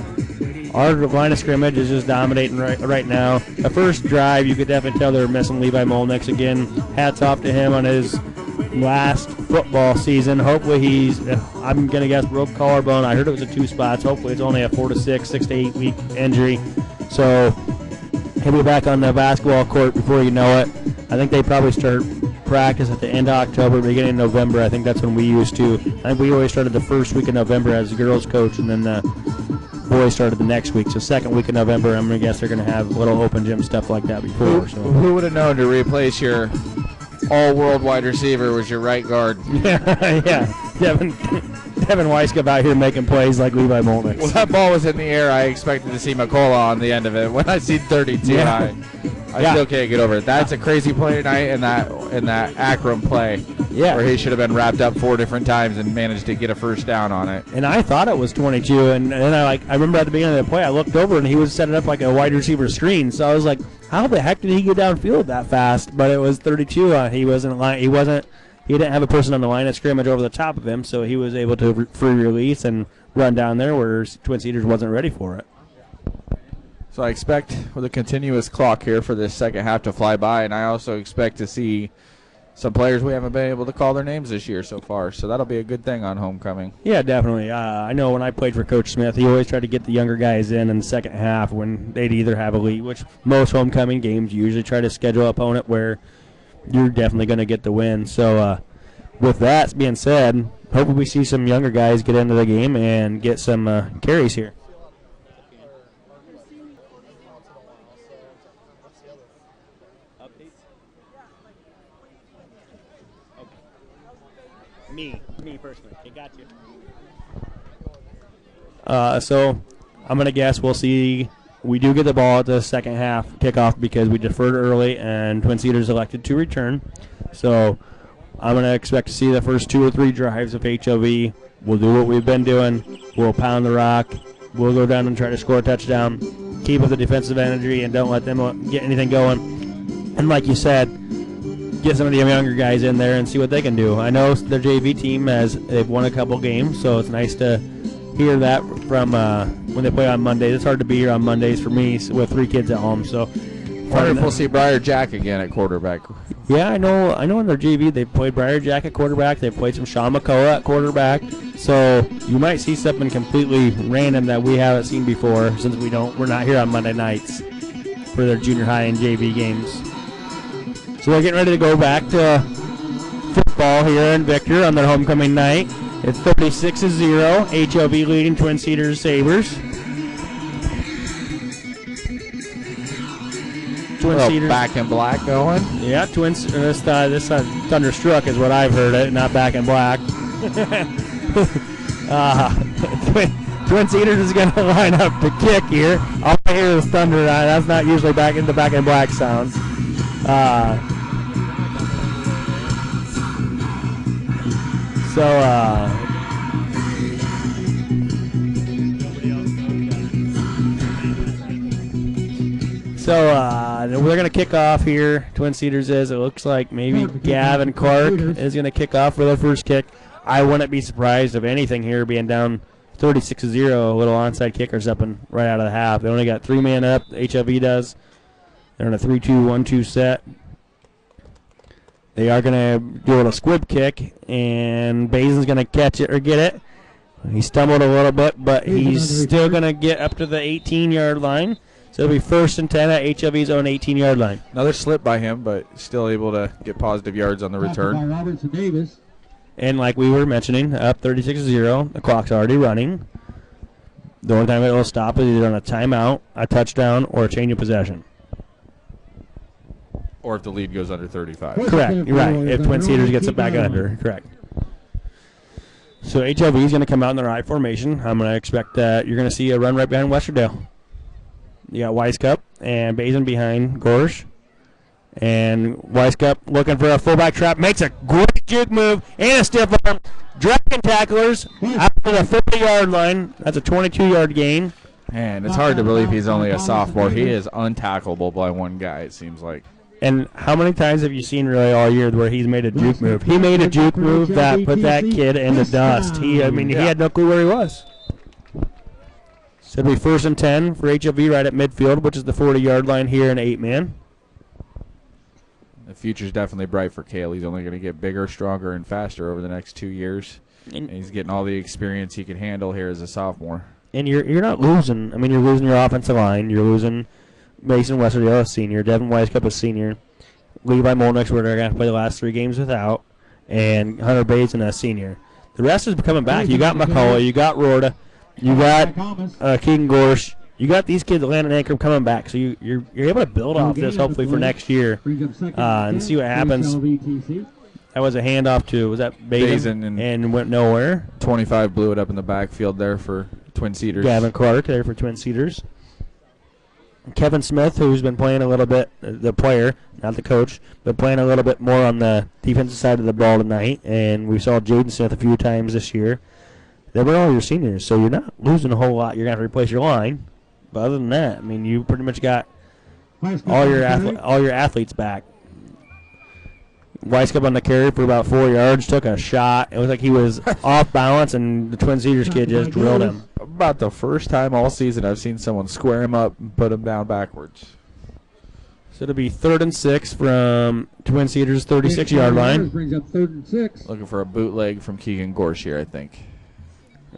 line of scrimmage is just dominating right now. The first drive, you could definitely tell they were missing Levi Molnix again. Hats off to him on his last football season. Hopefully I'm going to guess broke collarbone. I heard it was at 2 spots. Hopefully it's only a 4 to 6 to 8 week injury. So he'll be back on the basketball court before you know it. I think they probably start practice at the end of October, beginning of November. I think that's when we used to. I think we always started the first week of November as a girls coach, and then the boys started the next week. So second week of November, I'm going to guess they're going to have little open gym stuff like that before. So Who would have known to replace your all-world wide receiver was your right guard? Yeah. Devin Weiskup out here making plays like Levi Molnick. Well, that ball was in the air. I expected to see McCullough on the end of it. When I see 32, I still can't get over it. That's a crazy play tonight in that Akron play. Yeah. Where he should have been wrapped up 4 different times and managed to get a first down on it. And I thought it was 22, and then I remember at the beginning of the play, I looked over and he was setting up like a wide receiver screen. So I was like, how the heck did he get downfield that fast? But it was 32. He didn't have a person on the line of scrimmage over the top of him, so he was able to free release and run down there where Twin Cedars wasn't ready for it. So I expect with a continuous clock here for this second half to fly by, and I also expect to see some players we haven't been able to call their names this year so far. So that'll be a good thing on homecoming. Yeah, definitely. I know when I played for Coach Smith, he always tried to get the younger guys in the second half when they'd either have a lead, which most homecoming games you usually try to schedule an opponent where you're definitely going to get the win. So with that being said, hopefully we see some younger guys get into the game and get some carries here. Me personally. I got you. So I'm going to guess we'll see. We do get the ball at the second half kickoff because we deferred early and Twin Cedars elected to return. So I'm going to expect to see the first 2 or 3 drives of HLV. We'll do what we've been doing. We'll pound the rock. We'll go down and try to score a touchdown. Keep up the defensive energy and don't let them get anything going. And like you said, get some of the younger guys in there and see what they can do. I know their JV team they've won a couple games, so it's nice to hear that from when they play on Mondays. It's hard to be here on Mondays for me with 3 kids at home. So wonder if we'll see Briar Jack again at quarterback. Yeah, I know in their JV they've played Briar Jack at quarterback. They've played some Sean McCullough at quarterback. So you might see something completely random that we haven't seen before since we're not here on Monday nights for their junior high and JV games. So we're getting ready to go back to football here in Victor on their homecoming night. It's 36-0. HLV leading Twin Cedars Sabres. Twin Cedars back in black going. Yeah, Twins. This thunderstruck is what I've heard it, not back in black. Twin Cedars is going to line up to kick here. All I hear is thunder. That's not usually back in black sounds. We're going to kick off here. Twin Cedars is. It looks like maybe Gavin Clark is going to kick off for their first kick. I wouldn't be surprised if anything here being down 36-0, a little onside kicker something right out of the half. They only got 3 man up. HLV does. They're in a 3-2-1-2 set. They are going to do a little squib kick, and Basin's going to catch it or get it. He stumbled a little bit, but he's still going to get up to the 18-yard line. So it'll be 1st and 10 at HLV's own 18-yard line. Another slip by him, but still able to get positive yards on the return. Robertson Davis. And like we were mentioning, up 36-0. The clock's already running. The only time it will stop is either on a timeout, a touchdown, or a change of possession. Or if the lead goes under 35. Correct. You're right. If Twin Cedars gets it back under. Correct. So HLV is going to come out in their I formation. I'm going to expect that you're going to see a run right behind Westerdale. You got Weiskup and Basin behind Gorsh. And Weiskup looking for a fullback trap. Makes a great juke move and a stiff arm. Dragging tacklers out to the 50-yard line. That's a 22-yard gain. Man, it's hard to believe he's only a sophomore. He is untackleable by one guy, it seems like. And how many times have you seen really all year where he's made a juke move? He made a juke move that put that kid in the dust. He had no clue where he was. So it'll be 1st and 10 for HLV right at midfield, which is the 40-yard line here in 8-man. The future's definitely bright for Cale. He's only going to get bigger, stronger, and faster over the next 2 years. And he's getting all the experience he can handle here as a sophomore. And you're not losing. I mean, you're losing your offensive line. You're losing Mason Westerdale, a senior. Devin Weiskup, a senior. Levi Molnick, we're going to play the last 3 games without. And Hunter Basin, a senior. The rest is coming back. You got McCullough. You got Rorda. You got Thomas. Keegan Gorsh. You got these kids, Landon Ankrum, coming back, so you're able to build off this hopefully for next year and see what happens. That was a handoff to, was that Bazin? And went nowhere. 25 blew it up in the backfield there for Twin Cedars. Gavin Clark there for Twin Cedars. Kevin Smith, who's been playing a little bit, the player, not the coach, but playing a little bit more on the defensive side of the ball tonight. And we saw Jaden Smith a few times this year. They were all your seniors, so you're not losing a whole lot. You're going to have to replace your line. But other than that, I mean, you pretty much got all your athletes back. Weiskup on the carry for about 4 yards, took a shot. It was like he was off balance, and the Twin Cedars kid just drilled him. About the first time all season I've seen someone square him up and put him down backwards. So it'll be 3rd and 6 from Twin Cedars' 36-yard line. Brings up 3rd and 6. Looking for a bootleg from Keegan Gorsh here, I think.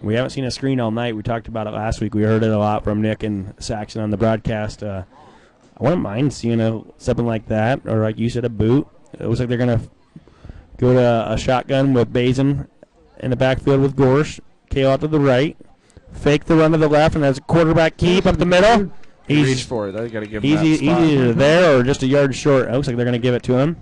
We haven't seen a screen all night. We talked about it last week. We heard it a lot from Nick and Saxon on the broadcast. I wouldn't mind seeing something like that, or like you said, a boot. It looks like they're going to go to a shotgun with Bazin in the backfield with Gorsh. Kale out to the right. Fake the run to the left, and has a quarterback keep up the middle. He's reach for it. They got to give him he's that spot. either there or just a yard short. It looks like they're going to give it to him.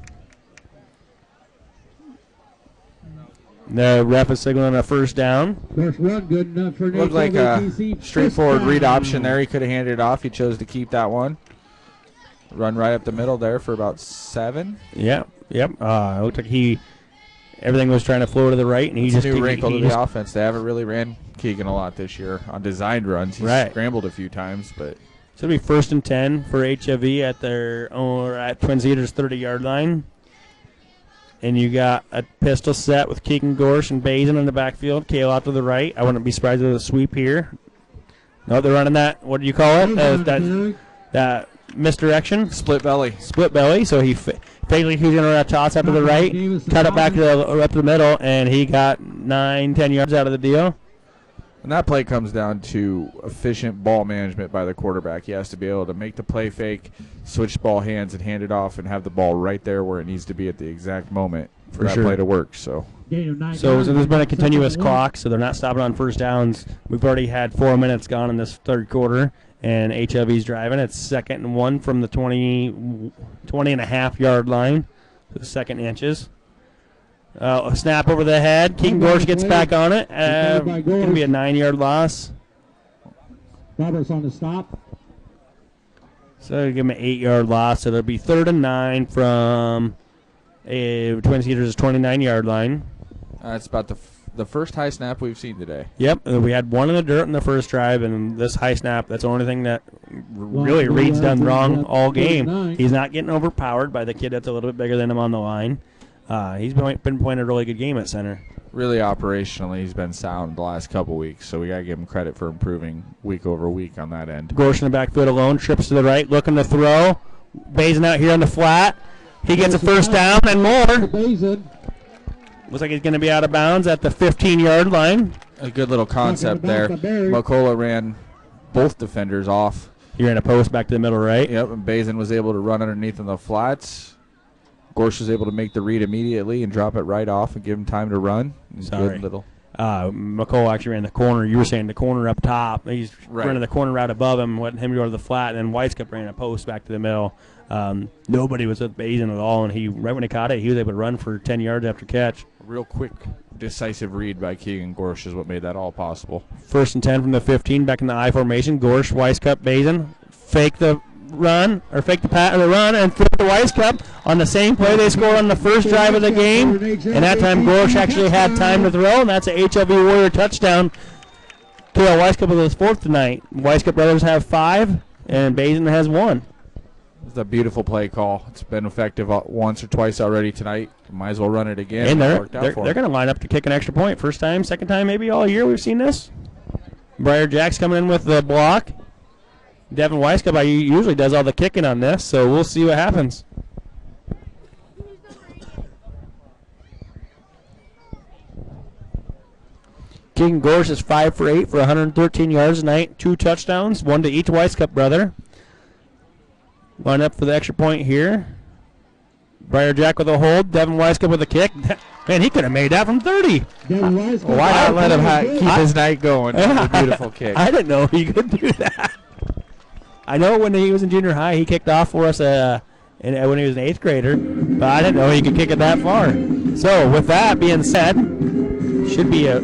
The ref is signaling a first down. First run, good enough for Looked like a straightforward read option there. He could have handed it off. He chose to keep that one. Run right up the middle there for about 7. Yep. It looked like everything was trying to flow to the right, and he just a new wrinkle to the offense. They haven't really ran Keegan a lot this year on designed runs. He's scrambled a few times, but so it'll be 1st and 10 for HLV at Twin Cedars' 30-yard line. And you got a pistol set with Keegan Gorsh and Bazin in the backfield. Kale out to the right. I wouldn't be surprised with a sweep here. No, they're running that. What do you call it? That misdirection. Split belly. So he basically he was going to run a toss out to the right, cut it back up to the middle, and he got 9-10 yards out of the deal. And that play comes down to efficient ball management by the quarterback. He has to be able to make the play fake, switch ball hands, and hand it off and have the ball right there where it needs to be at the exact moment for that play to work. So there's been a continuous clock, so they're not stopping on first downs. We've already had 4 minutes gone in this third quarter, and HLV's driving. It's 2nd and 1 from the 20.5-yard line, so 2nd inches. A snap over the head. Keegan Gorsh gets back on it. Going to be a 9-yard loss. Roberts on the stop. So give him an 8-yard loss. So it'll be 3rd and 9 from Twin Cedars' 29-yard line. That's about the first high snap we've seen today. Yep. We had one in the dirt in the first drive, and this high snap, that's the only thing that really Reed's done wrong all game. He's not getting overpowered by the kid that's a little bit bigger than him on the line. He's been playing a really good game at center. Really operationally, he's been sound the last couple weeks, so we got to give him credit for improving week over week on that end. Gorsh in the backfield alone, trips to the right, looking to throw. Bazin out here on the flat. He gets a first down and more. Looks like he's going to be out of bounds at the 15-yard line. A good little concept there. McCullough ran both defenders off. You're in a post back to the middle right. Yep, and Bazin was able to run underneath on the flats. Gorsh was able to make the read immediately and drop it right off and give him time to run. Good little. McCullough actually ran the corner. You were saying the corner up top. He's running the corner right above him, letting him go to the flat, and then Weiskup ran a post back to the middle. Nobody was with Bazin at all, and right when he caught it, he was able to run for 10 yards after catch. A real quick, decisive read by Keegan Gorsh is what made that all possible. 1st and 10 from the 15, back in the I formation. Gorsh, Weiskup, Bazin. Fake the run, or fake the run, and throw the Weiskup on the same play they scored on the first drive of the game. And that time Gorsh actually had time to throw, and that's a HLV Warrior touchdown. Kale Weiskup with his 4th tonight. Weiskup brothers have 5, and Bazin has 1. It's a beautiful play call. It's been effective once or twice already tonight. Might as well run it again. And they're going to line up to kick an extra point. First time, second time maybe all year we've seen this. Briar Jack's coming in with the block. Devin Weiskup usually does all the kicking on this, so we'll see what happens. Keegan Gorsh is 5 for 8 for 113 yards tonight, 2 touchdowns, 1 to each Weiskup brother. Line up for the extra point here. Briar Jack with a hold. Devin Weiskup with a kick. Man, he could have made that from 30. Devin Weiskamp. Why not let him keep his night going? It's a beautiful kick. I didn't know he could do that. I know when he was in junior high, he kicked off for us when he was an 8th grader, but I didn't know he could kick it that far. So, with that being said, should be a...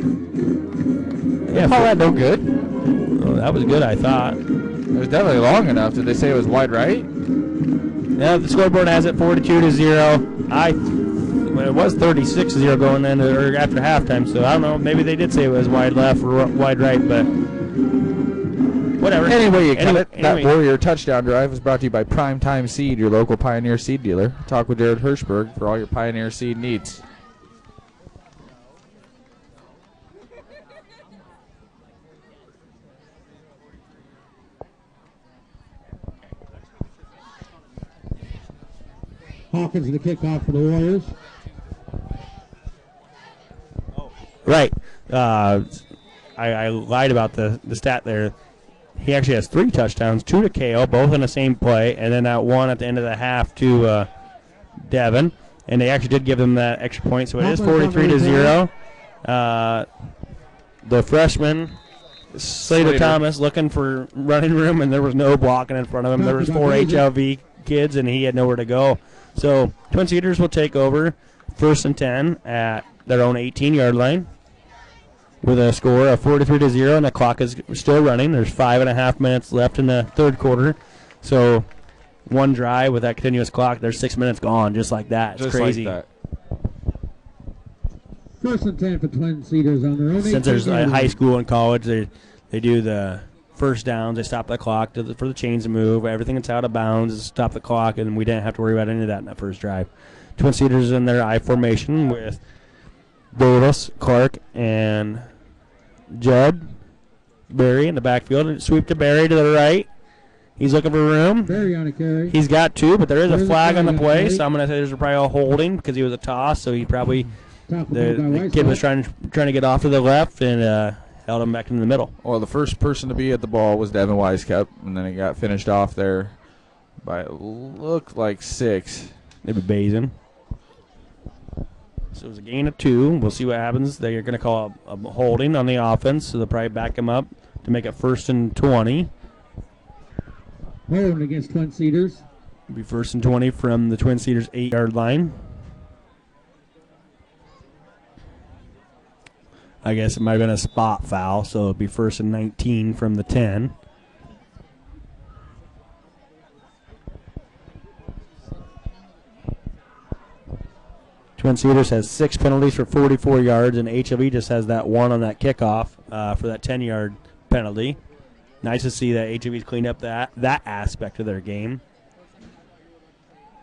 Yeah, call that no good. Oh, that was good, I thought. It was definitely long enough. Did they say it was wide right? Yeah, the scoreboard has it 42-0. It was 36-0 going in or after halftime, so I don't know. Maybe they did say it was wide left or wide right, but whatever. Anyway, that Warrior touchdown drive was brought to you by Primetime Seed, your local Pioneer Seed dealer. Talk with Jared Hirschberg for all your Pioneer Seed needs. Hawkins the kickoff for the Warriors. Right. I lied about the stat there. He actually has 3 touchdowns, 2 to KO, both in the same play, and then that one at the end of the half to Devin. And they actually did give him that extra point, so it is 43-0. The freshman, Slater Thomas, looking for running room, and there was no blocking in front of him. There was 4 HLV kids, and he had nowhere to go. So Twin Cedars will take over 1st and 10 at their own 18-yard line with a score of 43-0, and the clock is still running. There's 5.5 minutes left in the 3rd quarter. So one drive with that continuous clock, there's 6 minutes gone just like that. It's just crazy. Like that. 1st and 10 for Twin Cedars on their own. Since there's high school and college, they do the first downs. They stop the clock for the chains to move. Everything that's out of bounds is stop the clock, and we didn't have to worry about any of that in that first drive. Twin Cedars in their I formation with Davis, Clark, and Judd. Barry in the backfield. Sweep to Barry to the right. He's looking for room. Barry on a carry. He's got 2, but there is a flag on the play, so I'm going to say there's probably a holding because he was a toss, so he probably the kid was trying to get off to the left and held him back in the middle. Well, the first person to be at the ball was Devin Weiskamp, and then it got finished off there by it looked like 6. Maybe Bazin. So it was a gain of 2. We'll see what happens. They're going to call a holding on the offense, so they'll probably back him up to make it 1st and 20. Holding against Twin Cedars. It'll be 1st and 20 from the Twin Cedars 8-yard line. I guess it might have been a spot foul, so it'll be 1st and 19 from the 10. Twin Cedars has 6 penalties for 44 yards, and HLV just has that 1 on that kickoff for that 10-yard penalty. Nice to see that HLV's cleaned up that aspect of their game.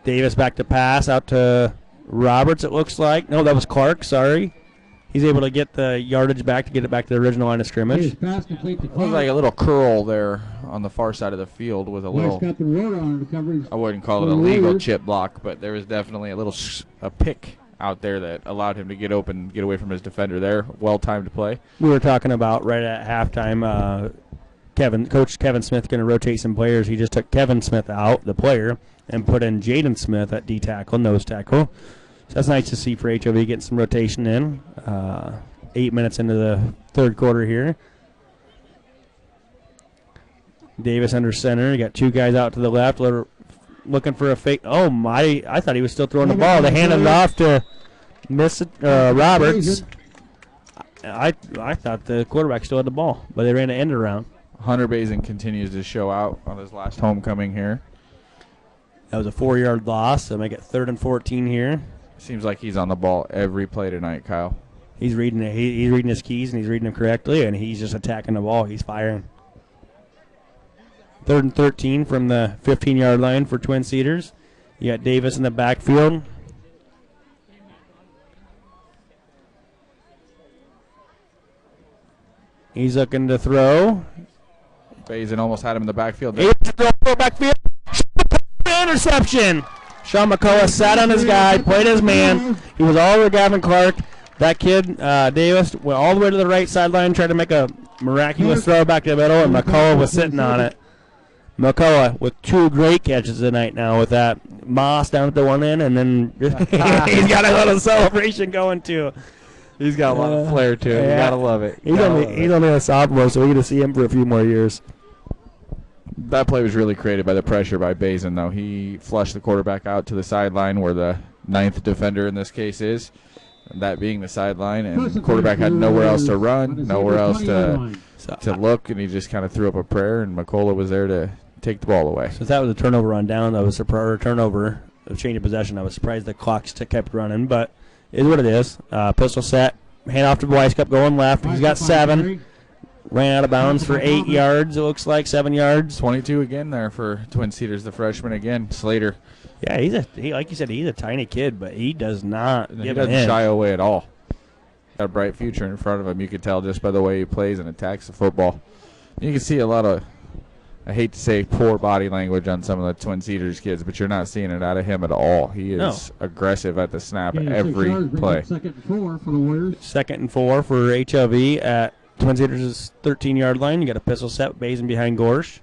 Davis back to pass out to Roberts, it looks like. No, that was Clark, sorry. He's able to get the yardage back to get it back to the original line of scrimmage. Pass complete to It was like a little curl there on the far side of the field with a little, I wouldn't call it a legal chip block, but there was definitely a pick out there that allowed him to get open, get away from his defender there. Well-timed play. We were talking about right at halftime, Coach Kevin Smith going to rotate some players. He just took Kevin Smith out, the player, and put in Jaden Smith at D-tackle, nose tackle. So that's nice to see for HLV getting some rotation in. 8 minutes into the 3rd quarter here. Davis under center. You got 2 guys out to the left looking for a fake. Oh, my. I thought he was still throwing the ball. They handed it off to Roberts. I thought the quarterback still had the ball, but they ran an end around. Hunter Bazin continues to show out on his last homecoming here. That was a 4-yard loss, so make it 3rd and 14 here. Seems like he's on the ball every play tonight, Kyle. He's reading it. He's reading his keys, and he's reading them correctly, and he's just attacking the ball. He's firing. 3rd and 13 from the 15-yard line for Twin Cedars. You got Davis in the backfield. He's looking to throw. Bazin almost had him in the backfield. Backfield. Interception. Sean McCullough sat on his guy, played his man. He was all over Gavin Clark. That kid, Davis, went all the way to the right sideline, tried to make a miraculous throw back to the middle, and McCullough was sitting on it. McCullough with 2 great catches tonight now with that Moss down at the one end, and then he's got a little celebration going too. He's got a lot of flair to it. You gotta love it. He's only a sophomore, so we're going to see him for a few more years. That play was really created by the pressure by Bazin, though. He flushed the quarterback out to the sideline where the 9th defender in this case is, that being the sideline, and the quarterback had nowhere else to run, nowhere else to look, and he just kind of threw up a prayer, and McCullough was there to take the ball away. Since that was a turnover on down, that was a turnover, a change of possession. I was surprised the clocks kept running, but it is what it is. Pistol set, hand off to Weiskup going left. He's got 7. Ran out of bounds for 8 yards, it looks like, 7 yards. 22 again there for Twin Cedars, the freshman again, Slater. Yeah, like you said, he's a tiny kid, but he does not he doesn't shy away at all. Got a bright future in front of him, you can tell just by the way he plays and attacks the football. You can see a lot of, I hate to say poor body language on some of the Twin Cedars kids, but you're not seeing it out of him at all. He is aggressive at the snap every play. 2nd and 4 for the Warriors. 2nd and 4 for HLV at Twin Cedars' 13-yard line. You got a pistol set, Bazin behind Gorsh.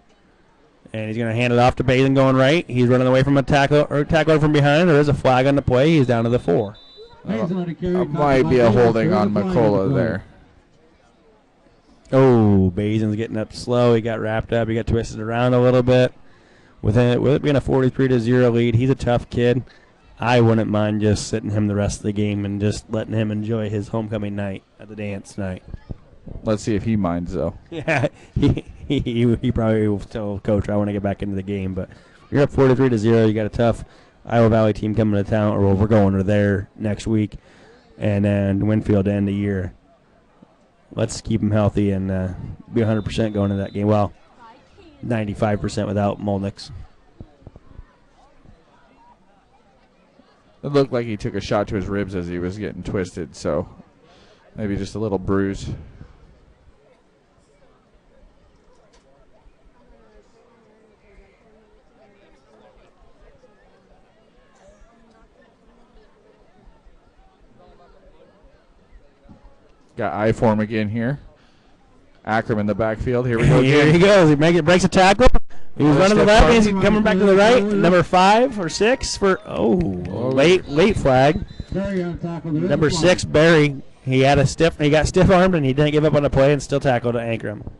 And he's going to hand it off to Bazin going right. He's running away from a tackler from behind. There is a flag on the play. He's down to the 4. Might be a holding on McCullough there. Oh, Bazin's getting up slow. He got wrapped up. He got twisted around a little bit. With it being a 43-0 lead, he's a tough kid. I wouldn't mind just sitting him the rest of the game and just letting him enjoy his homecoming night at the dance tonight. Let's see if he minds, though. Yeah, he probably will tell Coach, I want to get back into the game. But you're up 43-0. You got a tough Iowa Valley team coming to town, or we're going to there next week, and then Winfield to end the year. Let's keep him healthy and be 100% going into that game. Well, 95% without Molnix. It looked like he took a shot to his ribs as he was getting twisted, so maybe just a little bruise. Got I form again here. Ackerman in the backfield. Here we go. Here he goes. He breaks a tackle. He was running to the left. He's coming back to the right. Number 5 or 6 for late flag. Number 6 Barry. He got stiff armed and he didn't give up on the play and still tackled to anchor him.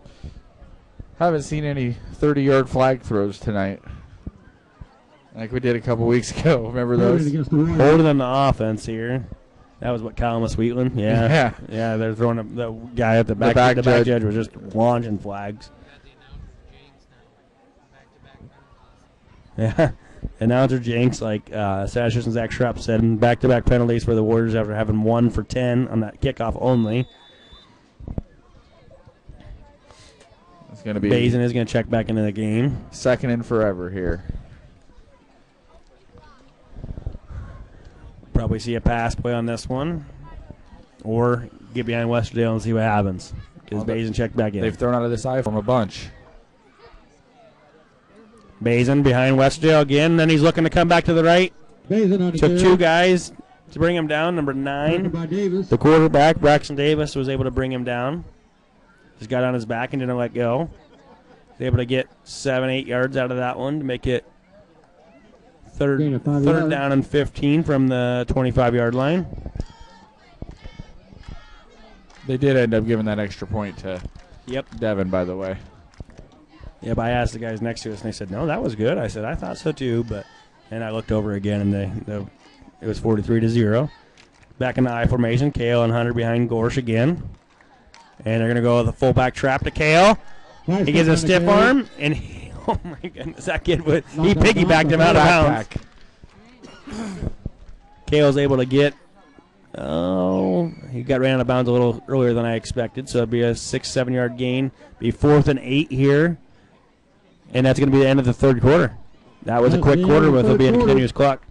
Haven't seen any 30-yard flag throws tonight, like we did a couple weeks ago. Remember those? Holding on the offense here. That was what Calamus Wheatland. Yeah. They're throwing the guy at the back judge was just launching flags. Yeah. Announcer Jinx, like Sash and Zach Schrupp said, back-to-back penalties for the Warriors after having 1 for 10 on that kickoff only. It's going to be Bazin is going to check back into the game. 2nd and forever here. Probably see a pass play on this one, or get behind Westerdale and see what happens. Because Bazin checked back in. They've thrown out of this I from a bunch. Bazin behind Westerdale again. Then he's looking to come back to the right. Took 2 guys to bring him down. Number 9, the quarterback, Braxton Davis, was able to bring him down. Just got on his back and didn't let go. Was able to get 7-8 yards out of that one to make it third down and 15 from the 25-yard line. They did end up giving that extra point to Devin, by the way. Yep, I asked the guys next to us, and they said, no, that was good. I said, I thought so too, and I looked over again, and it was 43-0. Back in the I formation, Kale and Hunter behind Gorsh again. And they're going to go with a fullback trap to Kale. He gets a stiff arm, and oh my goodness, that kid he piggybacked him out of bounds. Kale's able to get, he got ran out of bounds a little earlier than I expected, so it'll be a 6-7 yard gain. Be 4th and 8 here, and that's going to be the end of the 3rd quarter. That was a quick quarter, but it'll be a continuous clock.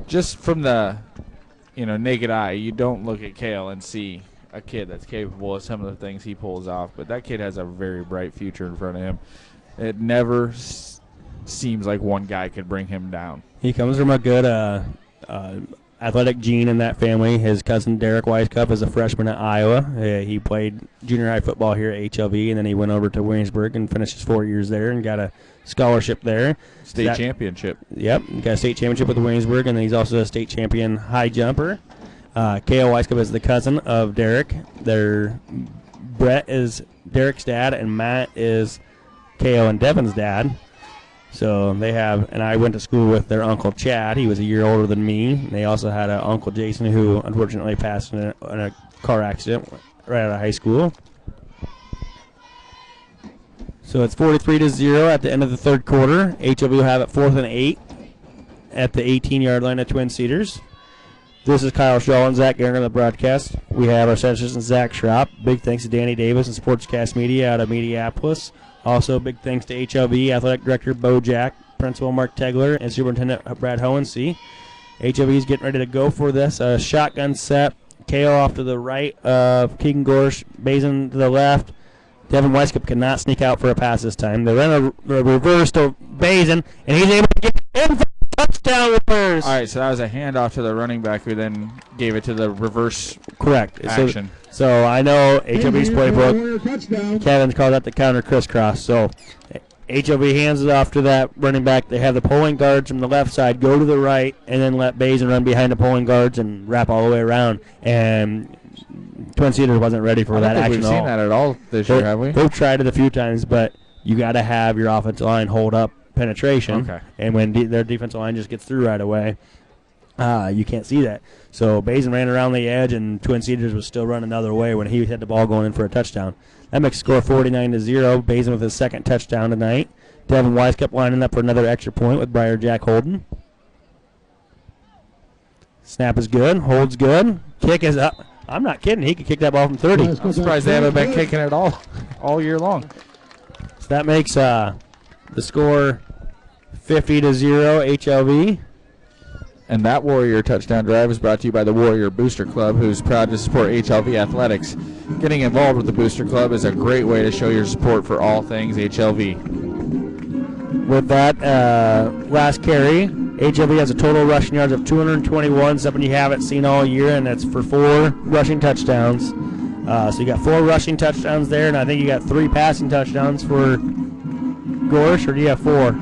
Just from the naked eye, you don't look at Kale and see a kid that's capable of some of the things he pulls off, but that kid has a very bright future in front of him. It never seems like one guy could bring him down. He comes from a good athletic gene in that family. His cousin Derek Weiskup is a freshman at Iowa. He played junior high football here at HLV, and then he went over to Williamsburg and finished his 4 years there and got a scholarship there. State championship. Yep, got a state championship with Williamsburg, and then he's also a state champion high jumper. K.O. Weiskup is the cousin of Derek. Brett is Derek's dad, and Matt is K.O. and Devin's dad. So they have, and I went to school with their uncle Chad. He was a year older than me. And they also had an uncle Jason who unfortunately passed in a car accident right out of high school. So it's 43-0 at the end of the third quarter. HLV will have it 4th and 8 at the 18-yard line of Twin Cedars. This is Kyle Shaw and Zach Gehringer on the broadcast. We have our center assistant Zach Schropp. Big thanks to Danny Davis and Sportscast Media out of Mediapolis. Also, big thanks to HLV Athletic Director Bo Jack, Principal Mark Tegler, and Superintendent Brad Hohensee. HLV is getting ready to go for this. Shotgun set. KO off to the right of Keegan Gorsh. Bazin to the left. Devin Weiskup cannot sneak out for a pass this time. They ran a reverse to Bazin, and he's able to get in for a touchdown reverse. All right, so that was a handoff to the running back who then gave it to the reverse Correct. action. So I know HLV's playbook. Kevin's called that the counter crisscross. So HLV hands it off to that running back. They have the pulling guards from the left side go to the right, and then let Bazin run behind the pulling guards and wrap all the way around. And Twin Cedars wasn't ready for that action we've seen that at all this year, have we? They've tried it a few times, but you got to have your offensive line hold up penetration. Okay. And when their defensive line just gets through right away, you can't see that. So Bazin ran around the edge, and Twin Cedars was still running the other way when he had the ball going in for a touchdown. That makes the score 49-0. Bazin with his second touchdown tonight. Devin Weiskup lining up for another extra point with Briar Jack Holden. Snap is good. Holds good. Kick is up. I'm not kidding. He could kick that ball from 30. I'm surprised they haven't been kicking it all year long. So that makes the score 50-0 HLV. And that Warrior touchdown drive is brought to you by the Warrior Booster Club, who's proud to support HLV athletics. Getting involved with the Booster Club is a great way to show your support for all things HLV. With that last carry, HLV has a total rushing yards of 221, something you haven't seen all year, and that's for 4 rushing touchdowns. So you got 4 rushing touchdowns there, and I think you got 3 passing touchdowns for Gorsh, or do you have 4?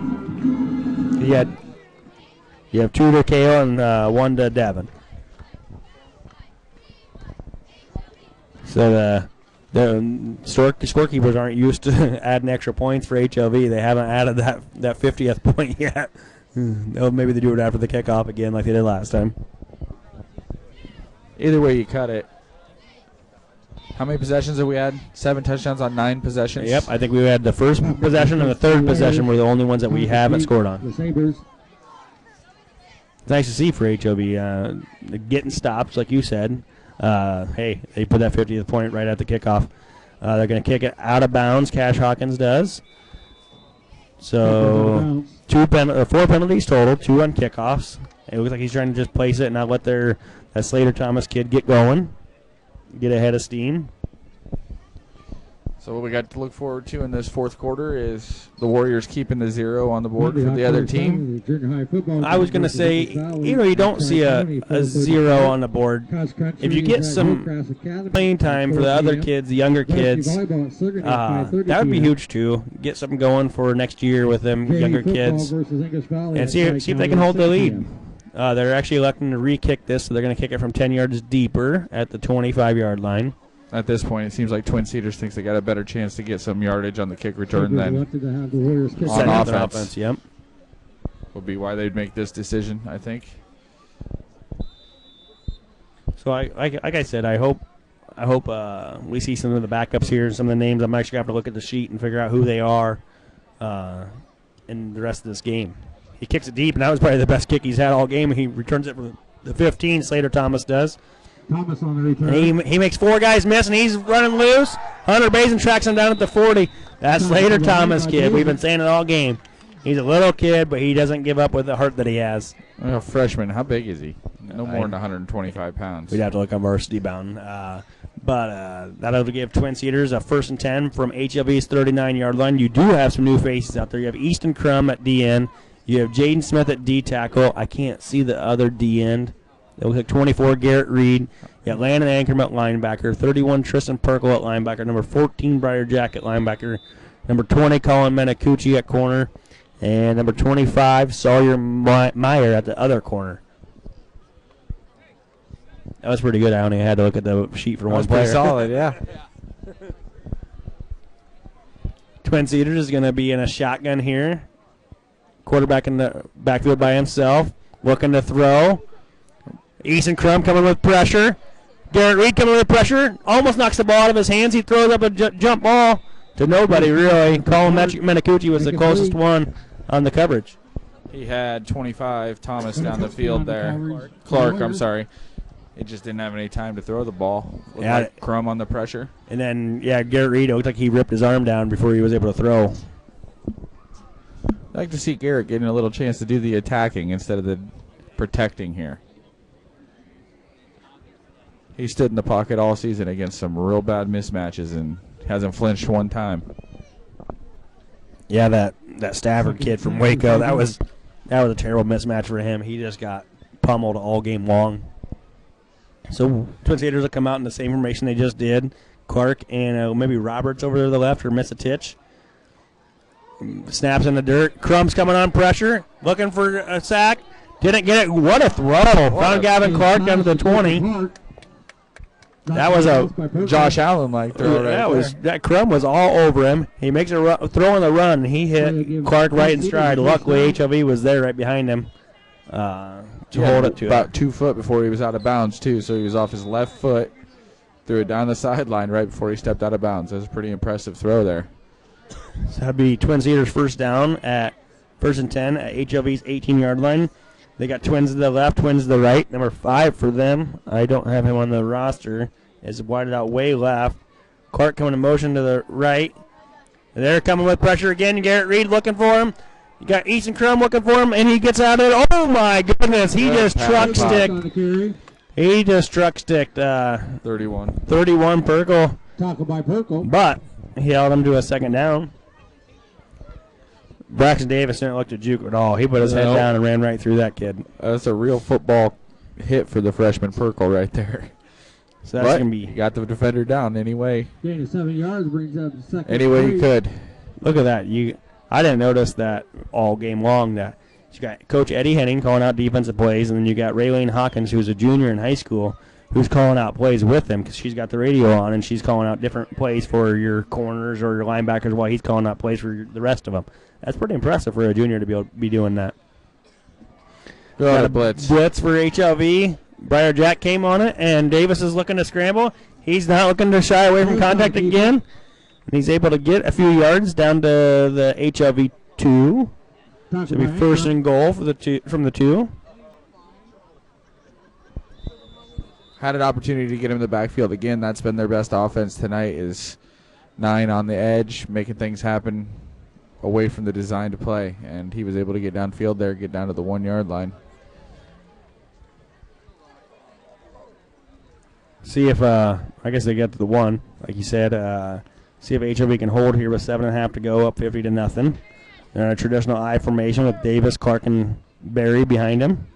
You have 2 to KO and 1 to Devin. So the scorekeepers aren't used to adding extra points for HLV. They haven't added that 50th point yet. Maybe they do it after the kickoff again like they did last time. Either way you cut it. How many possessions have we had? 7 touchdowns on 9 possessions? Yep, I think we had the first possession and the third possession were the only ones that we haven't scored on. It's nice to see for HLV getting stops, like you said. Hey, they put that 50th point right at the kickoff. They're going to kick it out of bounds. Cash Hawkins does. So 4 penalties total, 2 on kickoffs. It looks like he's trying to just place it and not let that Slater Thomas kid get going, get ahead of steam. So what we got to look forward to in this fourth quarter is the Warriors keeping the 0 on the board for the other team. I was going to say, you don't see a 0 on the board. If you get some playing time for the other kids, the younger kids, that would be huge too. Get something going for next year with them younger kids and see if they can hold the lead. They're actually electing to re-kick this, so they're going to kick it from 10 yards deeper at the 25-yard line. At this point, it seems like Twin Cedars thinks they got a better chance to get some yardage on the kick return than on offense. Yep. Would be why they'd make this decision, I think. So, like I said, I hope we see some of the backups here and some of the names. I'm actually going to have to look at the sheet and figure out who they are in the rest of this game. He kicks it deep, and that was probably the best kick he's had all game. He returns it from the 15. Slater Thomas does. Thomas on the return. And he makes 4 guys miss, and he's running loose. Hunter Bazin tracks him down at the 40. That's Slater Thomas, kid. We've been saying it all game. He's a little kid, but he doesn't give up with the heart that he has. Well, freshman, how big is he? No more than 125 pounds. We'd have to look on varsity bound. But that'll give Twin Cedars a 1st and 10 from HLV's 39-yard line. You do have some new faces out there. You have Easton Crum at D-end. You have Jaden Smith at D-tackle. I can't see the other D-end. It looks like 24, Garrett Reed. You got Landon Ankerman at linebacker. 31, Tristan Perkle at linebacker. Number 14, Briar Jack at linebacker. Number 20, Colin Menacucci at corner. And number 25, Sawyer Meyer at the other corner. That was pretty good. I only had to look at the sheet for one player. Pretty solid, yeah. Twin Cedars is going to be in a shotgun here. Quarterback in the backfield by himself. Looking to throw. Easton Crum coming with pressure. Garrett Reed coming with pressure. Almost knocks the ball out of his hands. He throws up a jump ball to nobody, really. Colin Menacucci was the closest one on the coverage. He had 25, Thomas down the field there. Clark, I'm sorry. He just didn't have any time to throw the ball. Looked like Crum on the pressure. And then, Garrett Reed, it looked like he ripped his arm down before he was able to throw. I'd like to see Garrett getting a little chance to do the attacking instead of the protecting here. He stood in the pocket all season against some real bad mismatches and hasn't flinched one time. Yeah, that Stafford kid from Waco, that was a terrible mismatch for him. He just got pummeled all game long. So Twin Cedars will come out in the same formation they just did. Clark and maybe Roberts over to the left or Misatich. Snaps in the dirt. Crumb's coming on pressure. Looking for a sack. Didn't get it. What a throw. Found Gavin Clark down to the 20. That was a Josh Allen-like throw that Crum was all over him. He makes a throw on the run. He hit Clark right in stride. Luckily, HLV was there right behind him to hold it to about him. 2 foot before he was out of bounds, too. So he was off his left foot, threw it down the sideline right before he stepped out of bounds. That was a pretty impressive throw there. So that'd be Twin Cedars first down at 1st and 10 at HLV's 18-yard line. They got Twins to the left, Twins to the right. Number 5 for them. I don't have him on the roster. Is widened out way left. Clark coming in motion to the right. They're coming with pressure again. Garrett Reed looking for him. You got Easton Crum looking for him, and he gets out of it. Oh, my goodness. He just truck sticked. He just truck sticked 31 Perkle. Tackle by Perkle. But he held him to a second down. Braxton Davis didn't look to juke at all. He put his head down and ran right through that kid. That's a real football hit for the freshman Perkle right there. So that's going to be. He got the defender down anyway. Gain of 7 yards brings up the second. Any way he could. Look at that. I didn't notice that all game long. That you got Coach Eddie Henning calling out defensive plays, and then you got Raylene Hawkins, who's a junior in high school, who's calling out plays with him because she's got the radio on and she's calling out different plays for your corners or your linebackers while he's calling out plays for the rest of them. That's pretty impressive for a junior to be able to be doing that. Got a blitz for HLV. Briar Jack came on it, and Davis is looking to scramble. He's not looking to shy away from contact again. And he's able to get a few yards down to the HLV 2. Should be first and goal for from the 2. Had an opportunity to get him in the backfield again. That's been their best offense tonight is 9 on the edge, making things happen away from the design to play. And he was able to get downfield there, get down to the 1 yard line. See if, I guess they get to the 1, like you said. See if HLV can hold here with 7.5 to go, up 50-0. They're in a traditional I formation with Davis, Clark, and Barry behind him.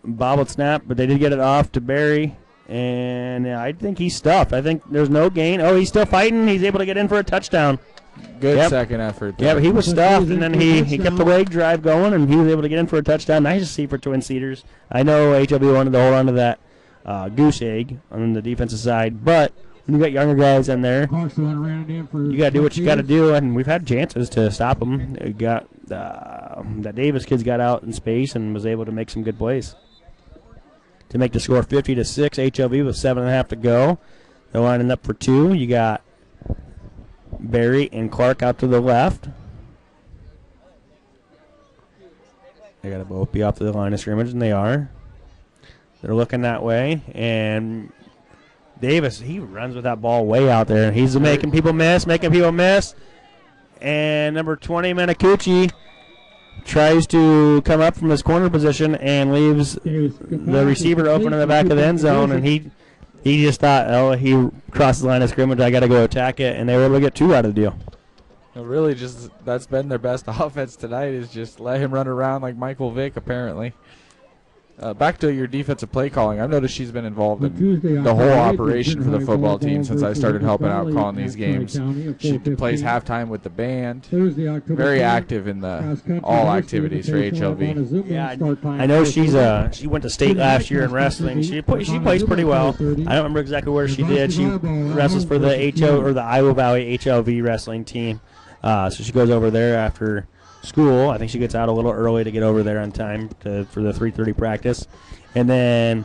Bobbled snap, but they did get it off to Barry. And I think he's stuffed. I think there's no gain. Oh, he's still fighting. He's able to get in for a touchdown. Good second effort. Yeah, but he was stuffed, and then he kept the leg drive going, and he was able to get in for a touchdown. Nice to see for Twin Cedars. I know HLV wanted to hold on to that goose egg on the defensive side, but when you got younger guys in there, you got to do what you got to do, and we've had chances to stop them. Got that Davis kid's got out in space and was able to make some good plays to make the score 50-6. HLV with 7.5 to go. They're lining up for 2. You got Barry and Clark out to the left. They got to both be off to the line of scrimmage, and they are. They're looking that way, and Davis, he runs with that ball way out there. He's making people miss. And number 20, Menacucci, tries to come up from his corner position and leaves the receiver open in the back of the end zone, and he just thought, oh, he crossed the line of scrimmage, I got to go attack it, and they were able to get 2 out of the deal. Really, just that's been their best offense tonight is just let him run around like Michael Vick, apparently. Back to your defensive play calling. I've noticed she's been involved in the whole operation for the football team since I started helping out calling these games. She plays halftime with the band. Very active in all activities for HLV. Yeah, I know she went to state last year in wrestling. She plays pretty well. I don't remember exactly where she did. She wrestles for the the Iowa Valley HLV wrestling team. So she goes over there after school. I think she gets out a little early to get over there on time for the 3:30 practice. And then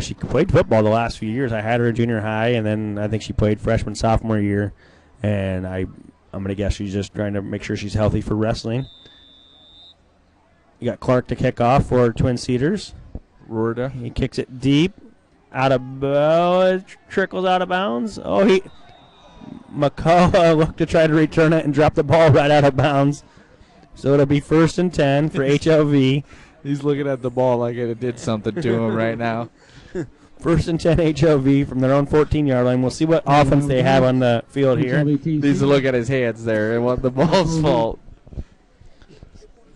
she played football the last few years. I had her in junior high, and then I think she played freshman, sophomore year. And I'm going to guess she's just trying to make sure she's healthy for wrestling. You got Clark to kick off for Twin Cedars. Rorda. He kicks it deep. It trickles out of bounds. McCullough looked to try to return it and drop the ball right out of bounds. So it'll be 1st and 10 for HLV. He's looking at the ball like it did something to him right now. 1st and 10 HLV from their own 14-yard line. We'll see what offense they have on the field here. Needs to look at his hands there and what the ball's fault.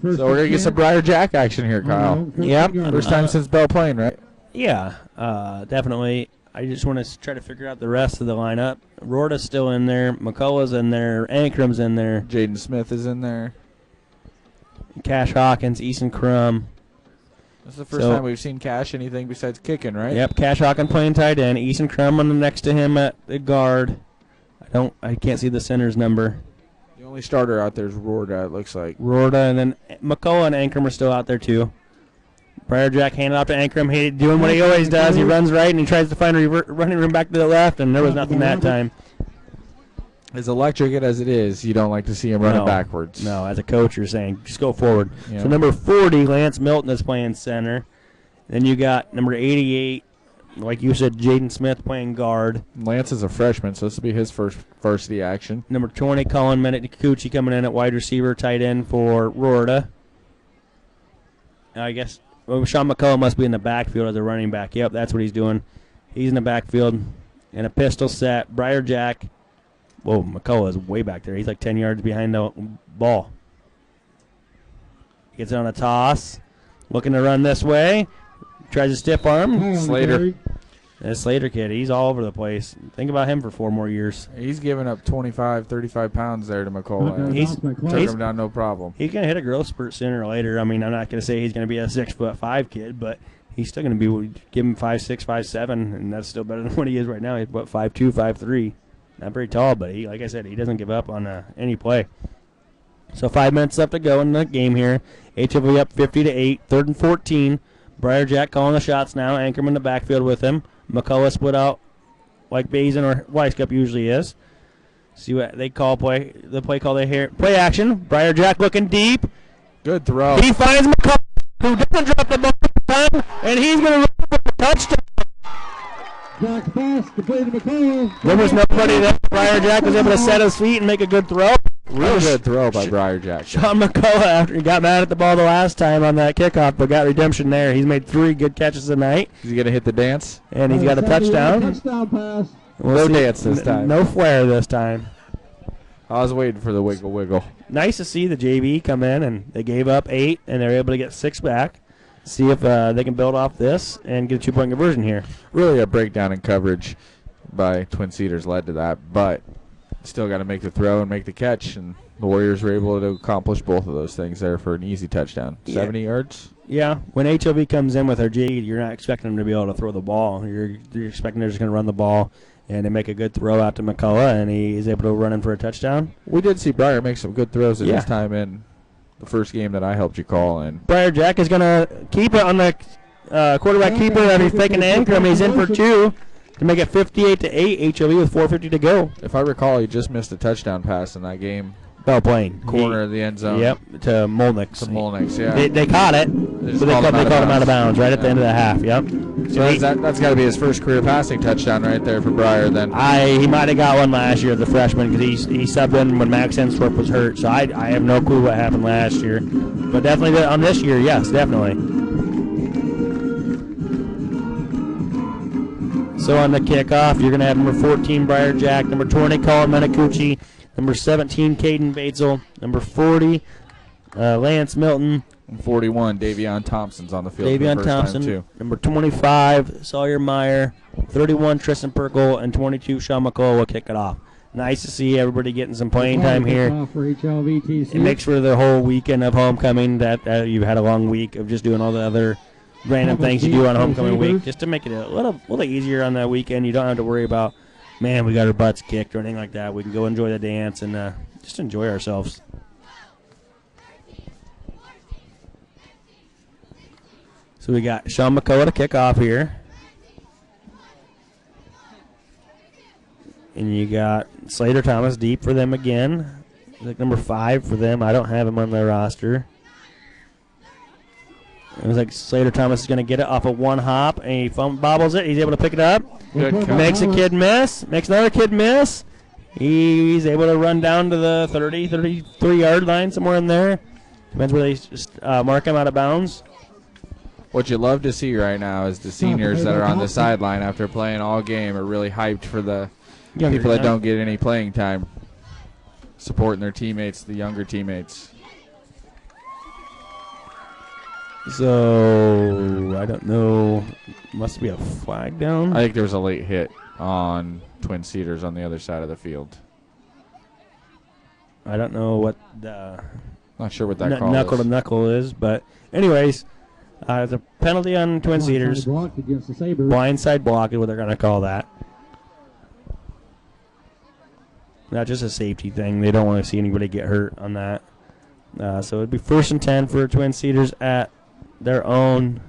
So we're going to get some Briar Jack action here, Kyle. Yep. First time since Belle Plaine, right? Yeah, definitely. I just want to try to figure out the rest of the lineup. Rorda's still in there. McCullough's in there. Ankram's in there. Jaden Smith is in there. Cash Hawkins, Easton Crum. This is the first time we've seen Cash anything besides kicking, right? Yep, Cash Hawkins playing tight end. Easton Crum on the next to him at the guard. I can't see the center's number. The only starter out there is Rorda, it looks like. Rorda, and then McCullough and Ankram are still out there too. Briar Jack handed off to Ankram. He doing what he always does. He runs right and he tries to find running room back to the left, and there was nothing that time. As electric as it is, you don't like to see him running backwards. No, as a coach, you're saying just go forward. Yeah. So number 40, Lance Milton is playing center. Then you got number 88, like you said, Jaden Smith playing guard. Lance is a freshman, so this will be his first varsity action. Number 20, Colin Menikuchi coming in at wide receiver, tight end for Rorda. I guess Sean McCullough must be in the backfield as a running back. Yep, that's what he's doing. He's in the backfield in a pistol set. Briar Jack. Whoa, McCullough is way back there. He's like 10 yards behind the ball. Gets it on a toss. Looking to run this way. Tries a stiff arm. Slater. That Slater kid, he's all over the place. Think about him for 4 more years. He's giving up 25, 35 pounds there to McCullough. Took him down no problem. He's going to hit a growth spurt sooner or later. I mean, I'm not going to say he's going to be a 6'5" kid, but he's still going to be, give him 5'6", 5'7", and that's still better than what he is right now. He's, 5'2", 5'3". Not very tall, but he, like I said, he doesn't give up on any play. So 5 minutes left to go in the game here. HLV up 50-8, 3rd and 14. Briar Jack calling the shots now. Ankram in the backfield with him. McCullough split out like Bazin or Weiskup usually is. See what they call play. The play call they hear. Play action. Briar Jack looking deep. Good throw. He finds McCullough, who doesn't drop the ball this time, and he's going to run for the touchdown. Jack pass completed to McCullough. There was nobody there. Briar Jack was able to set his feet and make a good throw. Real good throw by Briar Jack. Sean McCullough, after he got mad at the ball the last time on that kickoff, but got redemption there. He's made 3 good catches tonight. Is he going to hit the dance? And he's got a touchdown. Touchdown pass. No dance this time. No flare this time. I was waiting for the wiggle. Nice to see the JV come in, and they gave up 8, and they're able to get 6 back. See if they can build off this and get a 2-point conversion here. Really a breakdown in coverage by Twin Cedars led to that, but still got to make the throw and make the catch, and the Warriors were able to accomplish both of those things there for an easy touchdown. 70 yards? Yeah. When HLV comes in with their J, you're not expecting them to be able to throw the ball. You're expecting they're just going to run the ball, and they make a good throw out to McCullough, and he is able to run in for a touchdown. We did see Briar make some good throws at his time in the first game that I helped you call in. Briar Jack is going to keep it on the quarterback keeper, and he's faking Ankram. He's in for 2 to make it 58-8. HLV with 4:50 to go. If I recall, he just missed a touchdown pass in that game. Belle Plaine. Corner of the end zone. Yep, to Molnix. Yeah. They caught it, but they called him out of bounds right at the end of the half. Yep. So that's got to be his first career passing touchdown right there for Briar then. He might have got one last year as a freshman because he subbed in when Max Ensworth was hurt. So I have no clue what happened last year. But definitely on this year, yes, definitely. So on the kickoff, you're going to have number 14, Briar Jack, number 20, Colin Menikuchi, Number 17, Caden Batesel. Number 40, Lance Milton. And 41, Davion Thompson's on the field for the Davion first Thompson. time, too. Number 25, Sawyer Meyer. 31, Tristan Perkle. And 22, Sean McCall will kick it off. Nice to see everybody getting some playing time here. For HLV It makes for the whole weekend of homecoming that you've had a long week of just doing all the other random things you do on homecoming week, just to make it a little easier on that weekend. You don't have to worry about, man, we got our butts kicked or anything like that. We can go enjoy the dance and just enjoy ourselves. So we got Sean McCullough to kick off here. And you got Slater Thomas deep for them again. Like number 5 for them. I don't have him on their roster. It was like Slater Thomas is going to get it off of one hop, and he bobbles it. He's able to pick it up. Good catch. Makes a kid miss. Makes another kid miss. He's able to run down to the 30, 33-yard line, somewhere in there. Depends where they just mark him out of bounds. What you love to see right now is the seniors that are on the sideline after playing all game are really hyped for the people that don't get any playing time, supporting their teammates, the younger teammates. So, I don't know. Must be a flag down. I think there was a late hit on Twin Cedars on the other side of the field. I don't know what the Not sure what that call knuckle is. to knuckle is, but anyways, it's a penalty on Twin Cedars. Blocked against the Sabres. Blindside block is what they're going to call that. Not just a safety thing. They don't want to see anybody get hurt on that. So it'd be 1st and 10 for Twin Cedars at their own.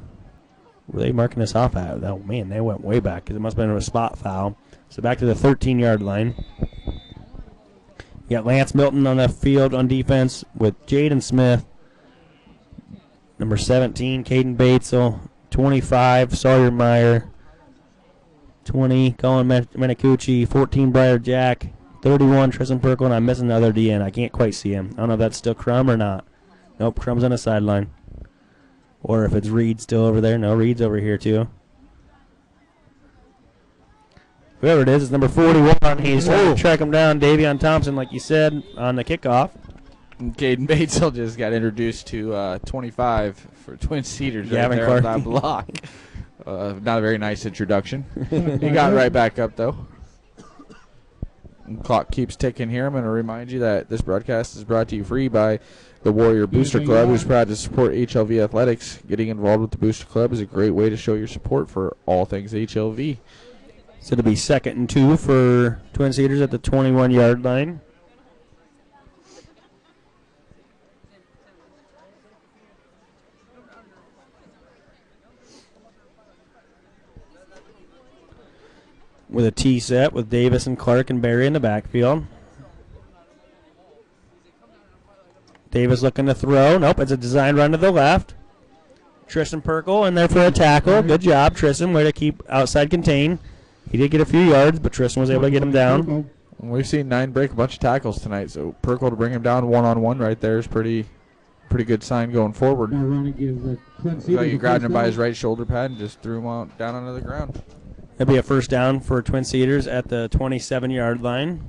Were they marking this off at? Oh, man, they went way back because it must have been a spot foul. So back to the 13-yard line. You got Lance Milton on the field on defense with Jaden Smith. Number 17, Caden Batesel. 25, Sawyer Meyer. 20, Colin Menicucci. 14, Briar Jack. 31, Tristan Perkle, and I'm missing the other DN. I can't quite see him. I don't know if that's still Crum or not. Nope, Crum's on the sideline. Or if it's Reed still over there. No, Reed's over here too. Whoever it is, it's number 41. He's trying to track him down. Davion Thompson, like you said, on the kickoff. And Caden Batesel just got introduced to 25 for Twin Cedars right Gavin there on Clark. that block. Not a very nice introduction. He got right back up, though. And clock keeps ticking here. I'm going to remind you that this broadcast is brought to you free by the Warrior Booster Club, who's proud to support HLV athletics. Getting involved with the Booster Club is a great way to show your support for all things HLV. So it'll be 2nd and 2 for Twin Cedars at the 21-yard line. With a T set with Davis and Clark and Barry in the backfield. Davis looking to throw. Nope, it's a design run to the left. Tristan Perkle in there for a tackle. Good job, Tristan. Way to keep outside contain. He did get a few yards, but Tristan was able to get him down. We've seen 9 break a bunch of tackles tonight, so Perkle to bring him down one-on-one right there is pretty good sign going forward. Now running gives the Twin Looks like he Cedars grabbed a him by his first right shoulder pad and just threw him out down onto the ground. That'll be a first down for Twin Cedars at the 27-yard line.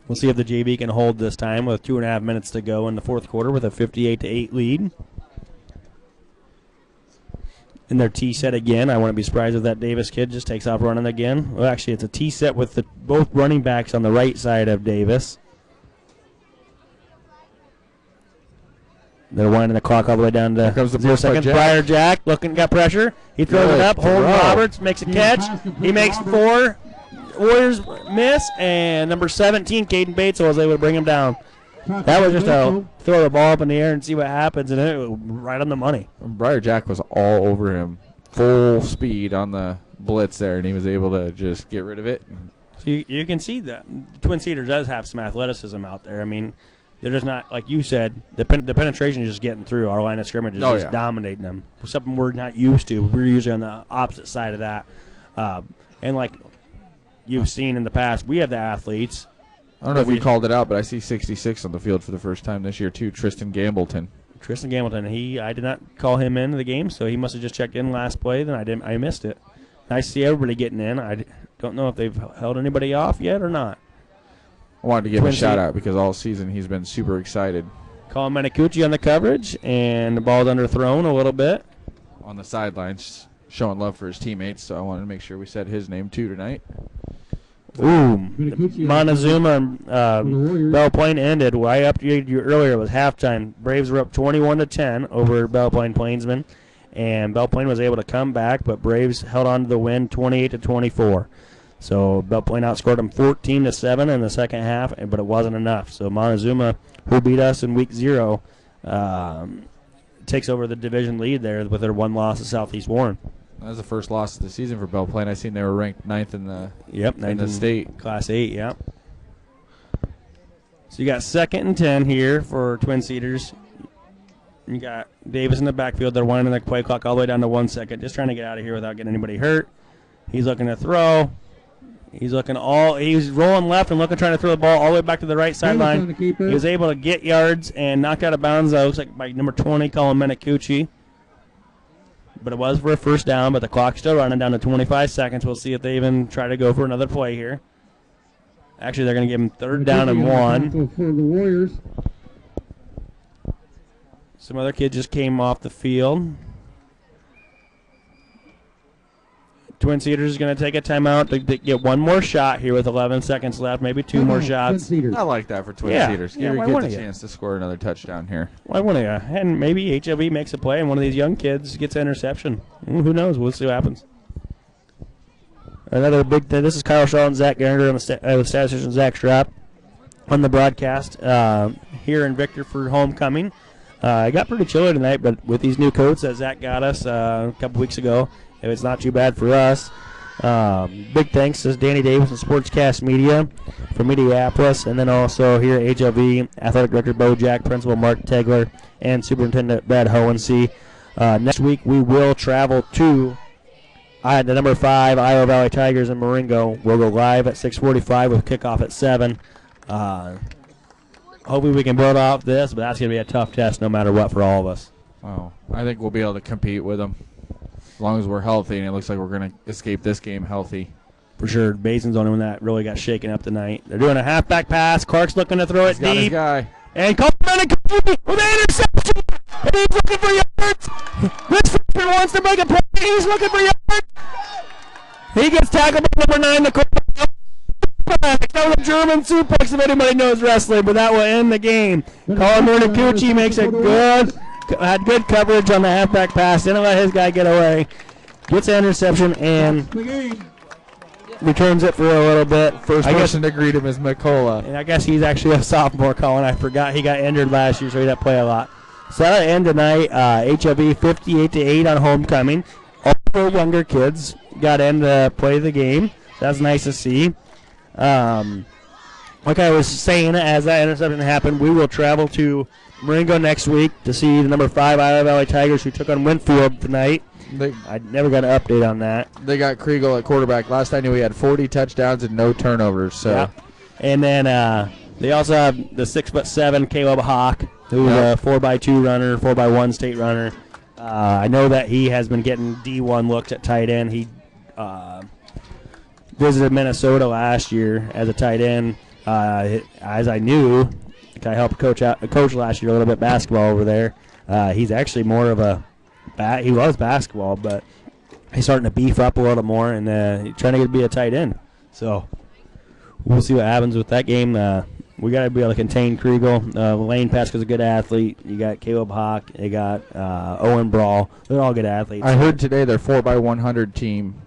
We'll see if the JV can hold this time with 2.5 minutes to go in the fourth quarter with a 58-8 lead. In their T set again. I wouldn't be surprised if that Davis kid just takes off running again. Well, actually, it's a T set with both running backs on the right side of Davis. They're winding the clock all the way down to comes the 0 blitz by seconds. Jack. Briar Jack got pressure. He throws Good it up. Holden throw. Roberts makes a catch. He makes 4. Warriors miss, and number 17, Caden Batesel, was able to bring him down. That was just a throw the ball up in the air and see what happens, and it was right on the money. Briar Jack was all over him, full speed on the blitz there, and he was able to just get rid of it. So you can see that Twin Cedars does have some athleticism out there. I mean, they're just not, like you said, the penetration is just getting through. Our line of scrimmage is just dominating them. Something we're not used to. We're usually on the opposite side of that. And like you've seen in the past, we have the athletes. I don't know if we called it out, but I see 66 on the field for the first time this year, too. Tristan Gambleton. Tristan Gambleton. I did not call him into the game, so he must have just checked in last play. Then I missed it. Nice to see everybody getting in. I don't know if they've held anybody off yet or not. I wanted to give him a shout-out because all season he's been super excited. Colin Menicucci on the coverage, and the ball's underthrown a little bit. On the sidelines, showing love for his teammates, so I wanted to make sure we said his name too tonight. Ooh, Montezuma and Belle Plaine ended way up earlier. It was halftime. Braves were up 21-10 over Belle Plaine Plainsman, and Belle Plaine was able to come back, but Braves held on to the win 28-24. So Belle Plaine outscored them 14-7 in the second half, but it wasn't enough. So Montezuma, who beat us in week 0, takes over the division lead there with their one loss to Southeast Warren. That was the first loss of the season for Belle Plaine. I seen they were ranked 9th in the state. Class 8, yep. So you got 2nd and 10 here for Twin Cedars. You got Davis in the backfield. They're winding the play clock all the way down to 1 second, just trying to get out of here without getting anybody hurt. He's looking to throw. He's rolling left and trying to throw the ball all the way back to the right sideline. He was able to get yards and knocked out of bounds. Looks like by number 20, Colin Menicucci. But it was for a first down, but the clock's still running down to 25 seconds. We'll see if they even try to go for another play here. Actually, they're going to give him 3rd down and 1. For the Warriors. Some other kid just came off the field. Twin Cedars is going to take a timeout to get one more shot here with 11 seconds left, maybe 2 more shots. I like that for Twin Cedars. Give a chance to score another touchdown here. Why wouldn't you? And maybe HLV makes a play and one of these young kids gets an interception. Who knows? We'll see what happens. Another big thing. This is Kyle Shaw and Zach Garner with statistician Zach Strapp on the broadcast here in Victor for homecoming. It got pretty chilly tonight, but with these new coats that Zach got us a couple weeks ago, it's not too bad for us. Big thanks to Danny Davis and Sportscast Media from Minneapolis, and then also here at HLV, Athletic Director Bo Jack, Principal Mark Tegler, and Superintendent Brad Hohensee. Next week we will travel to the number 5 Iowa Valley Tigers in Marengo. We'll go live at 6:45 with kickoff at 7. Hopefully we can build off this, but that's going to be a tough test no matter what for all of us. Wow. I think we'll be able to compete with them. As long as we're healthy, and it looks like we're going to escape this game healthy. For sure. Basin's the only one that really got shaken up tonight. They're doing a halfback pass. Clark's looking to throw it deep. His guy. And Colin Menicucci with an interception. And he's looking for yards. This freshman wants to make a play. He's looking for yards. He gets tackled by number 9, Nicole. That was a German suplex if anybody knows wrestling, but that will end the game. Colin Menicucci makes had good coverage on the halfback pass. Didn't let his guy get away. Gets an interception and returns it for a little bit. First person to greet him is McCullough. And I guess he's actually a sophomore, Colin. I forgot he got injured last year, so he didn't play a lot. So that'll end tonight. HLV 58-8 on homecoming. All the younger kids got in to play the game. That's nice to see. Like I was saying, as that interception happened, we will travel to Marengo next week to see the number 5 Iowa Valley Tigers, who took on Winfield tonight. I never got an update on that. They got Kriegel at quarterback. Last I knew he had 40 touchdowns and no turnovers. So, yeah. And then they also have the 6'7" Caleb Hawk, who's a 4x2 runner, 4x1 state runner. I know that he has been getting D1 looks at tight end. He visited Minnesota last year as a tight end. As I knew, I helped coach last year a little bit basketball over there. He's actually more of a he was basketball, but he's starting to beef up a little more and trying to be a tight end. So we'll see what happens with that game. We got to be able to contain Kriegel. Lane Pasco's a good athlete. You got Caleb Hawk. You got Owen Brawl. They're all good athletes. I heard today their 4x100 team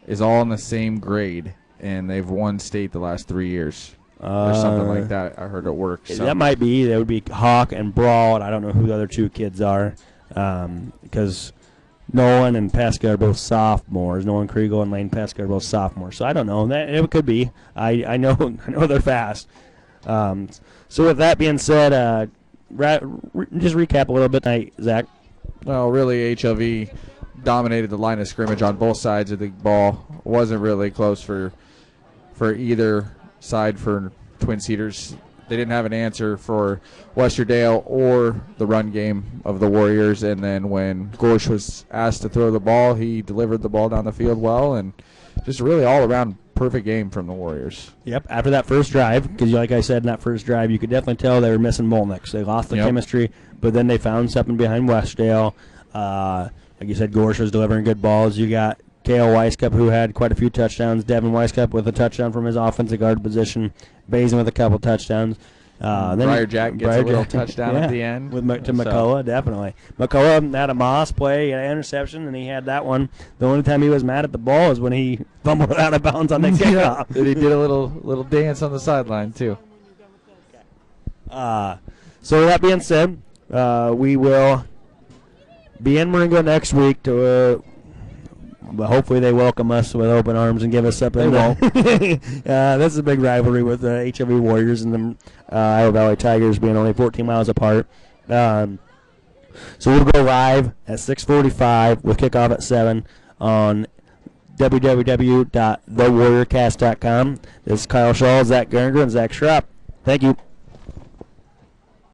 is all in the same grade, and they've won state the last 3 years. Or something like that. I heard it works. So. That might be. That would be Hawk and Brawl, and I don't know who the other 2 kids are, because Nolan and Pesca are both sophomores. Nolan Kriegel and Lane Pesca are both sophomores. So I don't know. That it could be. I know they're fast. So with that being said, just recap a little bit tonight, Zach. Well, really, HLV dominated the line of scrimmage on both sides of the ball. Wasn't really close for either side for Twin Cedars. they didn't have an answer for Westerdale or the run game of the Warriors. And then when Gorsh was asked to throw the ball, he delivered the ball down the field well, and just really all-around perfect game from the Warriors. Yep, after that first drive, because like I said, in that first drive, you could definitely tell they were missing Molnick. They lost the chemistry, but then they found something behind Westdale. Like you said, Gorsh was delivering good balls. You got Kale Weiskup, who had quite a few touchdowns. Devin Weiskup with a touchdown from his offensive guard position. Bazin with a couple touchdowns. Briar Jack gets a little touchdown at the end. To McCullough, definitely. McCullough had a Moss play, he had an interception, and he had that one. The only time he was mad at the ball is when he fumbled out of bounds on the kickoff. And he did a little dance on the sideline, too. So with that being said, we will be in Marengo next week to but hopefully they welcome us with open arms and give us something. They won't. This is a big rivalry with the HLV Warriors and the Iowa Valley Tigers being only 14 miles apart. So we'll go live at 6:45 with kickoff at 7 on www.thewarriorcast.com. This is Kyle Shaw, Zach Geringer, and Zach Schrapp. Thank you.